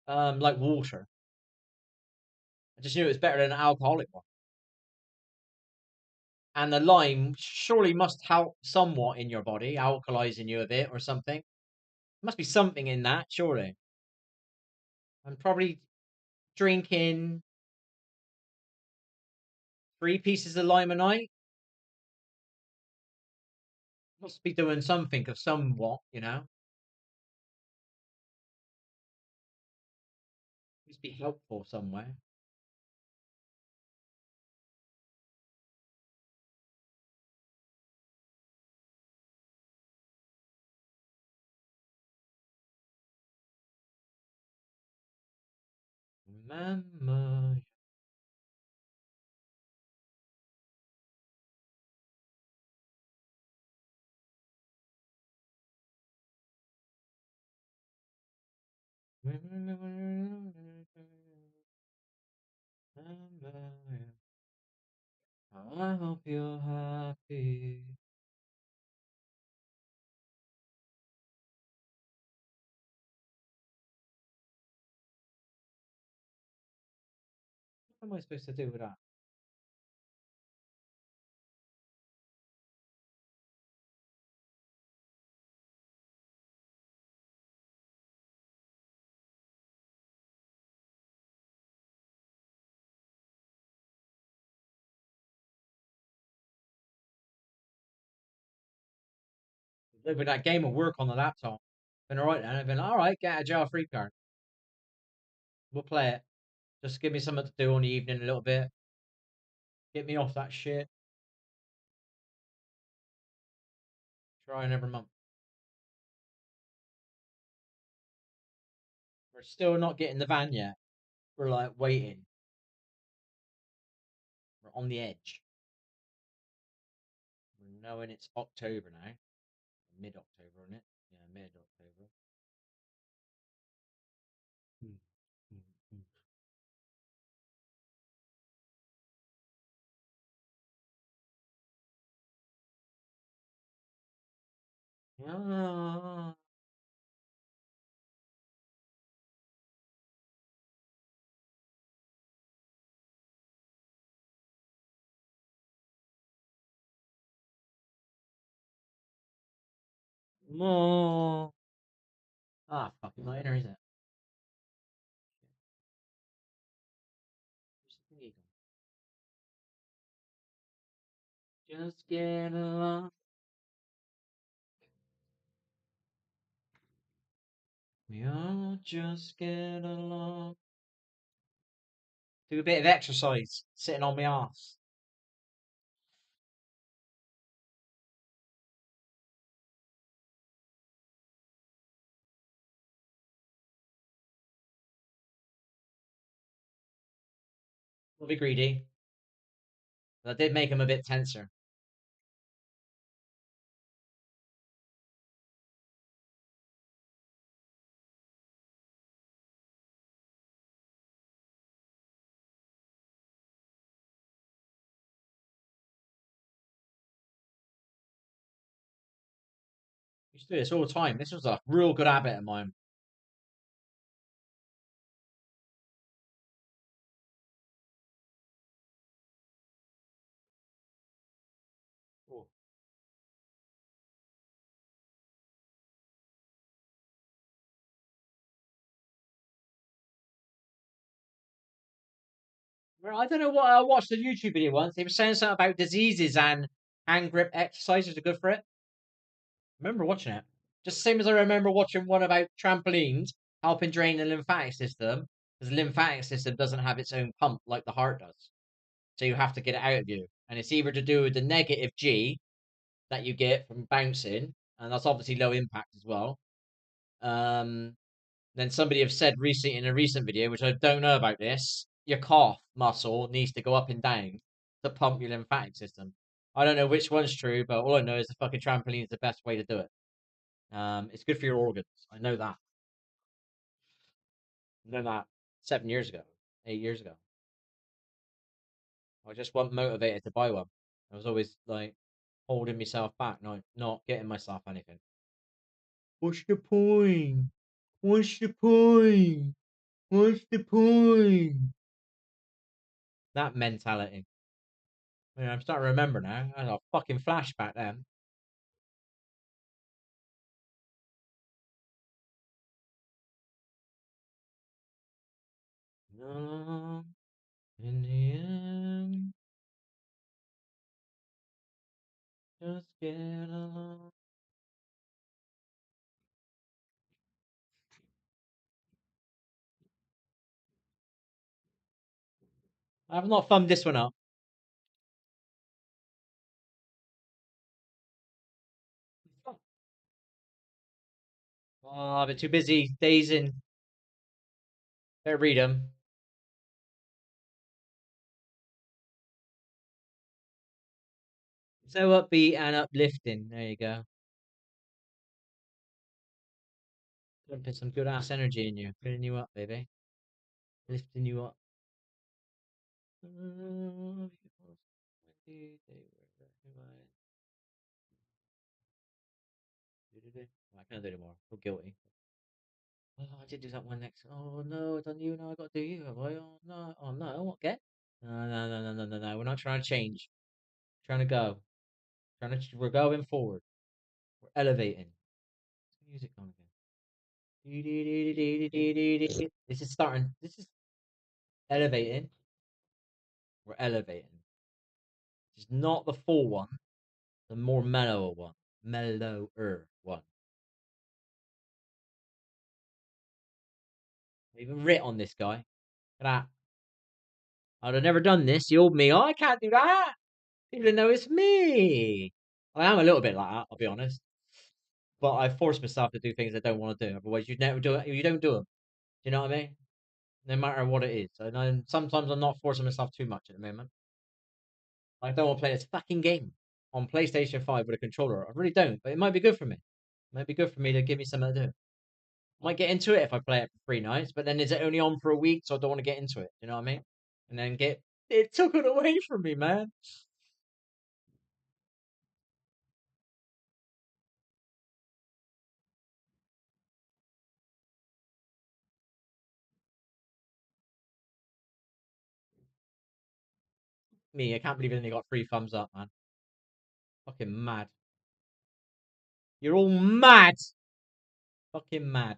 like water. I just knew it was better than an alcoholic one. And the lime surely must help somewhat in your body, alkalizing you a bit or something. There must be something in that, surely. I'm probably drinking 3 pieces of lime a night. Must be doing something of somewhat, you know. Must be helpful somewhere. Remember. I hope you're happy. What am I supposed to do with that? With that game of work on the laptop. Been alright then. I've been alright, get a jail free card. We'll play it. Just give me something to do on the evening a little bit. Get me off that shit. Trying every month. We're still not getting the van yet. We're like waiting. We're on the edge. We're knowing it's October now. Mid October, isn't it? Yeah, mid October. Yeah. No. Ah, fucking not in there, is it? Where's the thingy gone? Just get along. We all just get along. Do a bit of exercise, sitting on my ass. We'll be greedy. That did make him a bit tenser. We used to do this all the time. This was a real good habit of mine. Oh. Well, I don't know what I watched a YouTube video once. They were saying something about diseases and hand grip exercises are good for it. I remember watching it. Just the same as I remember watching one about trampolines helping drain the lymphatic system, because the lymphatic system doesn't have its own pump like the heart does. So you have to get it out of you. And it's either to do with the negative G that you get from bouncing, and that's obviously low impact as well. Um, then somebody have said recently in a recent video, which I don't know about this, your calf muscle needs to go up and down to pump your lymphatic system. I don't know which one's true, but all I know is the fucking trampoline is the best way to do it. It's good for your organs. I know that. Than that 7 years ago, 8 years ago. I just wasn't motivated to buy one. I was always like holding myself back, not getting myself anything. What's the point? What's the point? What's the point? That mentality. Yeah, I'm starting to remember now. I had a fucking flashback then. No, in the end, just get along. I've not thumbed this one up. Oh, I've been too busy dazing. Better read them. So upbeat and uplifting. There you go. Put some good ass energy in you, filling you up, baby, lifting you up. I can't do anymore. I feel guilty. Oh, I did do that one next. Oh no, done you now. I got to do you. Have I? Oh no, oh no. What get? No, no, no, no, no, no, no. We're not trying to change. We're trying to go. We're going forward. We're elevating. Music on again. This is starting. This is elevating. We're elevating. It's not the full one. The more mellower one. Mellower one. I even writ on this guy. Look at that. I'd have never done this. The old me. Oh, I can't do that. People know it's me. I am a little bit like that, I'll be honest. But I force myself to do things I don't want to do. Otherwise, you'd never do it. You don't do them. Do you know what I mean? No matter what it is. And sometimes I'm not forcing myself too much at the moment. I don't want to play this fucking game on PlayStation 5 with a controller. I really don't. But it might be good for me. It might be good for me to give me something to do. Might get into it if I play it for 3 nights, but then is it only on for a week? So I don't want to get into it. You know what I mean? And then get it took it away from me, man. Me, I can't believe it only got 3 thumbs up, man. Fucking mad. You're all mad. Fucking mad.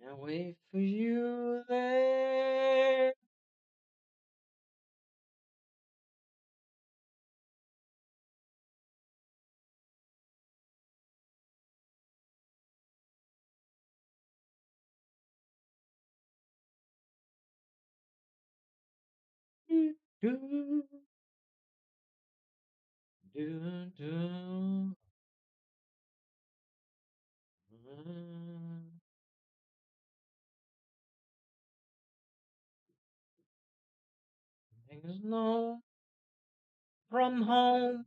Now wait for you there. Do, do, do, do. Things no from home.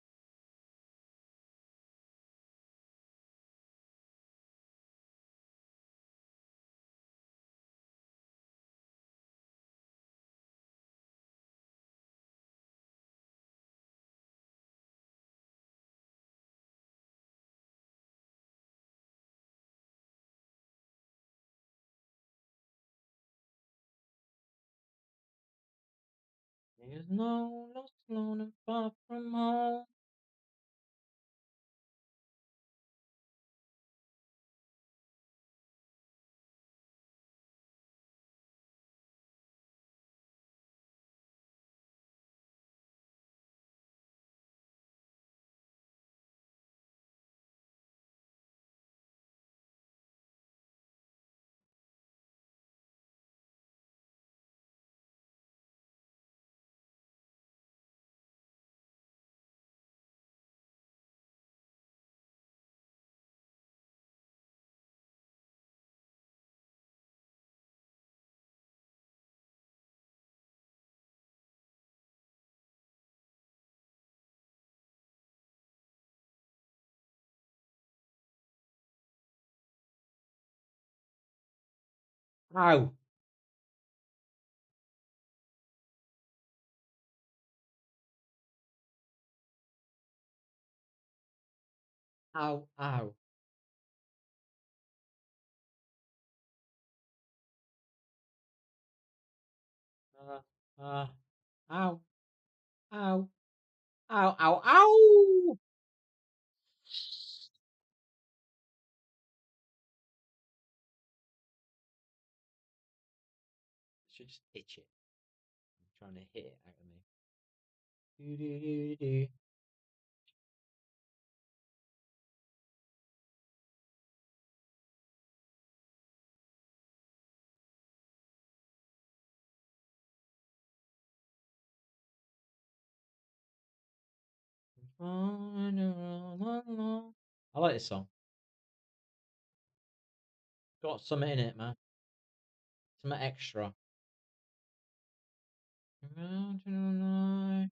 There's no lost alone and far from home. Ow. Ow. Ow. Uh, uh, ow. Ow. Ow. Ow. Ow. Should just itch it. I'm trying to hit it out of me. Do, do, do, do. I like this song. Got something in it, man. Something extra. Around to the night.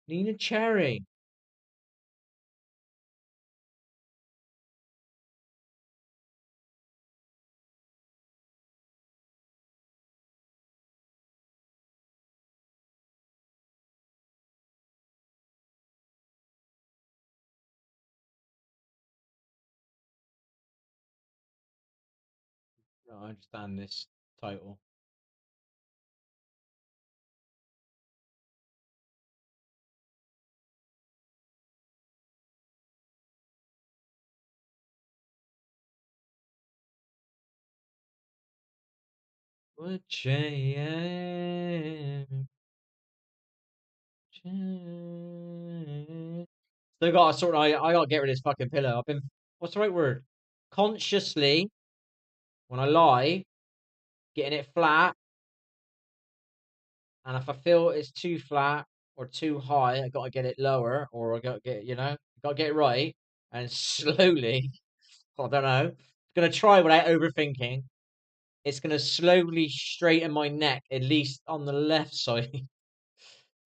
Nina Cherry. I understand this title. What change? Still got to sort. I got to get rid of this fucking pillow. I've been. What's the right word? Consciously, when I lie, getting it flat, and if I feel it's too flat or too high, I got to get it lower, or I got to get got to get it right, and slowly. I don't know. Gonna try without overthinking. It's gonna slowly straighten my neck, at least on the left side.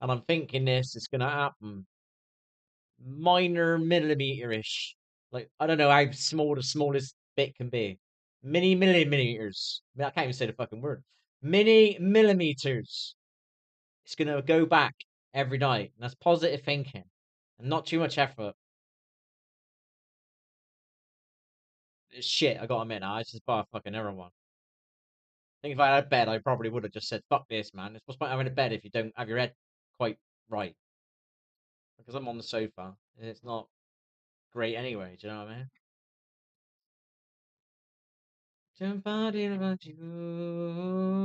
And I'm thinking this is gonna happen minor millimeter-ish. Like I don't know how small the smallest bit can be. Mini millimeters. I mean, I can't even say the fucking word. Mini millimeters. It's gonna go back every night. And that's positive thinking. And not too much effort. It's shit, I gotta admit now. I just buy a fucking error one. I think if I had a bed, I probably would have just said, fuck this, man. It's what's the point of having a bed if you don't have your head quite right? Because I'm on the sofa. And it's not great anyway, do you know what I mean? Somebody about you.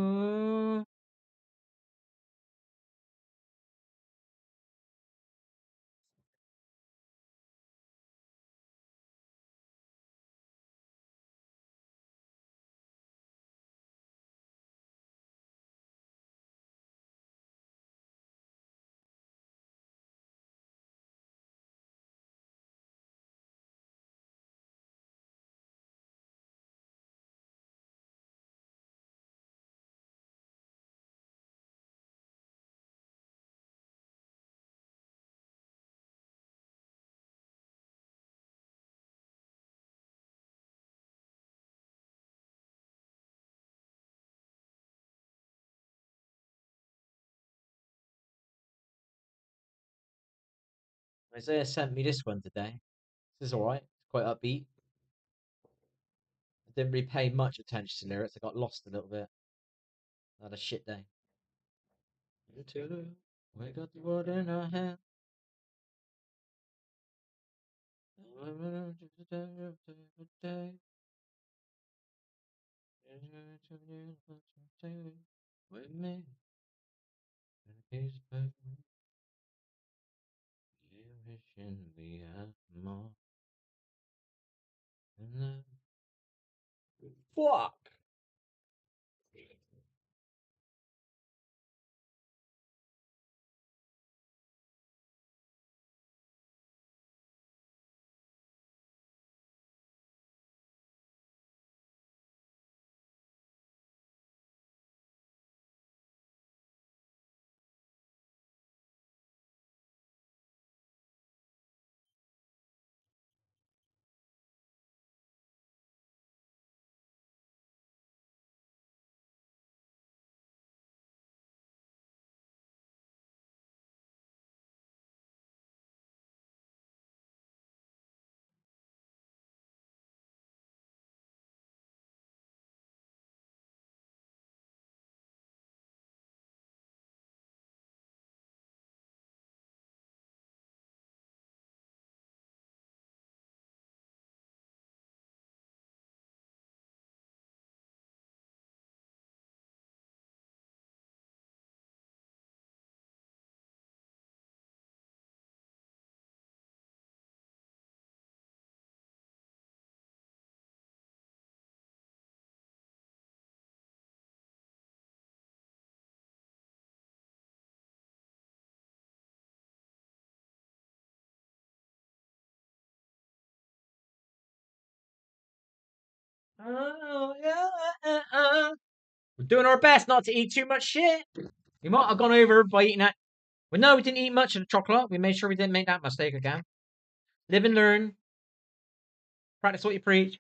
Isaiah sent me this one today. This is alright. It's quite upbeat. I didn't really pay much attention to lyrics. I got lost a little bit. I had a shit day. Until we got the word in our hand. With me, you wishing we had more. Fuck! Oh, yeah, we're doing our best not to eat too much shit. We might have gone over by eating that. Well, no, we didn't eat much of the chocolate. We made sure we didn't make that mistake again. Live and learn. Practice what you preach.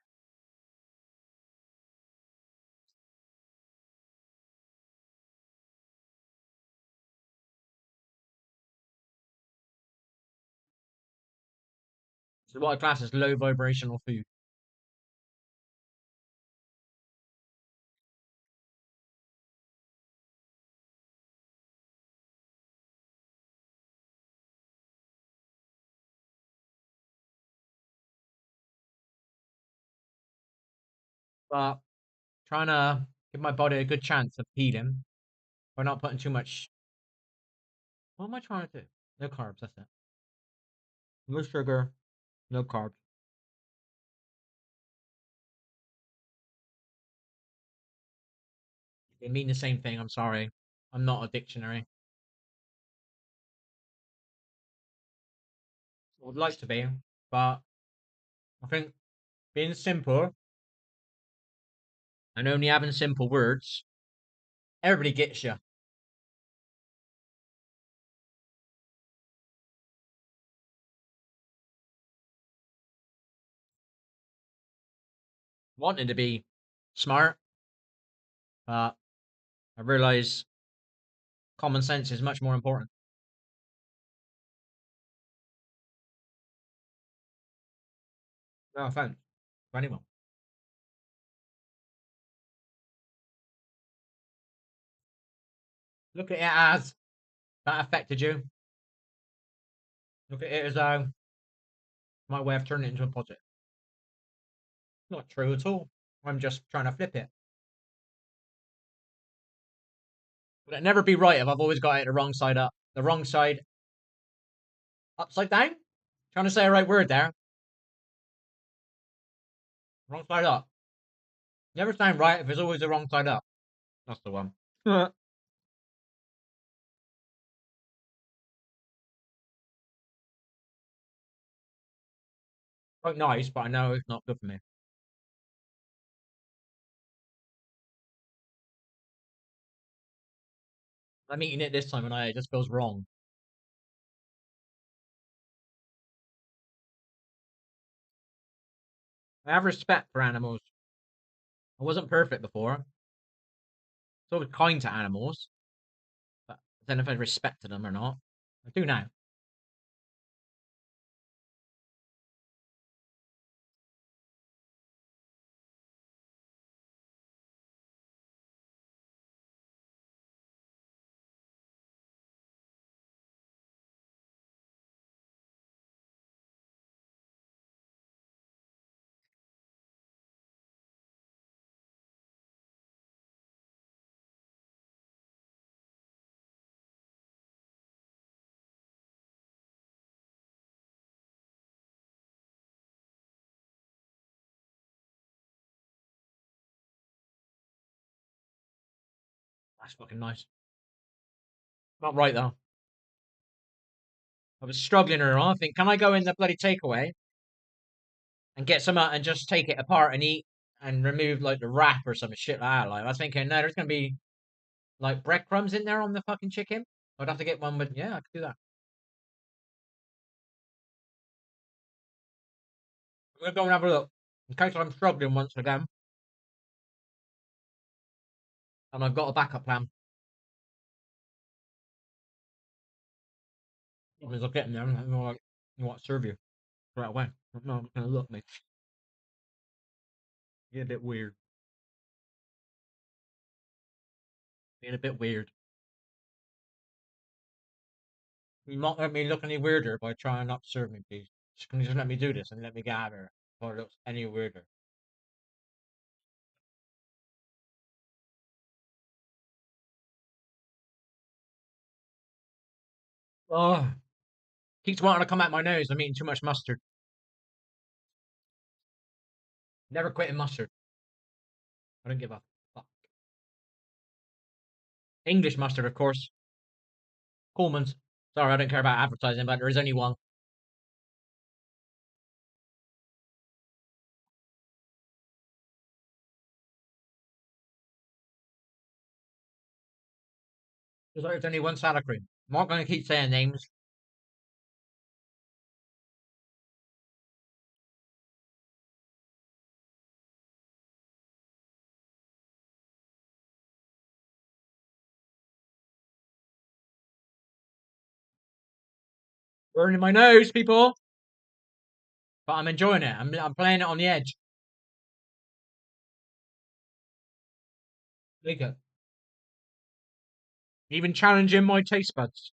This is what I class as low vibrational food. But trying to give my body a good chance of feeding by not putting too much. What am I trying to do? No carbs. That's it. No sugar. No carbs. They mean the same thing. I'm sorry. I'm not a dictionary. I would like to be, but I think being simple and only having simple words, everybody gets you. Wanting to be smart, but I realize common sense is much more important. No offense to anyone. Look at it as that affected you. Look at it as my way of turning it into a positive. Not true at all. I'm just trying to flip it. Would it never be right if I've always got it the wrong side up? The wrong side upside down? Trying to say the right word there. Wrong side up. Never sound right if it's always the wrong side up. That's the one. Quite nice, but I know it's not good for me. I'm eating it this time and it just feels wrong. I have respect for animals. I wasn't perfect before. So I was kind to animals, but I don't know if I respected them or not. I do now. That's fucking nice. Not right though. I was struggling around. I think, can I go in the bloody takeaway and get some out and just take it apart and eat and remove like the wrap or some shit like that? Like I was thinking, no, there's gonna be like breadcrumbs in there on the fucking chicken. I'd have to get one with yeah, I could do that. I'm gonna go and have a look in case I'm struggling once again, and I've got a backup plan. Because I'll get in there and I'm like, you know what, serve you right away. No, I'm gonna look, mate. Get a bit weird. Being a bit weird. You not let me look any weirder by trying not to serve me, please. Can you just let me do this and let me get out of here before it looks any weirder? Oh, keeps wanting to come out my nose. I'm eating too much mustard. Never quitting mustard. I don't give a fuck. English mustard, of course. Coleman's. Sorry, I don't care about advertising, but there is only one. There's like, only one salad cream. I'm not going to keep saying names. Burning my nose, people. But I'm enjoying it. I'm playing it on the edge. Like it. Even challenging my taste buds.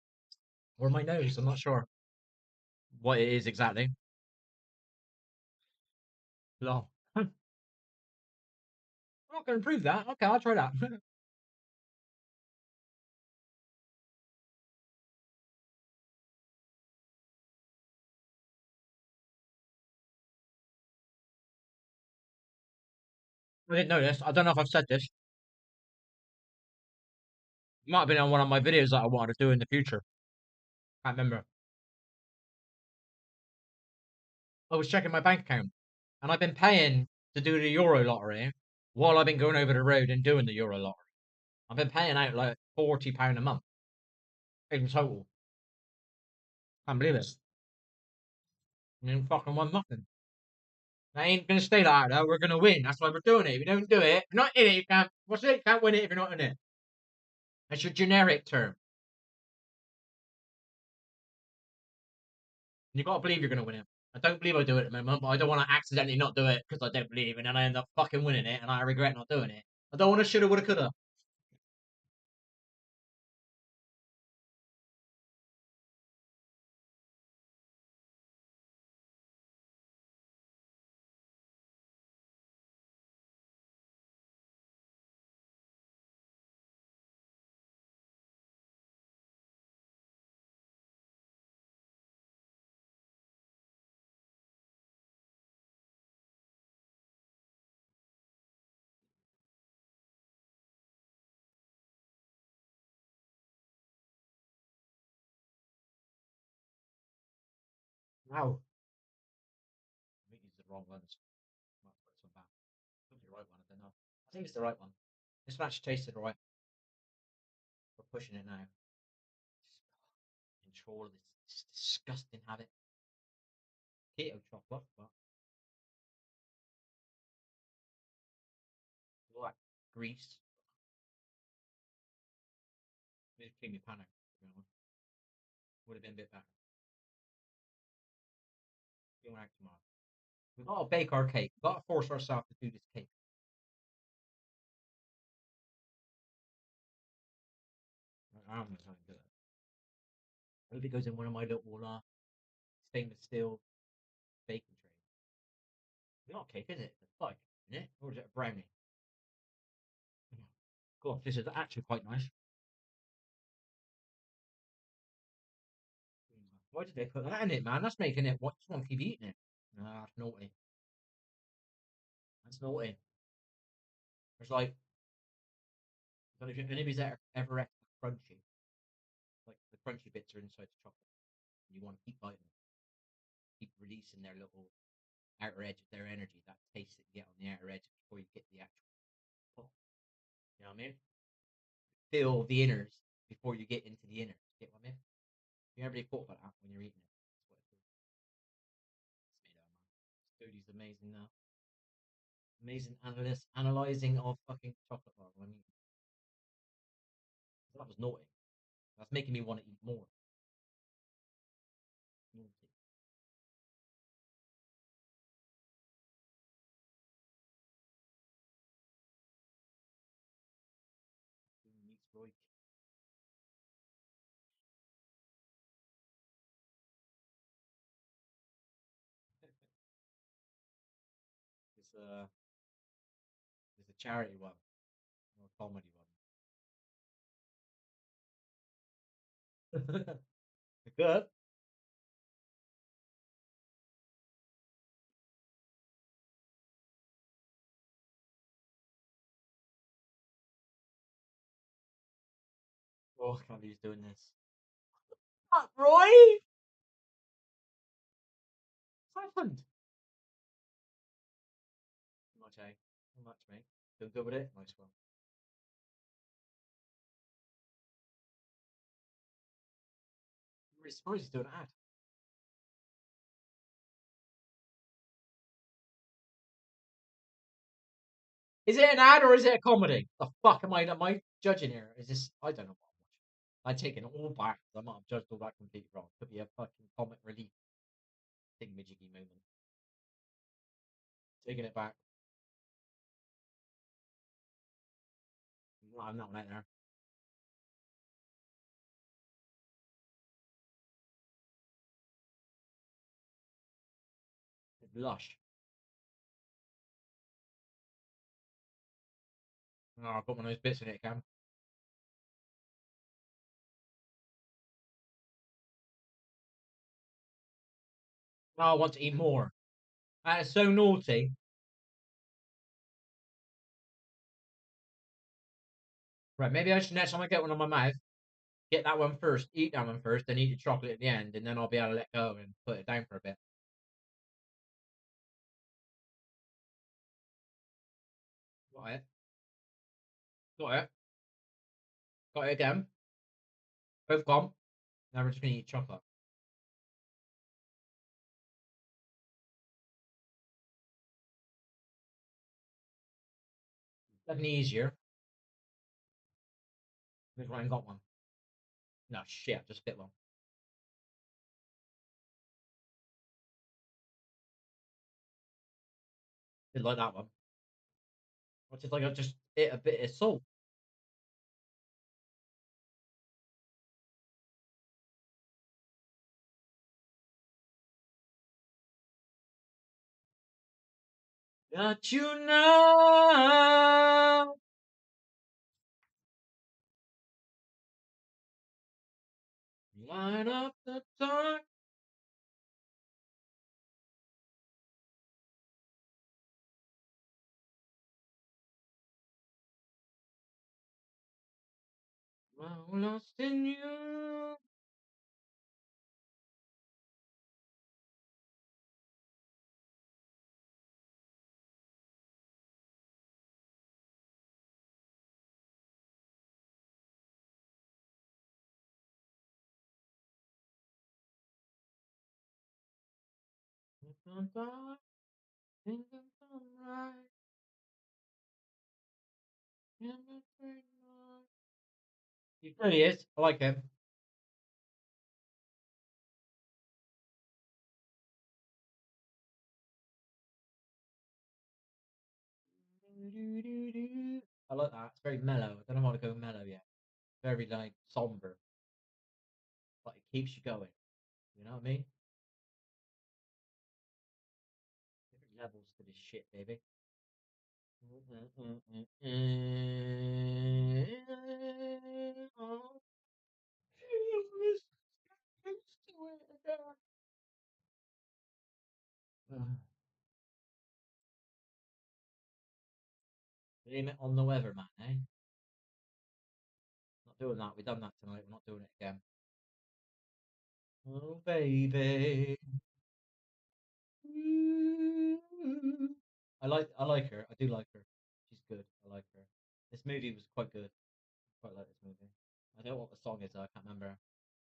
Or my nose, I'm not sure what it is exactly. Lol. I'm not going to prove that. Okay, I'll try that. I didn't know this. I don't know if I've said this. It might have been on one of my videos that I wanted to do in the future. Can't remember. I was checking my bank account, and I've been paying to do the Euro lottery while I've been going over the road and doing the Euro lottery. I've been paying out like £40 a month in total. Can't believe it. I mean, fucking won nothing. I ain't gonna stay like that. Though. We're gonna win. That's why we're doing it. If you don't do it, if you're not in it, you can't. What's it? You can't win it if you're not in it. That's your generic term. You gotta believe you're gonna win it. I don't believe I do it at the moment, but I don't want to accidentally not do it because I don't believe, and then I end up fucking winning it, and I regret not doing it. I don't want to shoulda, woulda, coulda. Wow. I think these are the wrong ones. Might put some back. Could be the right one. I don't know. I think it's the right one. This one actually tasted right. We're pushing it now. Control of this disgusting habit. Keto chocolate, but all that grease. Made a creamy panic. You know, would have been a bit better. Going out tomorrow. We've got to bake our cake. We've got to force ourselves to do this cake. I don't know how to do it. I hope it goes in one of my little stainless steel baking trays. It's not a cake, is it? It's a fudge, isn't it? Or is it a brownie? God, this is actually quite nice. Why did they put that in it, man? That's making it. What? Just want to keep eating it. Nah, that's naughty. That's naughty. It's like, I don't know if anybody's ever ate crunchy. Like the crunchy bits are inside the chocolate. And you want to keep biting, keep releasing their little outer edge of their energy, that taste that you get on the outer edge before you get the actual pop. You know what I mean? Feel the inners before you get into the inners. Get what I mean? You ever really thought about that when you're eating it? That's what it is. It's made out, man. This dude is amazing now. Amazing analyzing of fucking chocolate bar. I mean, that was naughty. That's making me want to eat more. Naughty. Meets Roy. It's it's a charity one or a comedy one. Good. Oh, I can't believe he's doing this. Roy! What's happened? How much, eh? How much, mate? Feel good with it? Nice one. pretty surprised he's doing an ad. Is it an ad or is it a comedy? The fuck am I judging here? Is this? I don't know what I'm watching. I'm taking it all back. I might have judged all that completely wrong. Could be a fucking comic relief thingamajiggy moment. Taking it back. I'm not right there. It's lush. Oh, I've got one of those bits in it, Cam. Oh, I want to eat more. That is so naughty. Right, maybe I should next time I get one on my mouth, get that one first, eat that one first, then eat the chocolate at the end, and then I'll be able to let go and put it down for a bit. Got it. Got it. Got it again. Both gone. Now we're just gonna eat chocolate. Definitely easier. Because I ain't got one. No shit, just spit one. Did like that one. What's it like? I just ate a bit of salt. Got you now. Light up the dark. I'm lost in you. If I'm dark, think I'm right. And I'm afraid not. He really is. I like him. I like that. It's very mellow. I don't know how to go mellow yet. Very like somber, but it keeps you going. You know what I mean? Different levels to this shit, baby. Oh, blame it on the weather, man, eh? Not doing that. We've done that tonight. We're not doing it again. Oh, baby. I like her. I do like her. She's good. I like her. This movie was quite good. Quite like this movie. I don't know what the song is though. I can't remember.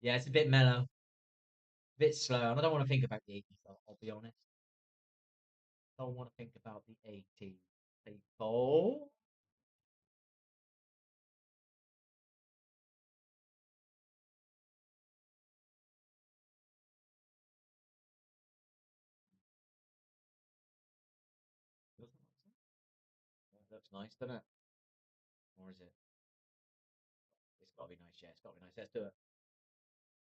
Yeah, it's a bit mellow, a bit slow, and I don't want to think about the 80s. I'll be honest. I don't want to think about the 80s. People. Doesn't it? That looks nice, doesn't it? Or is it? It's got to be nice. Yeah, it's got to be nice. Let's do it.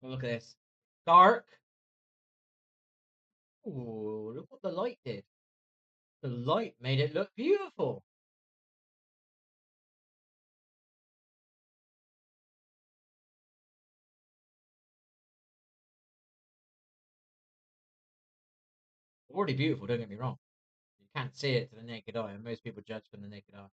Oh, look at this. Dark. Ooh, look what the light did. The light made it look beautiful. Already beautiful, don't get me wrong. You can't see it to the naked eye, and most people judge from the naked eye.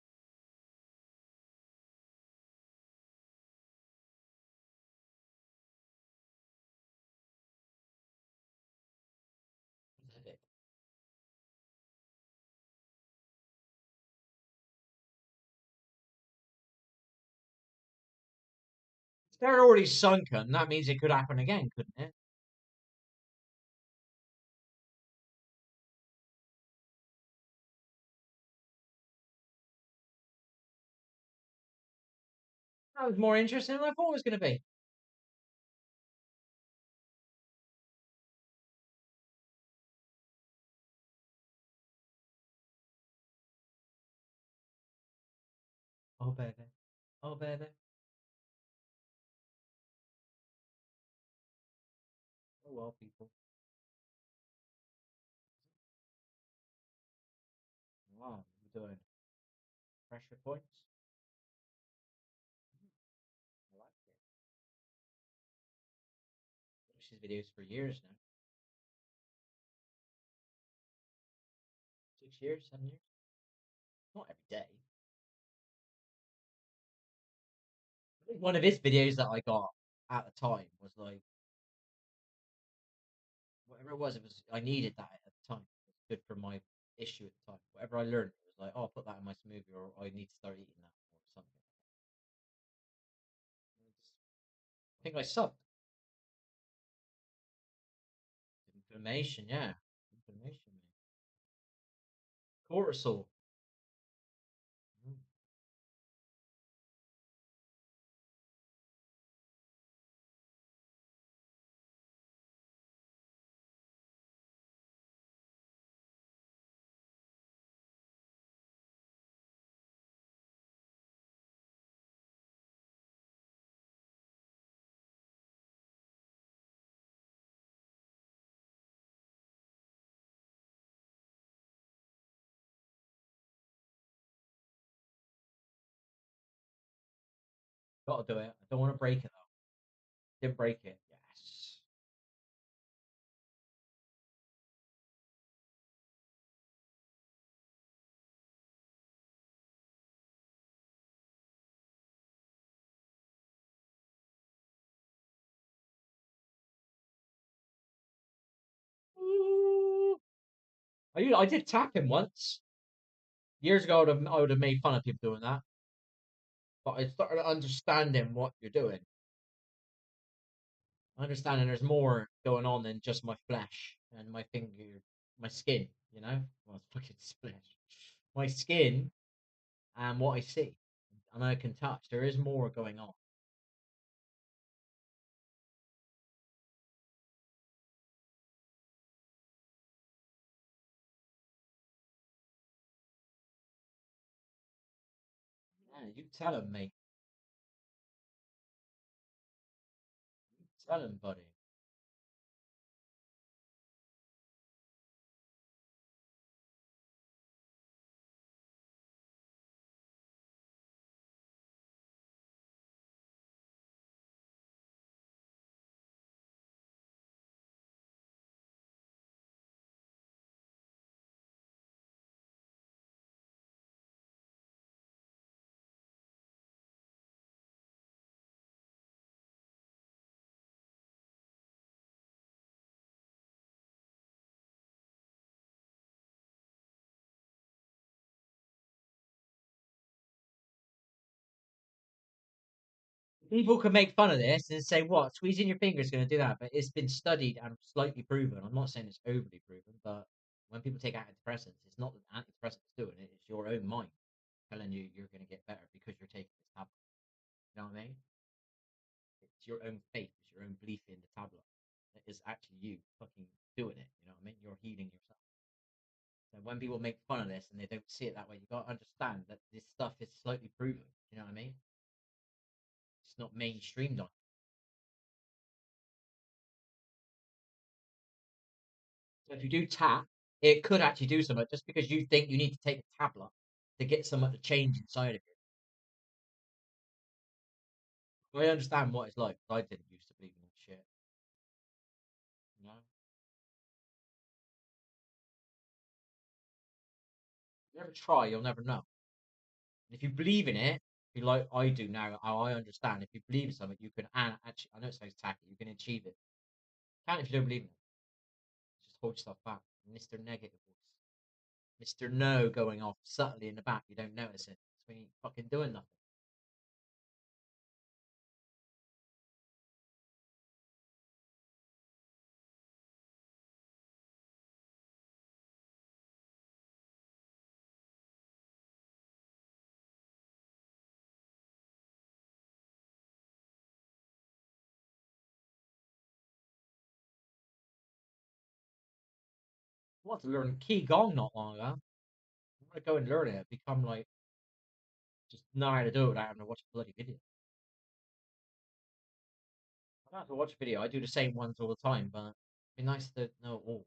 they're already sunken, that means it could happen again, couldn't it? That was more interesting than I thought it was going to be. Oh, baby. Oh, baby. Oh, well, people. Wow, we're doing pressure points. I like it. Watched his videos for years now. 6 years, 7 years. Not every day. I think one of his videos that I got at the time was like, whatever it was I needed that at the time. It was good for my issue at the time. Whatever I learned, it was like, oh, I'll put that in my smoothie, or I need to start eating that, or something. I think I subbed. Inflammation, yeah. Inflammation, mate. Cortisol. Mm. Gotta do it. I don't want to break it though. Didn't break it. Yes. Ooh. I did tap him once. Years ago, I would have made fun of people doing that. But I started understanding what you're doing. Understanding there's more going on than just my flesh and my finger, my skin, you know? Well, it's fucking flesh. My skin and what I see and I can touch. There is more going on. Yeah, you tell him, mate. You tell him, buddy. People can make fun of this and say, "What? Squeezing your finger is going to do that?" But it's been studied and slightly proven. I'm not saying it's overly proven, but when people take antidepressants, it's not that antidepressants doing it; it's your own mind telling you you're going to get better because you're taking this tablet. You know what I mean? It's your own faith, it's your own belief in the tablet. It is actually you fucking doing it. You know what I mean? You're healing yourself. So when people make fun of this and they don't see it that way, you got to understand that this stuff is slightly proven. You know what I mean? It's not mainstreamed on. So if you do tap, it could actually do something just because you think you need to take a tablet to get something to change inside of you. I understand what it's like. I didn't used to believe in that shit. You know, if you never try, you'll never know. And if you believe in it, you like I do now, how I understand. If you believe in something, you can actually. I know it sounds tacky. You can achieve it. Can't if you don't believe in it. Just hold yourself back. Mr. Negative voice. Mr. No going off subtly in the back. You don't notice it. It's when you fucking doing nothing. I want to learn Qigong not long ago. I want to go and learn it. Become like just know how to do it without having to watch a bloody video. I don't have to watch a video. I do the same ones all the time, but it'd be nice to know it all.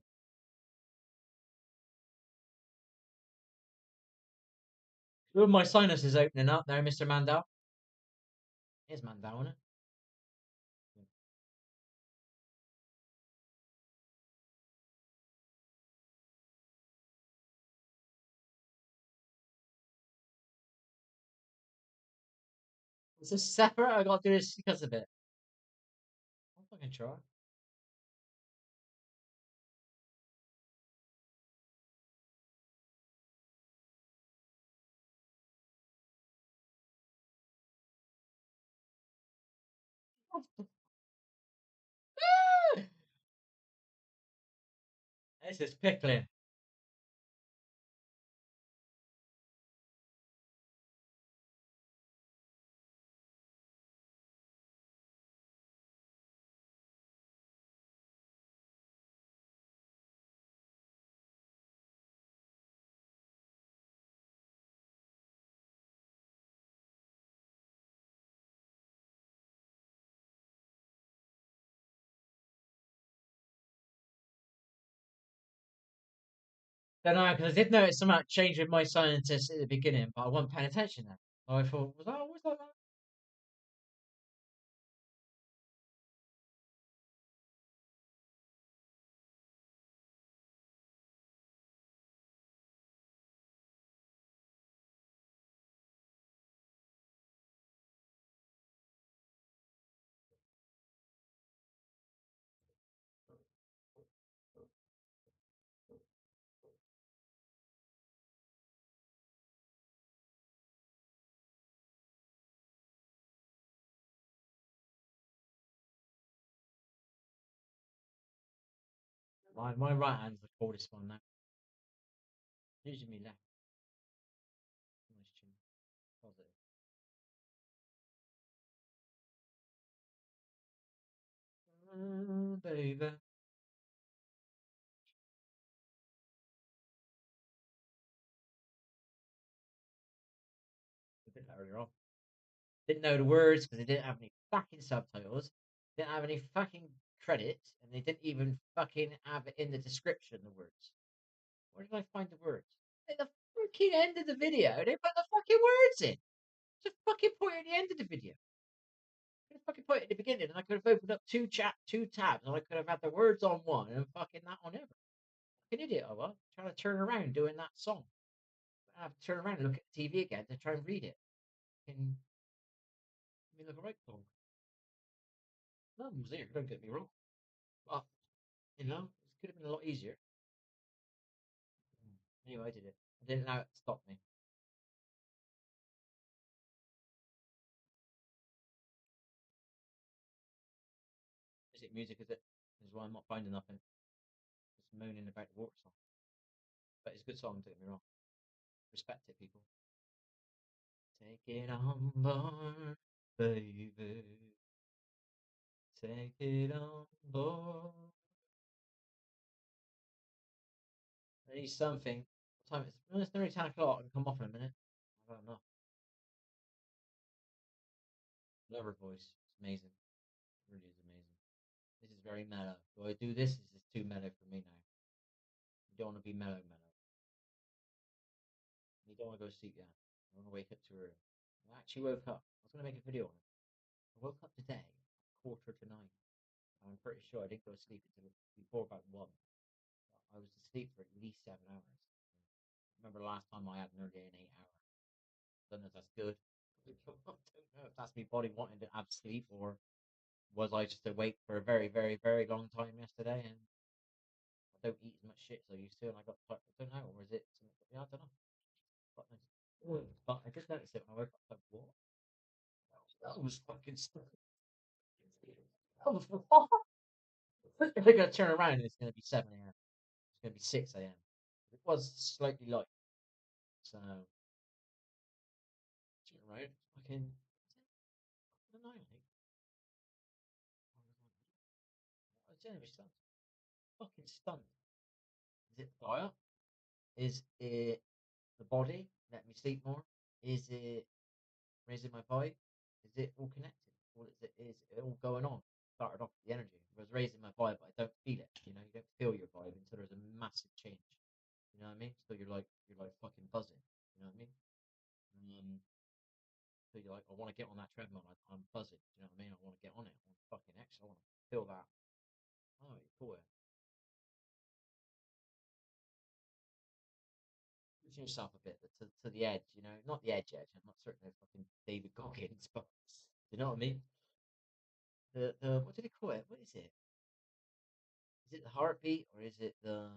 Look, my sinus is opening up there, Mr. Mandel. Here's Mandel, isn't it? Is this separate? I gotta do this because of it. I'm fucking try. This is pickling. Don't know, because I did notice something changed with my scientist at the beginning, but I wasn't paying attention then. So I thought, was that always like that? My right hand's the coldest one now. Usually me left. Nice tune. Positive. Baby. I did that earlier on. Didn't know the words because they didn't have any fucking subtitles. Didn't have any fucking credits, and they didn't even fucking have it in the description. The words. Where did I find the words? At the fucking end of the video, they put the fucking words in. Just fucking point at the end of the video. Could have fucking put it at the beginning, and I could have opened up two tabs, and I could have had the words on one and fucking that on every. Fucking idiot I was trying to turn around doing that song. I have to turn around and look at the TV again to try and read it. And I mean, look right song. None was there. Don't get me wrong, but you know, it could have been a lot easier. Anyway, I did it. I didn't allow it to stop me. Is it music? Is it? This is why I'm not finding nothing. Just moaning about the water song. But it's a good song. Don't get me wrong. Respect it, people. Take it on board, baby. Take it on board. I need something. What time is it? It's nearly 10 o'clock. I can come off in a minute. I don't know. Love her voice. It's amazing. It really is amazing. This is very mellow. Do I do this? This is too mellow for me now. You don't want to be mellow, mellow. You don't want to go to sleep yet. I want to wake up too early. I actually woke up. I was going to make a video on it. I woke up today, 8:45. I'm pretty sure I didn't go to sleep until before about 1. I was asleep for at least 7 hours. I remember the last time I had nearly an 8 hour. I don't know if that's good. I don't know if that's my body wanting to have sleep, or was I just awake for a very, very, very long time yesterday and I don't eat as much shit as I used to and I got I don't know, or is it something? Yeah, I don't know. But I just noticed it when I woke up. Like, what? That was fucking stuff. That was They're gonna turn around and it's gonna be 7 a.m. It's gonna be 6 a.m. It was slightly light, so turn around. Fucking, I don't know. I was generally stunned. Fucking stunned. Is it diet? Is it the body letting me sleep more? Is it raising my vibe? Is it all connected? Or is it all going on? Started off with the energy. I was raising my vibe, but I don't feel it. You know, you don't feel your vibe until there's a massive change. You know what I mean? So you're like fucking buzzing. You know what I mean? Um, so you're like, I want to get on that treadmill. I'm buzzing. You know what I mean? I want to get on it. I want to fucking exercise. I want to feel that. Oh, you're cool. Pushing yourself a bit to the edge. You know, not the edge. I'm not certain of fucking David Goggins, but you know what I mean? The what do they call it? What is it? Is it the heartbeat or is it the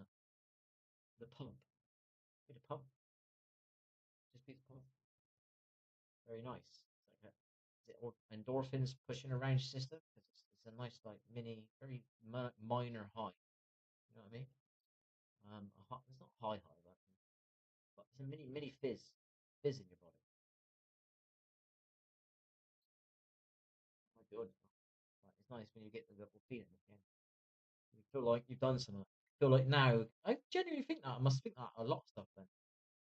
pump? Be the pump. Just be the pump. Very nice. It's like is it endorphins pushing around your system? Because it's a nice like mini, very minor high. You know what I mean? It's not high, but it's a mini fizz in your body. My God, like, it's nice when you get the little feeling at the end. You feel like you've done something. Feel like now. I genuinely think that I must think that a lot of stuff. Then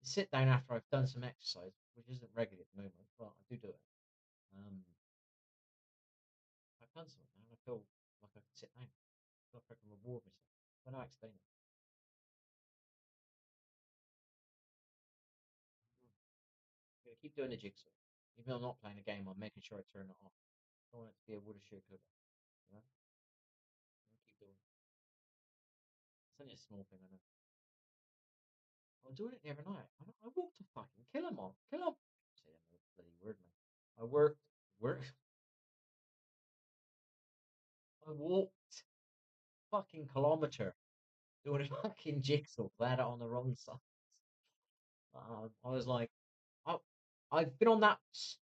sit down after I've done some exercise, which isn't regular at the moment, but I do it. Um, I've done something now, and I feel like I can sit down. I feel like I can reward myself. When I explain it, I'm gonna keep doing the jigsaw. Even though I'm not playing a game, I'm making sure I turn it off. I don't want it to be a woulda, shoulda, coulda. You know, I'm gonna keep doing it. It's only a small thing, I know. I was doing it the other night. I walked to fucking kill him on. Kill him. Say that bloody word, man. I worked. I walked fucking kilometer doing a fucking jigsaw. Glad it on the wrong side. I was like, I, I've been on that.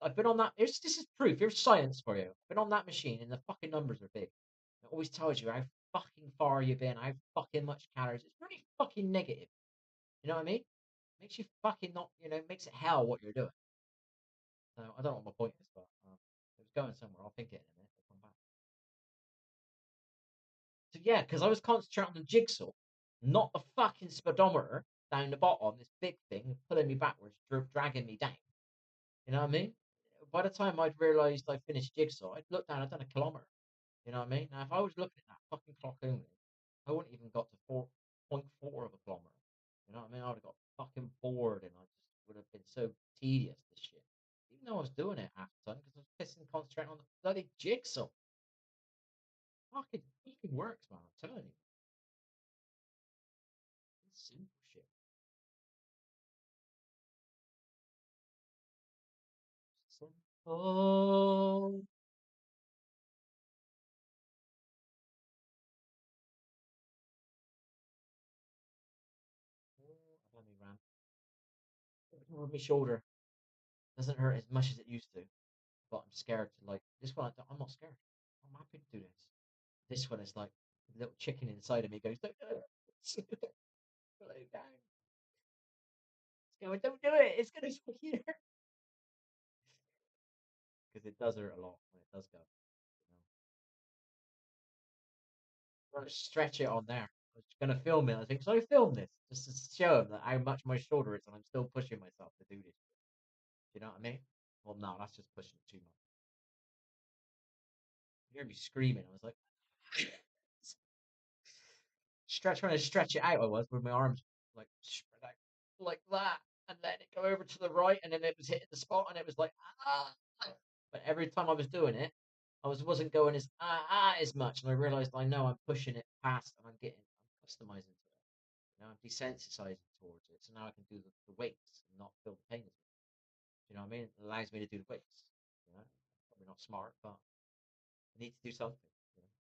I've been on that. This is proof. Here's science for you. I've been on that machine, and the fucking numbers are big. It always tells you how fucking far you've been, how fucking much calories. It's really fucking negative. You know what I mean? Makes you fucking not. You know, makes it hell what you're doing. So I don't know what my point is, but it was going somewhere. I'll think it in a minute. I'll come back. So yeah, because I was concentrating on the jigsaw, not the fucking speedometer down the bottom. This big thing pulling me backwards, dragging me down. You know what I mean? By the time I'd realised I finished jigsaw, I'd looked down. I'd done a kilometre. You know what I mean? Now, if I was looking at that fucking clock only, I wouldn't even got to 4.4 of a kilometre. You know what I mean? I would have got fucking bored, and I just would have been so tedious. This shit. Even though I was doing it half the time because I was pissing concentrating on the bloody jigsaw. Fucking works, man. I'm telling you. It's simple shit. Simple. Let me rant. Over my shoulder doesn't hurt as much as it used to, but I'm scared to like this one. I'm not scared. I'm happy to do this. This one is like the little chicken inside of me goes, "Don't do it. Slow down." It's going, "Don't do it. It's gonna fucking hurt." Because it does hurt a lot when it does go. You know, I'm gonna stretch it on there. I was gonna film it. I think, should I film this just to show him that how much my shoulder is, and I'm still pushing myself to do this. You know what I mean? Well, no, that's just pushing it too much. You hear me screaming. I was like, trying to stretch it out. I was with my arms like spread out like that, and let it go over to the right, and then it was hitting the spot, and it was like ah. But every time I was doing it, wasn't going as as much, and I realised I know I'm pushing it past, and I'm customizing to it. You know, I'm desensitizing towards it, so now I can do the weights and not feel the pain as much. You know what I mean? It allows me to do the weights. You know, probably not smart, but I need to do something. You know?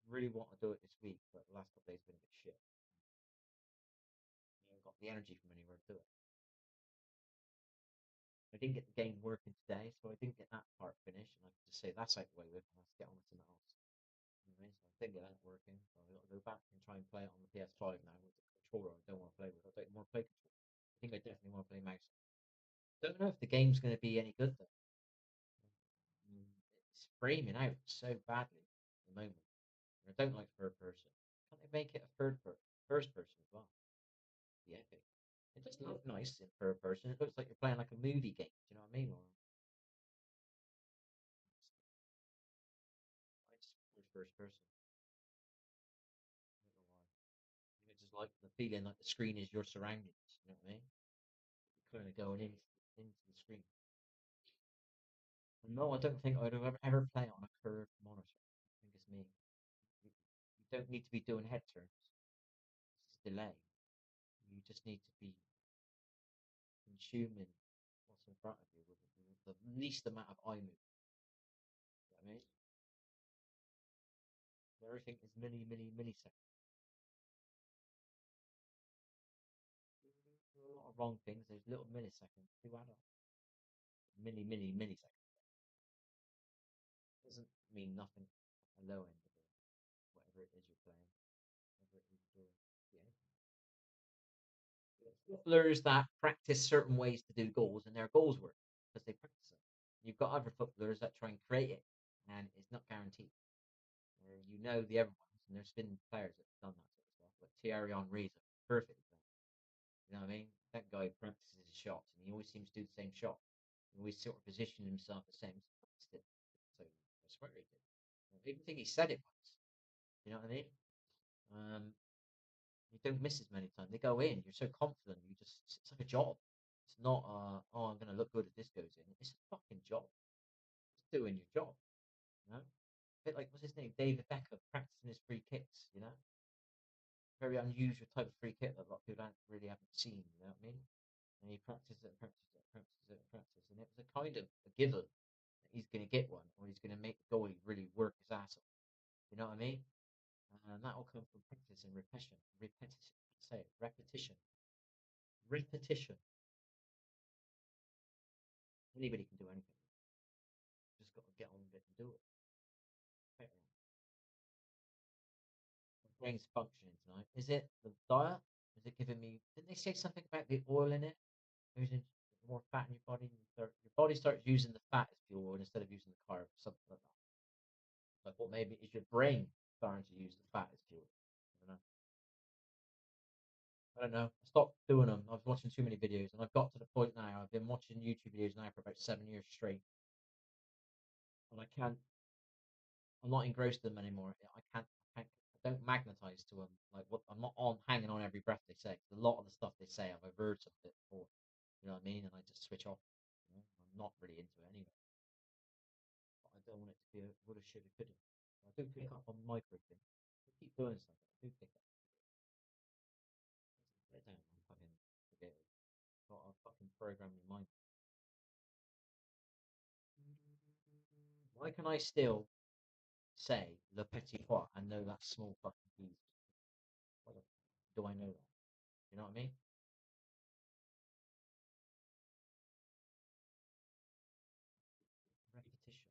Really want to do it this week, but the last couple of days have been a bit shit. I haven't got the energy from anywhere to do it. I didn't get the game working today, so I didn't get that part finished, and I could just say that's out the way with, and let's get on with something else. You know what I mean? So I didn't get that working, so I've got to go back and try and play it on the PS5 now with the controller. I don't want to play with. I don't want to play controller. I think I definitely want to play mouse. Don't know if the game's going to be any good though. Mm, It's framing out so badly at the moment. I don't like third person. Can't they make it a third first person as well. The epic. It doesn't look nice in third person. It looks like you're playing like a movie game. Do you know what I mean? Or I just prefer first person. I don't know why. I just like the feeling like the screen is your surroundings. You know what I mean? You're kind of going into the screen. No, I don't think I'd ever play on a curved monitor. I think it's me. You don't need to be doing head turns. It's delay. You just need to be consuming what's in front of you with the least amount of eye movement. You know what I mean? Everything is milliseconds. There are a lot of wrong things. There's little milliseconds to add up. Milliseconds. Doesn't mean nothing at the low end of it. Whatever it is you're playing, whatever it is you're doing. Yeah. Footballers that practice certain ways to do goals and their goals work because they practice it. You've got other footballers that try and create it and it's not guaranteed. Where you know the other ones, and there's been players that have done that sort of stuff. But Thierry Henry is a perfect example. You know what I mean? That guy practices his shots and he always seems to do the same shot. He always sort of positioned himself the same. So I swear he did. I even think he said it once. You know what I mean? Um, you don't miss as many times. They go in. You're so confident. It's like a job. It's not oh I'm gonna look good if this goes in. It's a fucking job. It's doing your job. You know? A bit like what's his name? David Beckham practicing his free kicks, you know? Very unusual type of free kick that a lot of people don't really haven't seen, you know what I mean? And he practices it, practices it, practices it, practices it. And it was a kind of a given that he's gonna get one or he's gonna make the goalie really work his ass off. You know what I mean? And that will come from practice and repetition. Say it, repetition. Repetition. Anybody can do anything. Just got to get on with it and do it. My brain's functioning tonight. Is it the diet? Is it giving me? Didn't they say something about the oil in it? Using more fat in your body. Your body starts using the fat as fuel instead of using the carbs. Something like that. Like what maybe is your brain starting to use the fat as fuel? I don't know. I don't know. I stopped doing them. I was watching too many videos, and I've got to the point now. I've been watching YouTube videos now for about 7 years straight, and I can't. I'm not engrossed in them anymore. I don't magnetize to them. Like what? I'm not on hanging on every breath they say. 'Cause a lot of the stuff they say, I've heard some of it before. You know what I mean? And I just switch off. You know? I'm not really into it anyway. But I don't want it to be a woulda, shoulda, coulda. I do pick up on micro things. I keep doing something. I do pick up. I don't. I'm fucking forget it. Got a fucking program in mind. Why can I still say Le Petit Pois and know that small fucking piece? Why do I know that? You know what I mean? Repetition.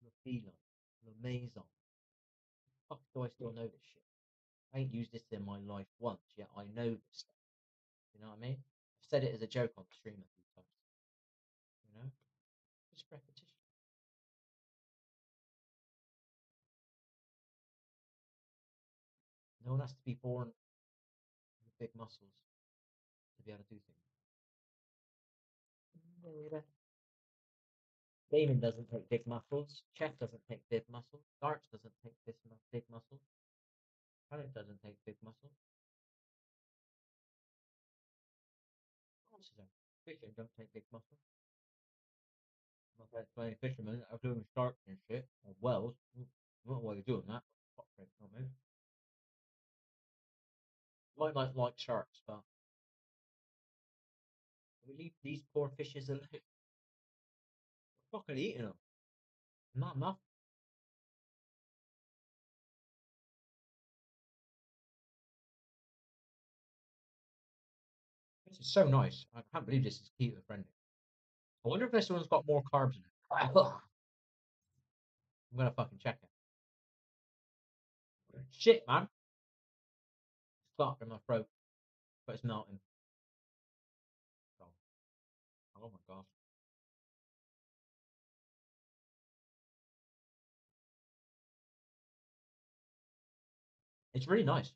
Le Filon. Le Maison. Fuck do I still know this shit? I ain't used this in my life once, yet I know this stuff. You know what I mean? I've said it as a joke on the stream a few times. You know? Just repetition. No one has to be born with big muscles to be able to do things. Gaming doesn't take big muscles. Chess doesn't take big muscles. Darts doesn't take big muscles. Pilot doesn't take big muscles. Answers are. Fishing don't take big muscles. I'm not playing fishermen. I'm doing sharks and shit. Or wells. I don't know why you're doing that. Fuck sake, not me. Might not like sharks, but we leave these poor fishes alone. We're fucking eating them. Not enough. This is so nice. I can't believe this is keto friendly. I wonder if this one's got more carbs in it. I'm gonna fucking check it. Shit, man. It's stuck in my throat, but it's melting. So, oh my gosh. It's really nice.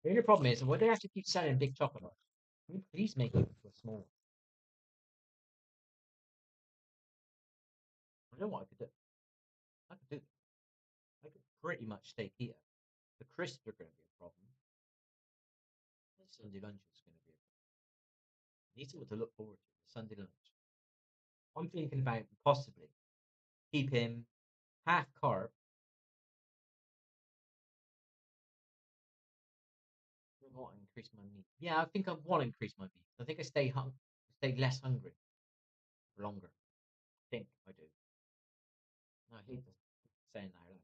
The only problem is, why do they have to keep selling big chocolate bars? Can you please make it into a small one? I know what I could do. I could do this. I could pretty much stay keto. The crisps are going to be a problem. The Sunday lunch is going to be a problem. I need something to look forward to. The Sunday lunch. I'm thinking about possibly keep him half carb. I want to increase my meat. Yeah, I think I want to increase my meat. I think I stay less hungry for longer. I think I do. No, I hate saying that out loud.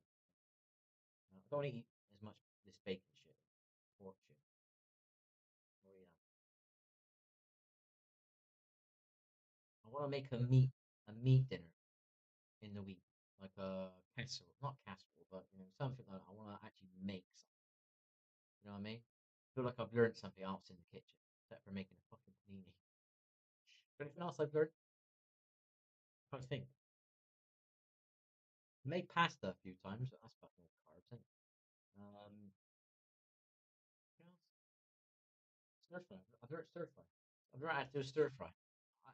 No, I don't want to eat as much this bacon shit, pork shit. Or, I want to make a meat dinner in the week, like a casserole, not casserole, but something like that. I want to actually make something. You know what I mean? I feel like I've learned something else in the kitchen, except for making a fucking panini. Anything else I've learned? I think made pasta a few times. But that's fucking all carbs, isn't it? What else? Stir fry. I've learned stir fry. I've learned how to do a stir fry.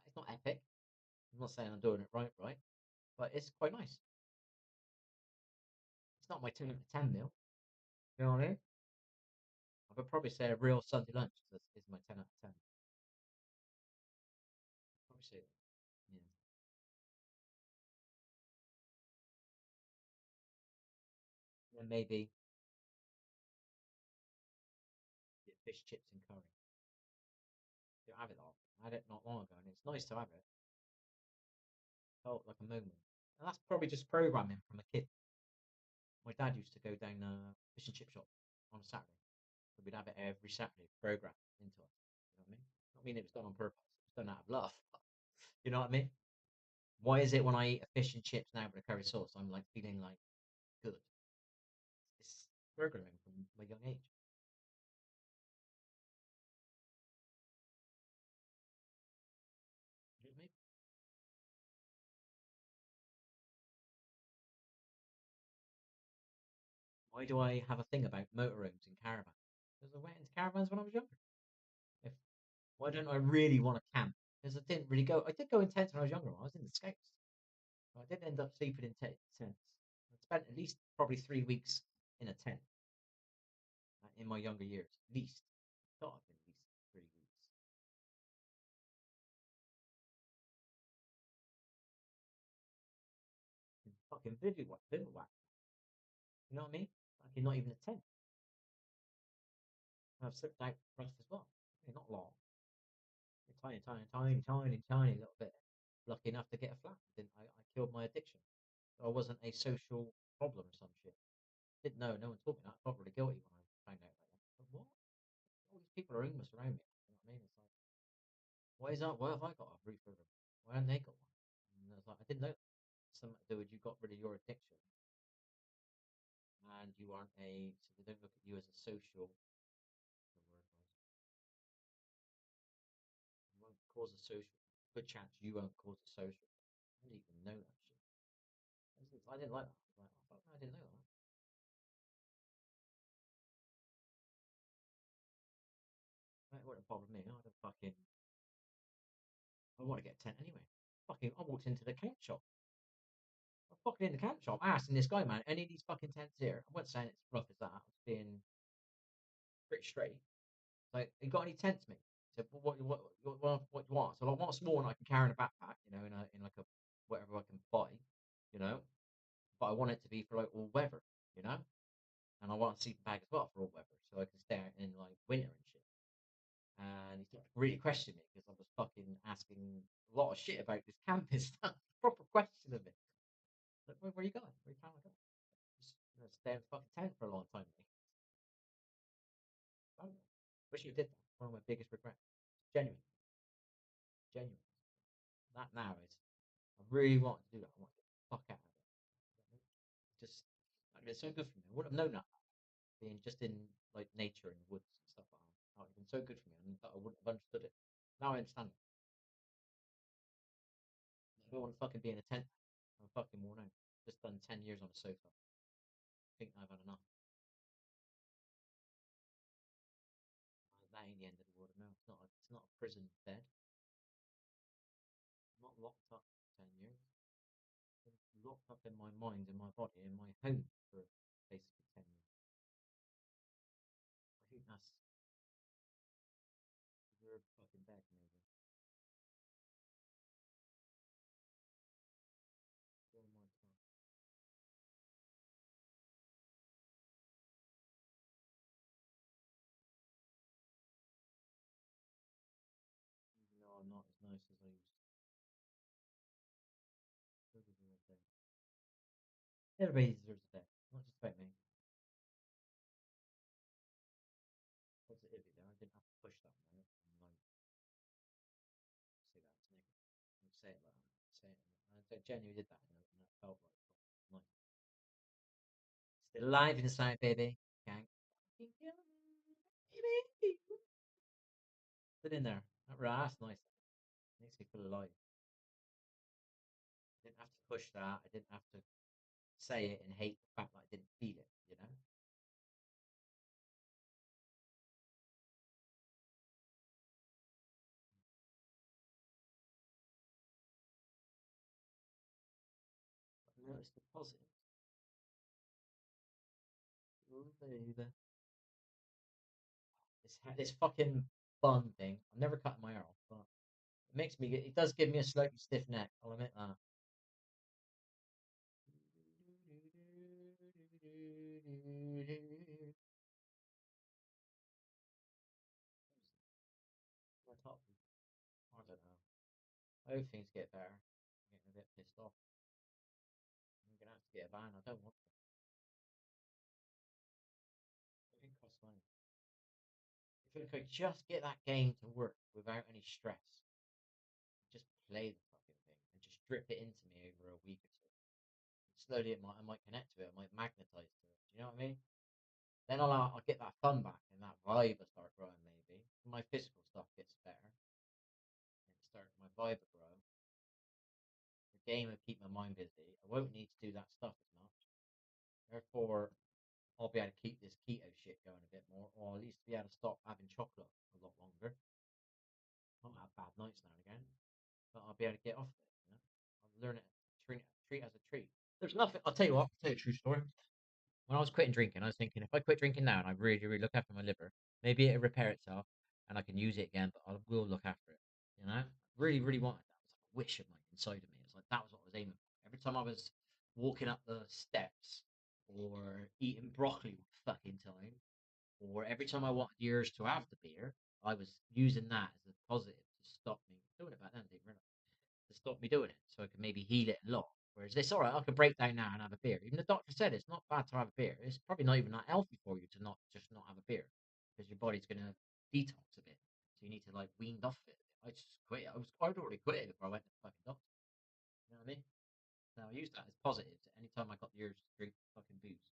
It's not epic. I'm not saying I'm doing it right, but it's quite nice. It's not my 10 out of 10 meal. You know what I mean? I would probably say a real Sunday lunch is my 10 out of 10. Probably say that. Yeah. Then maybe get fish chips and curry. You have it all. I had it not long ago, and it's nice to have it. Felt like a moment. And that's probably just programming from a kid. My dad used to go down a fish and chip shop on a Saturday. So we'd have it every Saturday programmed into us. You know what I mean? Not mean it was done on purpose. It was done out of love. But, you know what I mean? Why is it when I eat a fish and chips now with a curry sauce, I'm like feeling like good? It's programming from my young age. You know what I mean? Why do I have a thing about motorhomes and caravans? Because I went into caravans when I was younger. If Why don't I really want to camp? Because I didn't really go. I did go in tents when I was younger. I was in the scouts. So I did end up sleeping in tents. I spent at least probably 3 weeks in a tent in my younger years. At least. Thought I've been at least 3 weeks. In fucking bivouac. You know what I mean? Like not even a tent. I've slipped out for us as well. Not long. Tiny little bit. Lucky enough to get a flat. I killed my addiction. So I wasn't a social problem or some shit. Didn't know. No one told me that. I felt really guilty when I found out about that. But what? All these people are homeless around me. You know what I mean? It's like, why is that? Why have I got a roof over them? Why haven't they got one? And it's like, I didn't know. Something to do with you got rid of your addiction, and you aren't so they don't look at you as a social. The word was, you won't cause a social. Good chance you won't cause a social. I didn't even know that shit. I didn't like that. I was like, oh, fuck, no, I didn't know that. That wouldn't bother me. I want to get a tent anyway. Fucking, I walked into the camp shop. I'm fucking in the camp shop asking this guy, man, any of these fucking tents here? I wasn't saying it's rough as that. I was being pretty straight. Like, you got any tents, mate? He said, well, what you want? So I want a small one I can carry in a backpack, in like a whatever I can buy, you know. But I want it to be for like all weather, you know. And I want a sleeping bag as well for all weather, so I can stay out in like winter and shit. And he started really questioning me because I was fucking asking a lot of shit about this camping stuff. Proper question of it. Like, where are you going? Where you trying to go? Just stay in the fucking tent for a long time, mate. I don't know. Wish you did that. One of my biggest regrets. Genuine. Genuine. That now is, I really want to do that. I want to get the fuck out of it. Just, it's so good for me. I wouldn't have known that being just in like nature and woods and stuff like that. That would have been so good for me, and that I wouldn't have understood it. Now I understand it. I don't want to fucking be in a tent. I'm fucking worn out. Just done 10 years on a sofa. I think I've had enough. the end of the world. No, it's not a prison bed. I'm not locked up for 10 years. I'm locked up in my mind, in my body, in my home for basically 10 years. I think that's we're fucking bed, maybe. During my time. No, I'm not as nice as I used to. Everybody deserves a day. Everybody deserves a day, not just about me. Positivity there. I didn't have to push that one out. And like say that to Nick. Don't say it like that. Say it. I genuinely did that, and that felt like still alive inside, baby. Can't fucking kill me, baby. Still in there. Right, that's nice. Makes me feel alive. I didn't have to push that. I didn't have to say it and hate the fact that I didn't feel it. You know. But notice the positives. Oh, baby. This fucking bun thing. I'm never cutting my hair off, but it makes me. It does give me a slightly stiff neck. I'll admit that. My top. I don't know. I hope things get better. I'm getting a bit pissed off. I'm gonna have to get a van. I don't want to. It costs money. If I could just get that game to work without any stress, just play the fucking thing and just drip it into me over a week or two. Slowly, I might connect to it. I might magnetize to it. Do you know what I mean? Then I'll get that fun back and that vibe will start growing. Maybe my physical stuff gets better and my vibe will grow. The game will keep my mind busy. I won't need to do that stuff as much. Therefore, I'll be able to keep this keto shit going a bit more, or at least be able to stop having chocolate a lot longer. I might have bad nights now and again, but I'll be able to get off it. You know, I'll learn it, treat it as a treat. There's nothing. I'll tell you what. I'll tell you a true story. When I was quitting drinking, I was thinking if I quit drinking now and I really, really look after my liver, maybe it'll repair itself and I can use it again. But I will look after it. You know, really, really wanted that. It was like a wish of mine inside of me. It's like that was what I was aiming for. Every time I was walking up the steps or eating broccoli with fucking time, or every time I wanted yours to have the beer, I was using that as a positive to stop me doing it back then. Didn't realize to stop me doing it, so I could maybe heal it a lot. Whereas this, all right, I could break down now and have a beer. Even the doctor said it's not bad to have a beer. It's probably not even that healthy for you to not have a beer because your body's gonna detox a bit. So you need to like wean off it. I just quit. I'd already quit it before I went to the fucking doctor. You know what I mean? So I used that as positive. Anytime I got the urge to drink fucking booze,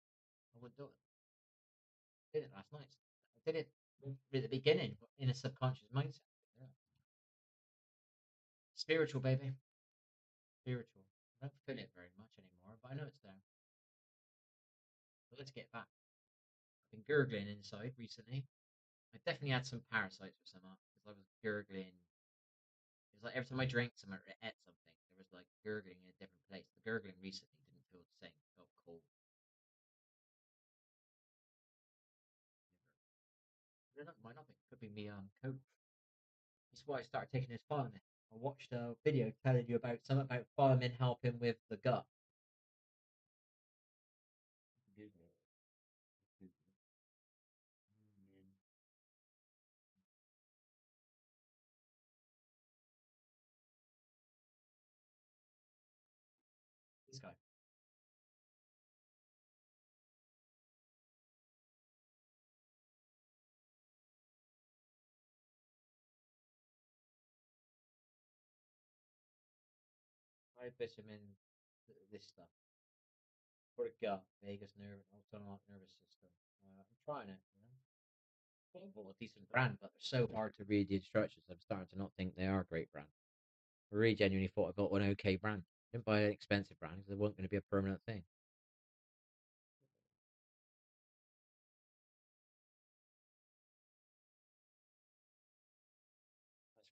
I wouldn't do it. I did it last night. I did it at the beginning, but in a subconscious mindset. Yeah. Spiritual, baby. Spiritual. I don't feel it very much anymore, but I know it's there. But let's get back. I've been gurgling inside recently. I definitely had some parasites or something because I was gurgling. It was like every time I drank something or ate something, there was like gurgling in a different place. The gurgling recently didn't feel the same. It felt cold. Might not be. Could be me on coke. That's why I started taking this vitamin. I watched a video telling you about something about vitamin helping with the gut. Google it. Google it. This guy. I vitamin this stuff for the gut, vagus nerve, autonomic nervous system. I'm trying it. You know, I bought a decent brand, but they're so hard to read the instructions. I'm starting to not think they are a great brand. I really genuinely thought I got an okay brand. I didn't buy an expensive brand because it wasn't going to be a permanent thing.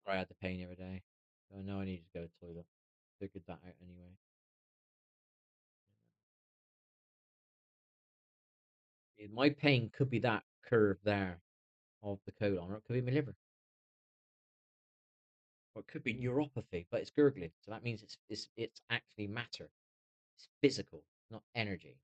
I had the pain the other day. So I know I need to go to the toilet. Figured that out anyway. My pain could be that curve there of the colon, or it could be my liver, or it could be neuropathy, but it's gurgling. So that means it's actually matter. It's physical, not energy.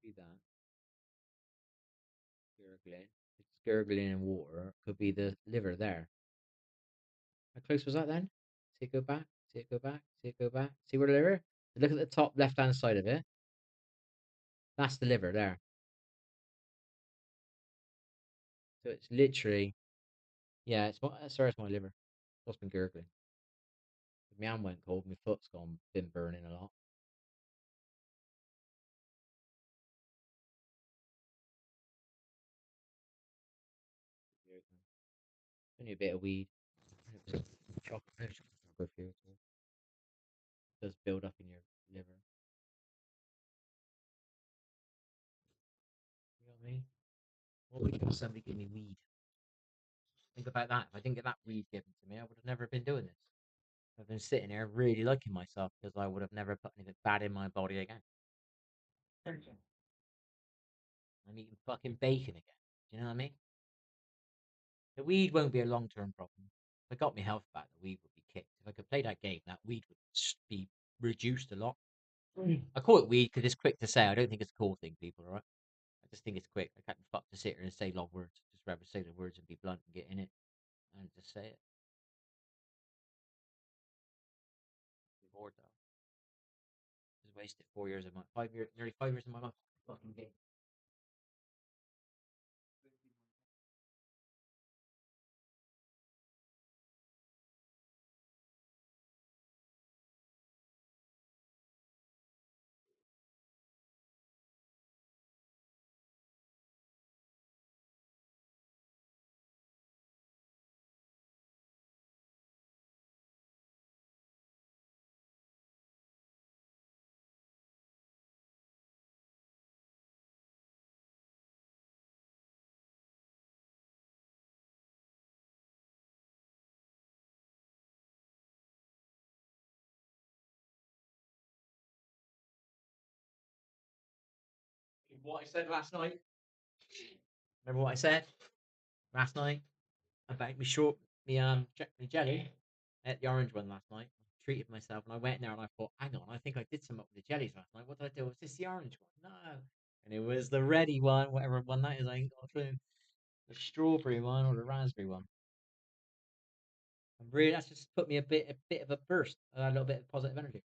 Could be that gurgling. It's gurgling in water. Could be the liver there. How close was that then? See it go back. See it go back. See it go back. See where the liver? Look at the top left hand side of it. That's the liver there. So it's literally, yeah, sorry, it's my liver. What's been gurgling? My hand went cold. My foot's been burning a lot. Only a bit of weed. Chocolate. No chocolate not good for you at all. It does build up in your liver. You know what I mean? What would you somebody give me weed? Think about that. If I didn't get that weed given to me, I would have never been doing this. I've been sitting here really liking myself because I would have never put anything bad in my body again. I'm eating fucking bacon again. Do you know what I mean? The weed won't be a long term problem. If I got my health back, the weed would be kicked. If I could play that game, that weed would be reduced a lot. I call it weed because it's quick to say. I don't think it's a cool thing, people, alright? I just think it's quick. I can't be fucked to sit here and say long words. Just rather say the words and be blunt and get in it and just say it. Be bored though. Just wasted 4 years of my 5 years, nearly 5 years of my life. Fucking game. What I said last night. Remember what I said last night about me short me jelly? I ate the orange one last night. I treated myself and I went in there and I thought, hang on, I think I did some up with the jellies last night. What did I do? Was this the orange one? No. And it was the ready one, whatever one that is. I ain't got a clue. The strawberry one or the raspberry one. And really, that's just put me a bit of a burst, a little bit of positive energy.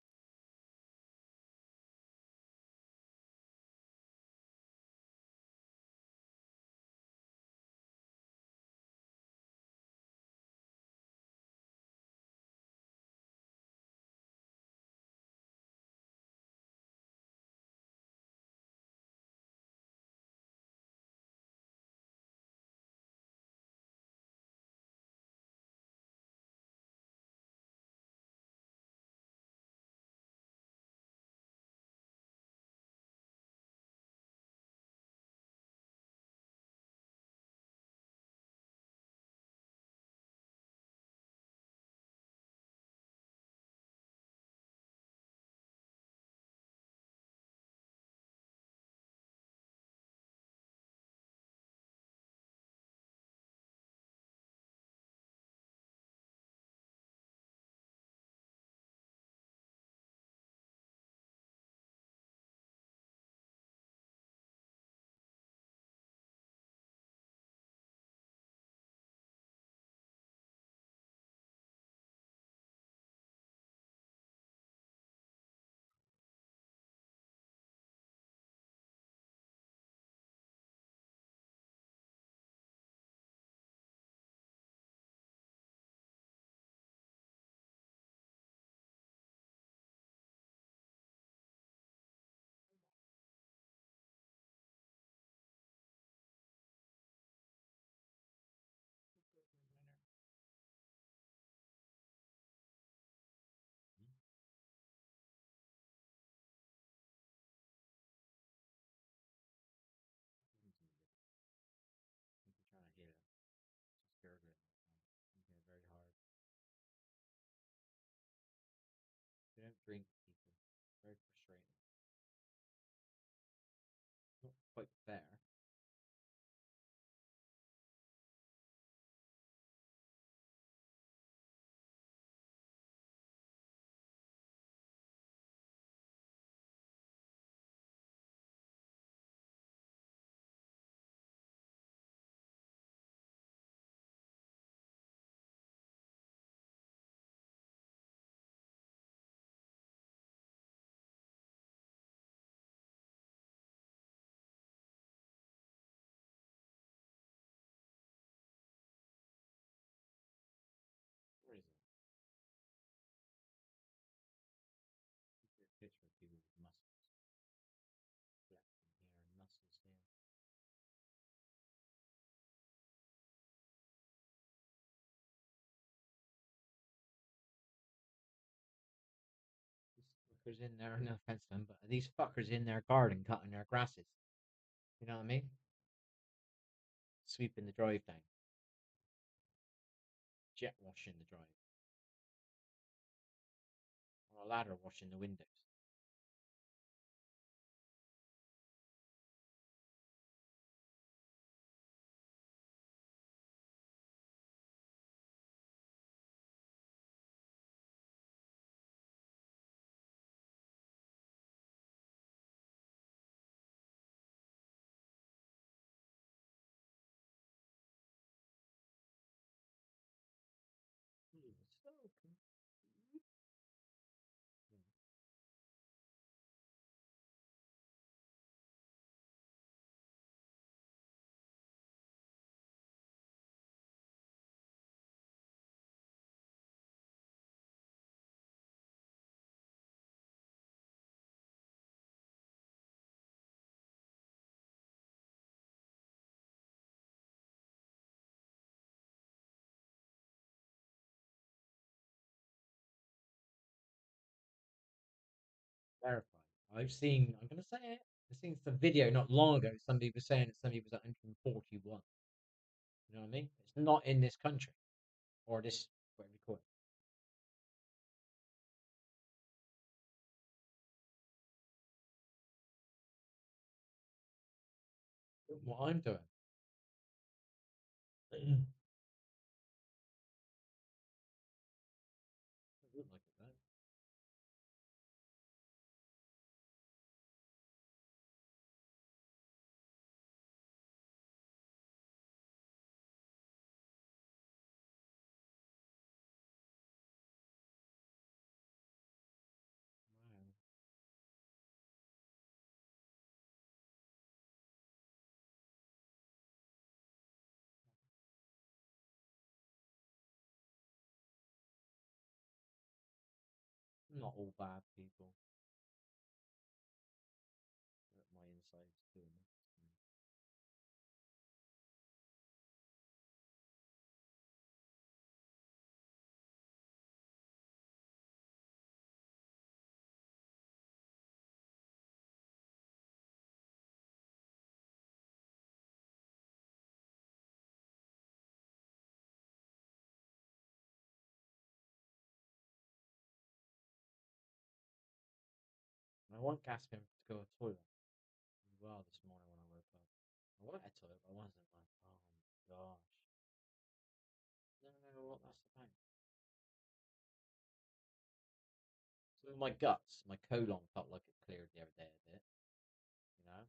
drink people. Very frustrating. Not quite fair. What is it? Picture of people with muscles. Flexing here and muscles here. These fuckers in there, no offense to them, but these fuckers in their garden cutting their grasses. You know what I mean? Sweeping the drive down, jet washing the drive, or a ladder washing the windows. So confused. Verified. I'm going to say it. I've seen some video not long ago. Somebody was saying that somebody was 141. You know what I mean? It's not in this country or this, whatever you call it. What I'm doing. It look like it, though. Wow. Not all bad people. My inside's doing it. I want Caspian to go to the toilet as well this morning when I woke up. I wanted to, but I wasn't like, oh my gosh. No, no, what that's about. So my guts, my colon felt like it cleared the other day a bit, you know?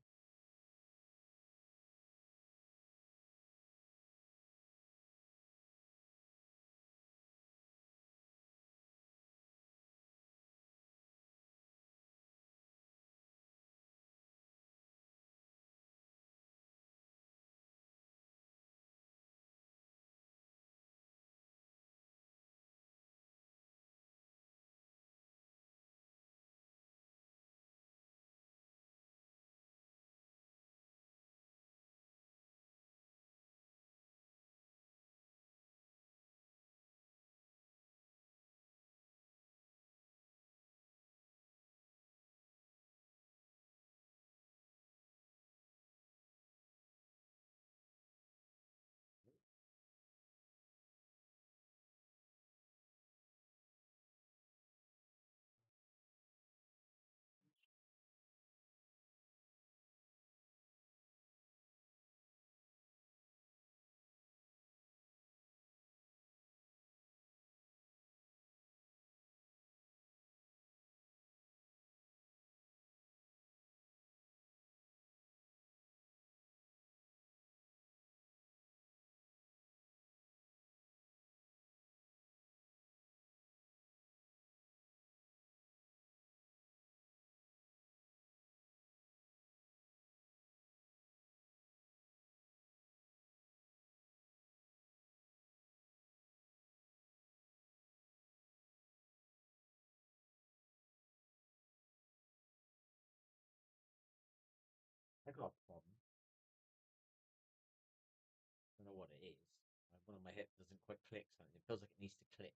one of my hip doesn't quite click something. It feels like it needs to click.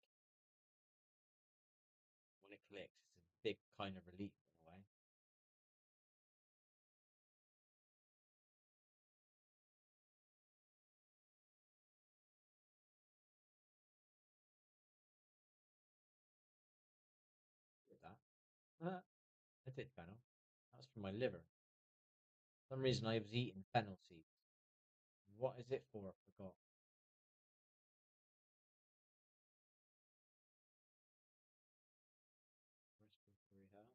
When it clicks, it's a big kind of relief in a way. With that. I did fennel. That's for my liver. For some reason I was eating fennel seeds. What is it for? I forgot. Respiratory health.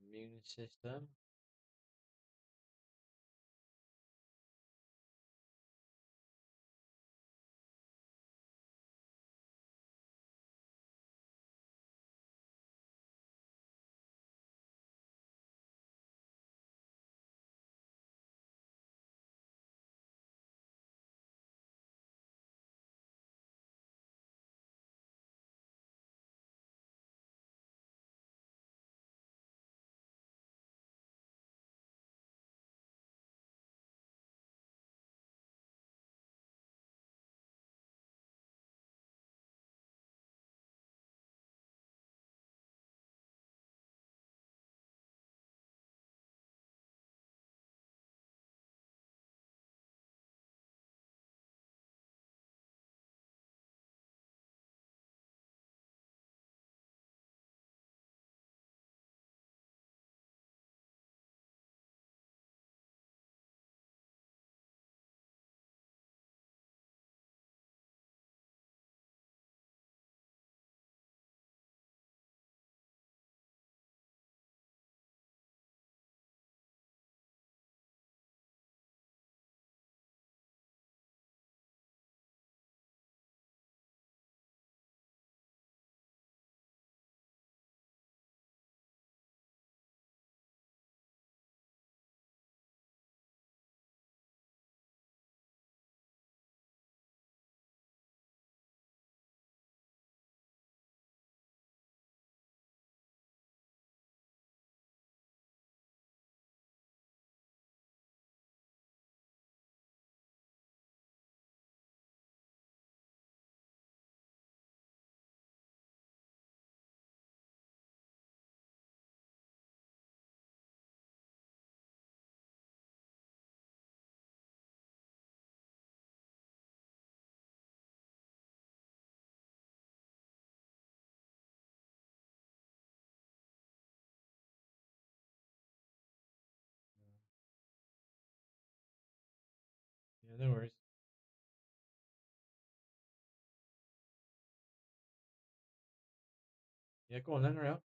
Immune system. Yeah, no worries. Yeah, go on then, hurry up.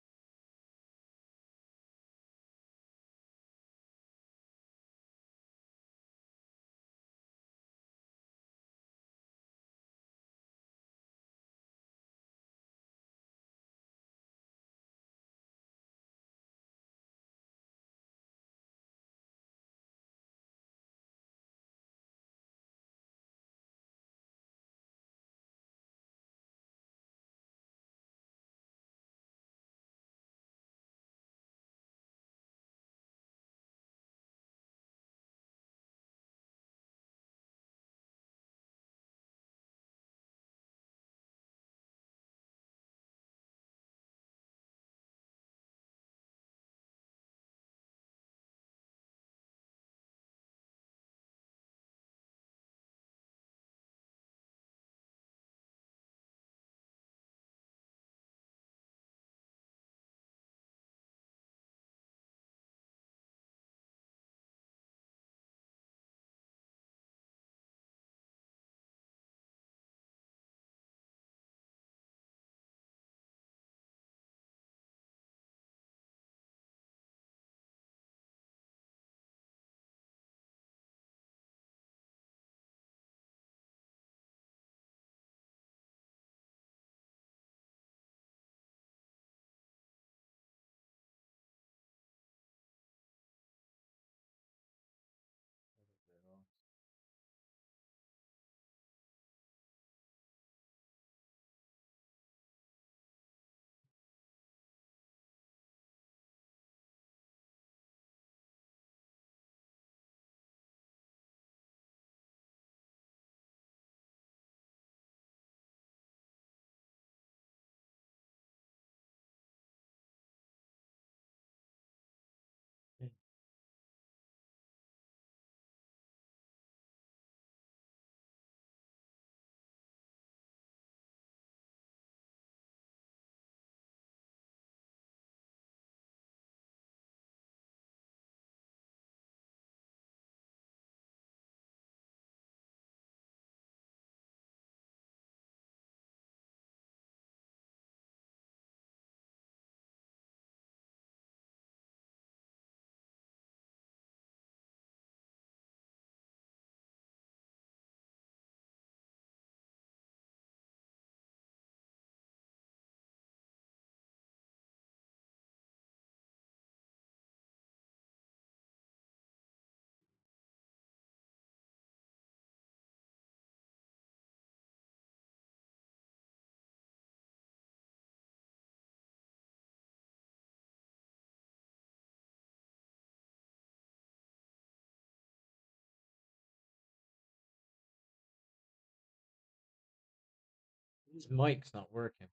His mic's not working.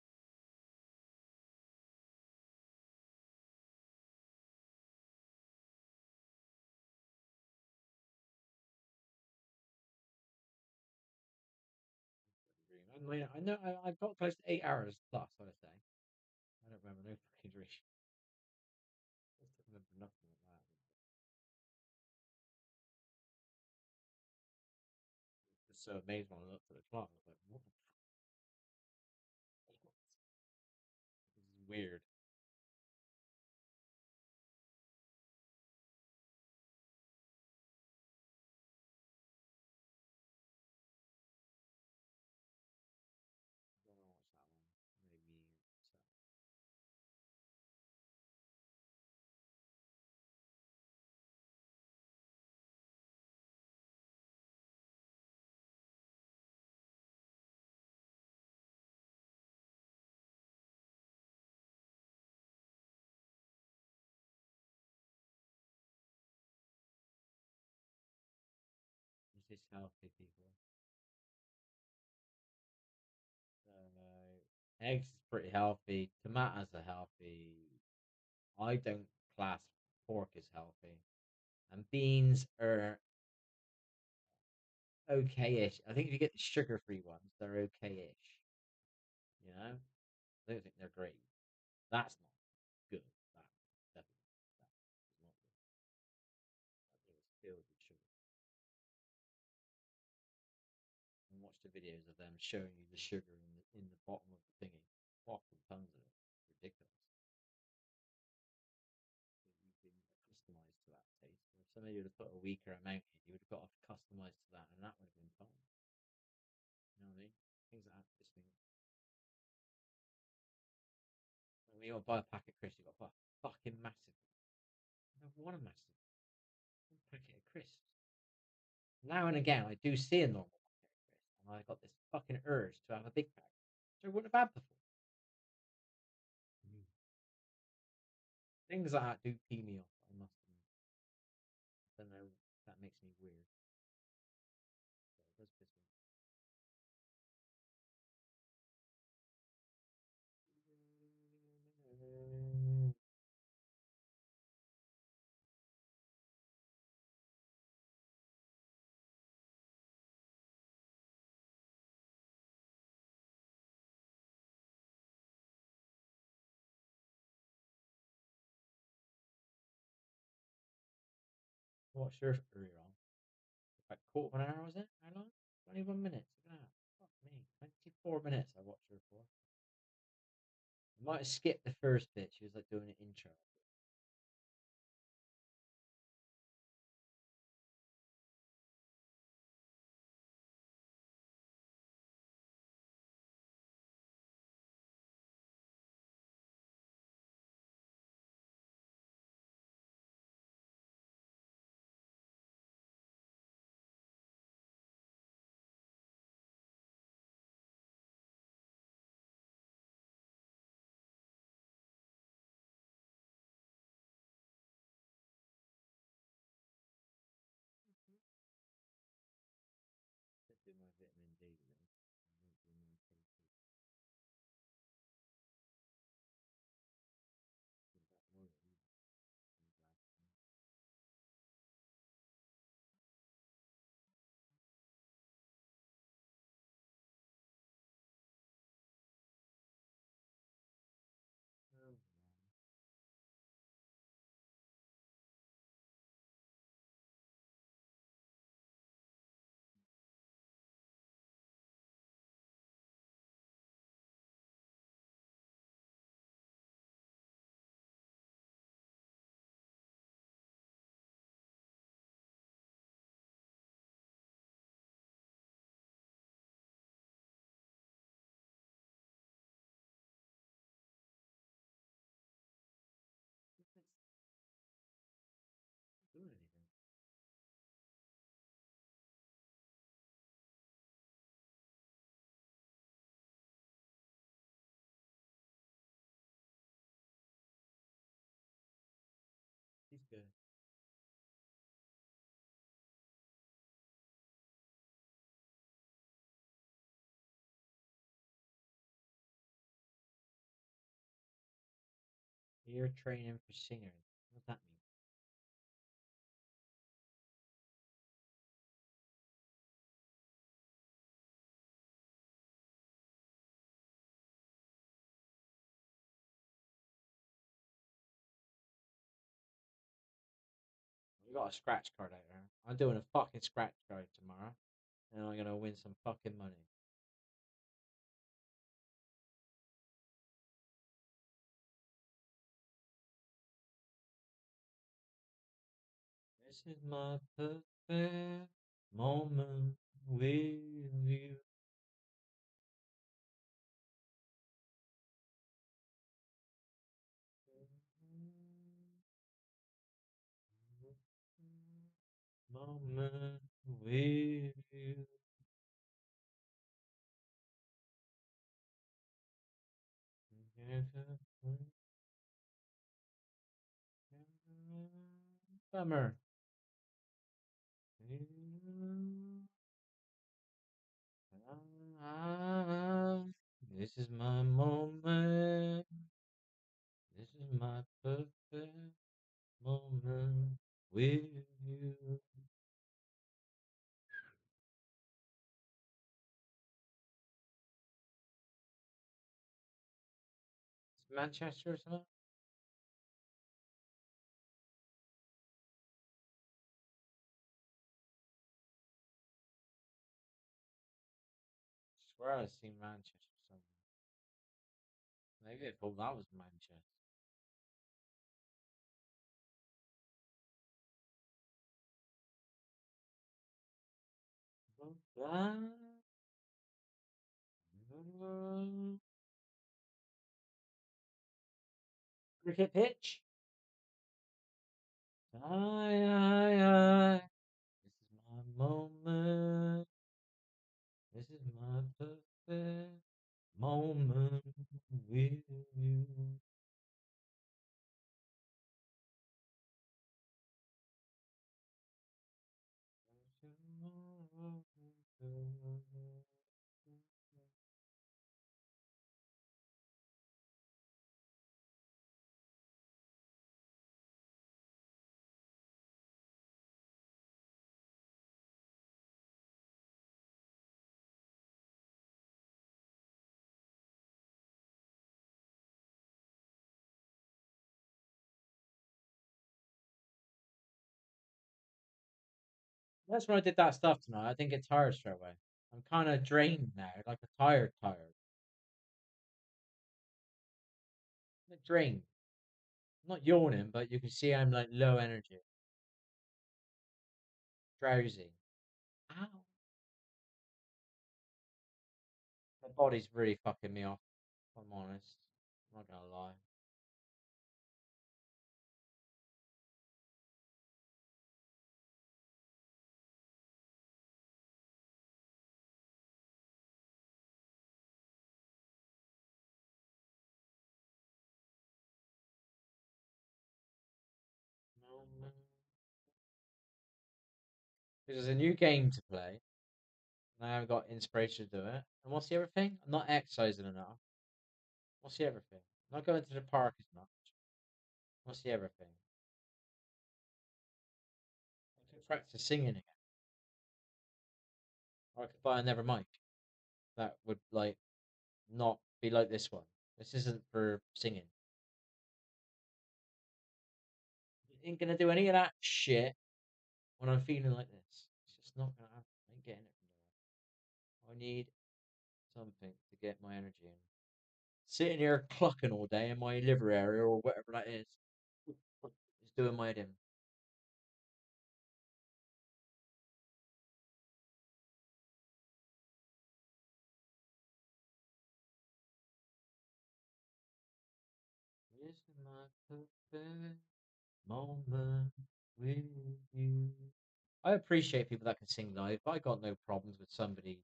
I know I got close to 8 hours plus, I would say. I don't remember no fucking dream. I just don't remember nothing like that. It's so amazed when I looked at the clock. I was like, what the fuck? This is weird. I don't know what's that one. Maybe so. Is this healthy, people? Eggs is pretty healthy. Tomatoes are healthy. I don't class pork as healthy. And beans are okay-ish. I think if you get the sugar-free ones, they're okay-ish. You know, I don't think they're great. That's not good. That definitely that is not good. That thing is filled with sugar. And watch the videos of them showing you the sugar in the bottom of the thingy. Fucking tons of it. Ridiculous. You've been customized to that taste. Or if somebody would have put a weaker amount in, you would have got customized to that, and that would have been fine. You know what I mean? Things like that piss me off. When you got to buy a packet of crisps, you got to buy a fucking massive one. I don't want a massive packet of crisps. Now and again, I do see a normal packet of crisps, and I got this fucking urge to have a big pack, which I wouldn't have had before. Mm. Things like that do pee me off, I must admit. I don't know, that makes me weird. So it does piss me off. What's your career on? About quarter of an hour, was it? How long? 21 minutes. Look at that. Fuck me. 24 minutes I watched her for. I might have skipped the first bit. She was like doing an intro. You're training for singing. What does that mean? We got a scratch card out there. I'm doing a fucking scratch card tomorrow, and I'm gonna win some fucking money. This is my perfect moment with you. Moment with you. Summer. This is my moment. This is my perfect moment with you. It's Manchester or something? I swear I've seen Manchester somewhere. Maybe I thought that was Manchester. Cricket pitch. Aye. This is my moment. This is my perfect moment with you. That's when I did that stuff tonight. I didn't get tired straight away. I'm kind of drained now, like a tired. I'm not drained. I'm not yawning, but you can see I'm like low energy, drowsy. Ow. My body's really fucking me off, if I'm honest. I'm not gonna lie. Because there's a new game to play, and I haven't got inspiration to do it. And what's the other thing? I'm not exercising enough. What's the other thing? I'm not going to the park as much. What's the other thing? I could practice singing again. Or I could buy another mic that would like not be like this one. This isn't for singing. Ain't gonna do any of that shit when I'm feeling like this. It's just not gonna happen. I ain't getting it from nowhere. I need something to get my energy in. Sitting here clucking all day in my liver area or whatever that is doing my head in. This is my perfect moment with you. I appreciate people that can sing live. I got no problems with somebody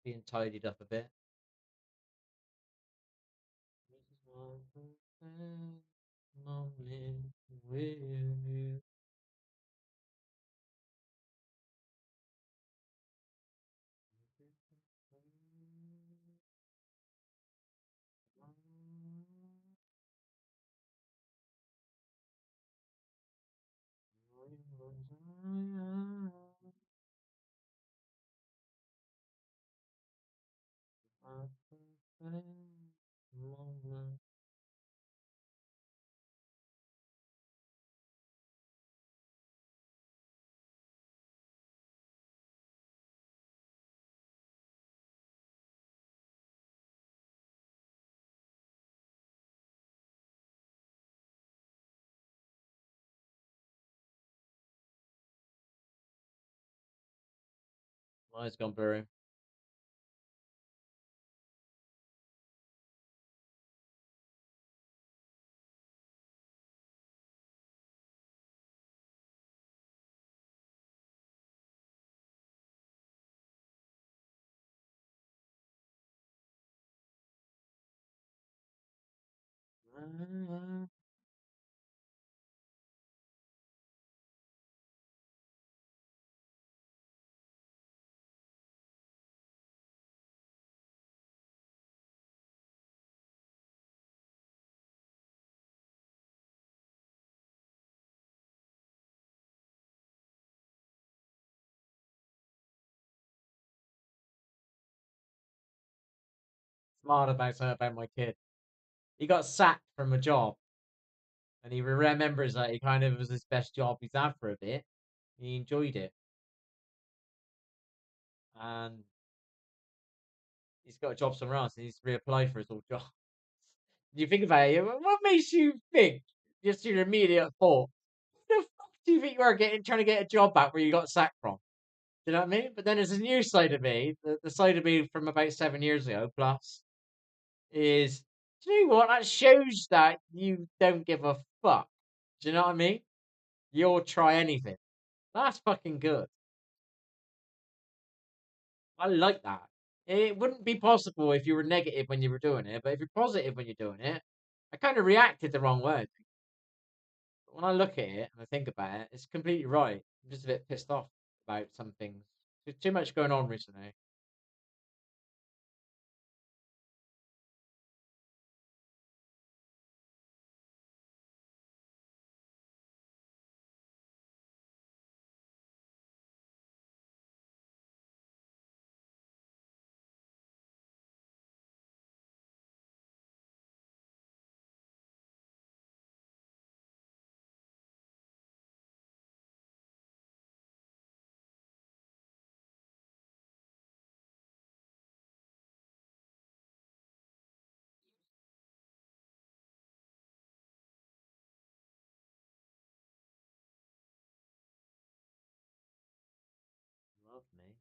being tidied up a bit. This is my perfect moment with you. Mine's gone through. Smart about my kid. He got sacked from a job, and he remembers that it kind of was his best job he's had for a bit. He enjoyed it, and he's got a job somewhere else, and he's reapplied for his old job. You think about it, what makes you think? Just your immediate thought. The fuck do you think you are getting trying to get a job back where you got sacked from? Do you know what I mean? But then there's a new side of me, the side of me from about 7 years ago plus, is do you know what? That shows that you don't give a fuck. Do you know what I mean? You'll try anything. That's fucking good. I like that. It wouldn't be possible if you were negative when you were doing it, but if you're positive when you're doing it, I kind of reacted the wrong way. But when I look at it and I think about it, it's completely right. I'm just a bit pissed off about some things. There's too much going on recently. Love me.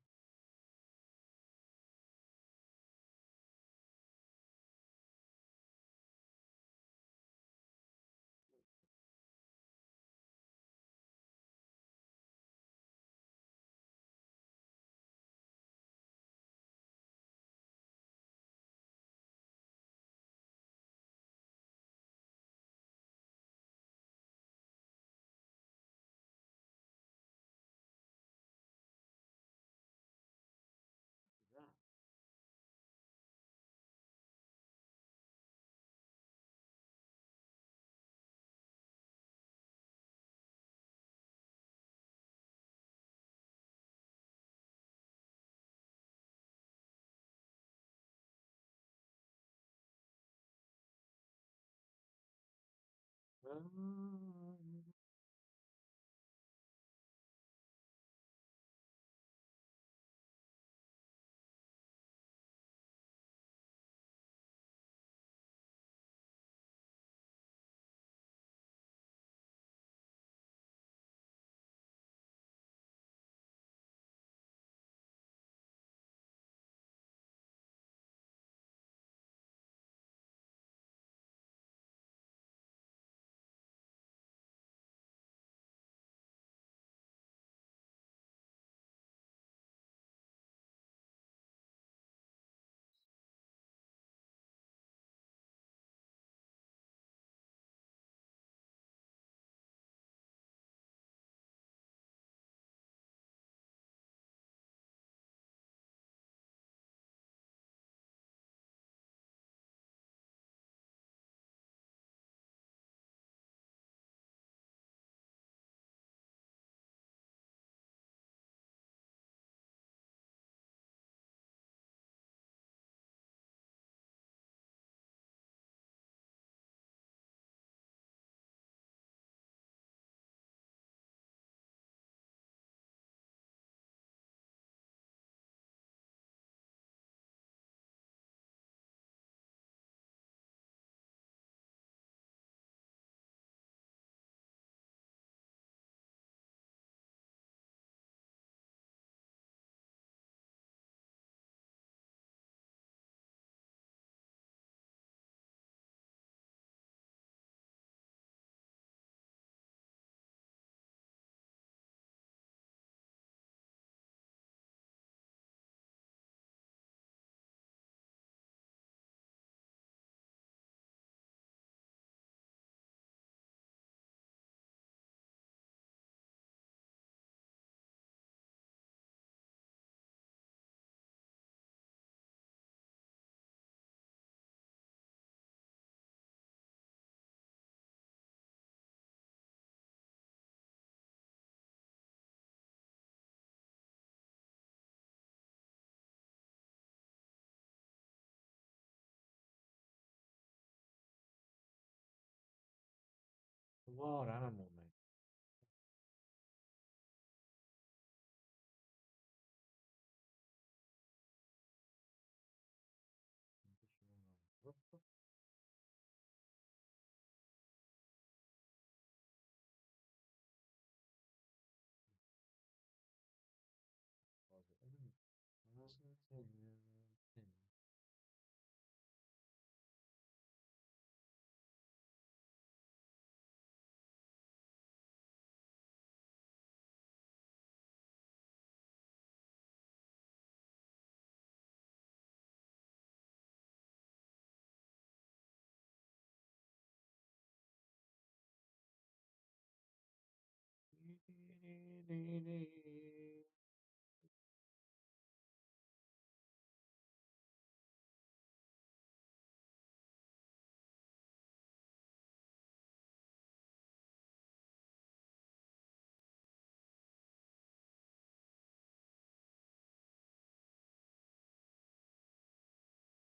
wild animal, mate.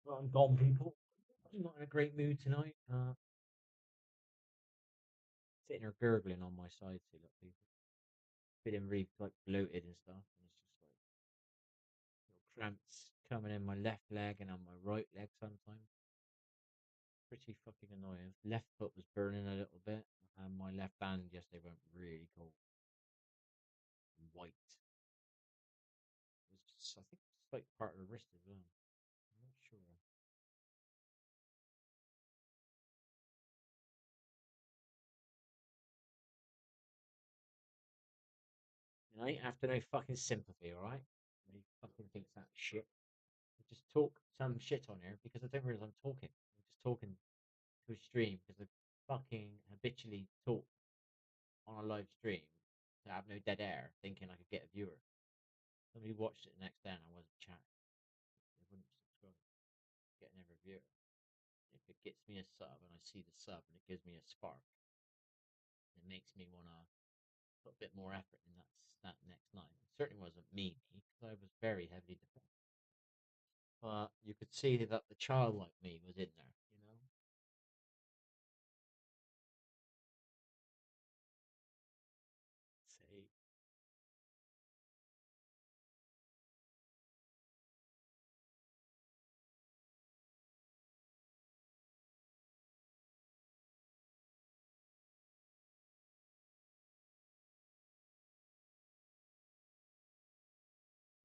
Well, I'm gone, people. I'm not in a great mood tonight. Sitting here gurgling on my side, see, look, people. Feeling really like bloated and stuff. And it's just like little cramps coming in my left leg and on my right leg sometimes. Pretty fucking annoying. Left foot was burning a little bit, and my left hand yesterday went really cold and white. It was just, I think it's like part of the wrist as well. I'm not sure. And I ain't after no fucking sympathy, alright? He fucking thinks that shit. I just talk some shit on here because I don't realize I'm talking. I'm just talking to a stream because I fucking habitually talk on a live stream to have no dead air, thinking I could get a viewer. Somebody watched it the next day and I wasn't chatting. They wouldn't subscribe, get another viewer. If it gets me a sub and I see the sub and it gives me a spark, it makes me want to put a bit more effort in that next night. It certainly wasn't me because I was very heavily depressed. But you could see that the childlike me was in there, you know. Say,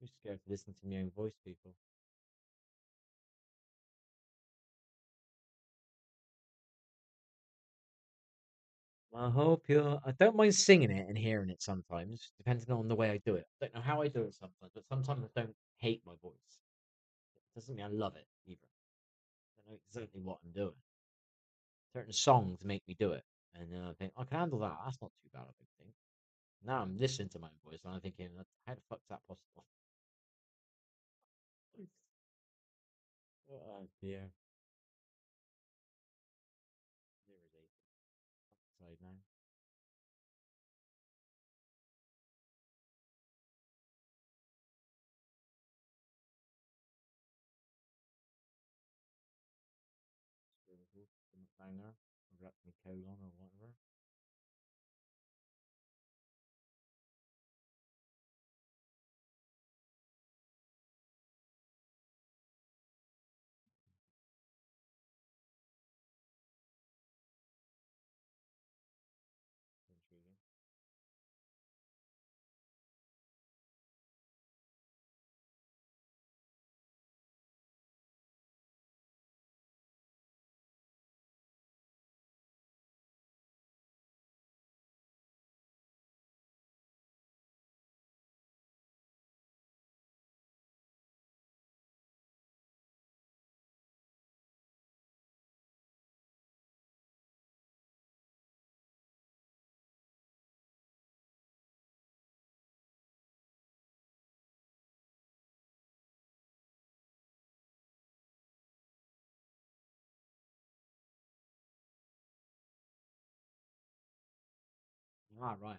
I'm scared to listen to my own voice, people. I hope you're. I don't mind singing it and hearing it sometimes, depending on the way I do it. I don't know how I do it sometimes, but sometimes I don't hate my voice. It doesn't mean I love it either. I know exactly what I'm doing. Certain songs make me do it, and then I think I can handle that. That's not too bad, I don't think. Now I'm listening to my own voice and I'm thinking, how the fuck's that possible? Oh dear. There is a side now. Down there. Or up my colon or whatever. Intriguing. Ah, right.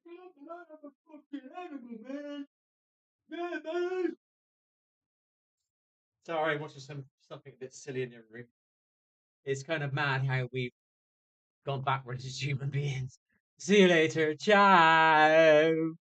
I'm a fucking animal, man. Yeah, man. Sorry, I'm watching something a bit silly in the other room. It's kind of mad how we've gone backwards as human beings. See you later. Ciao.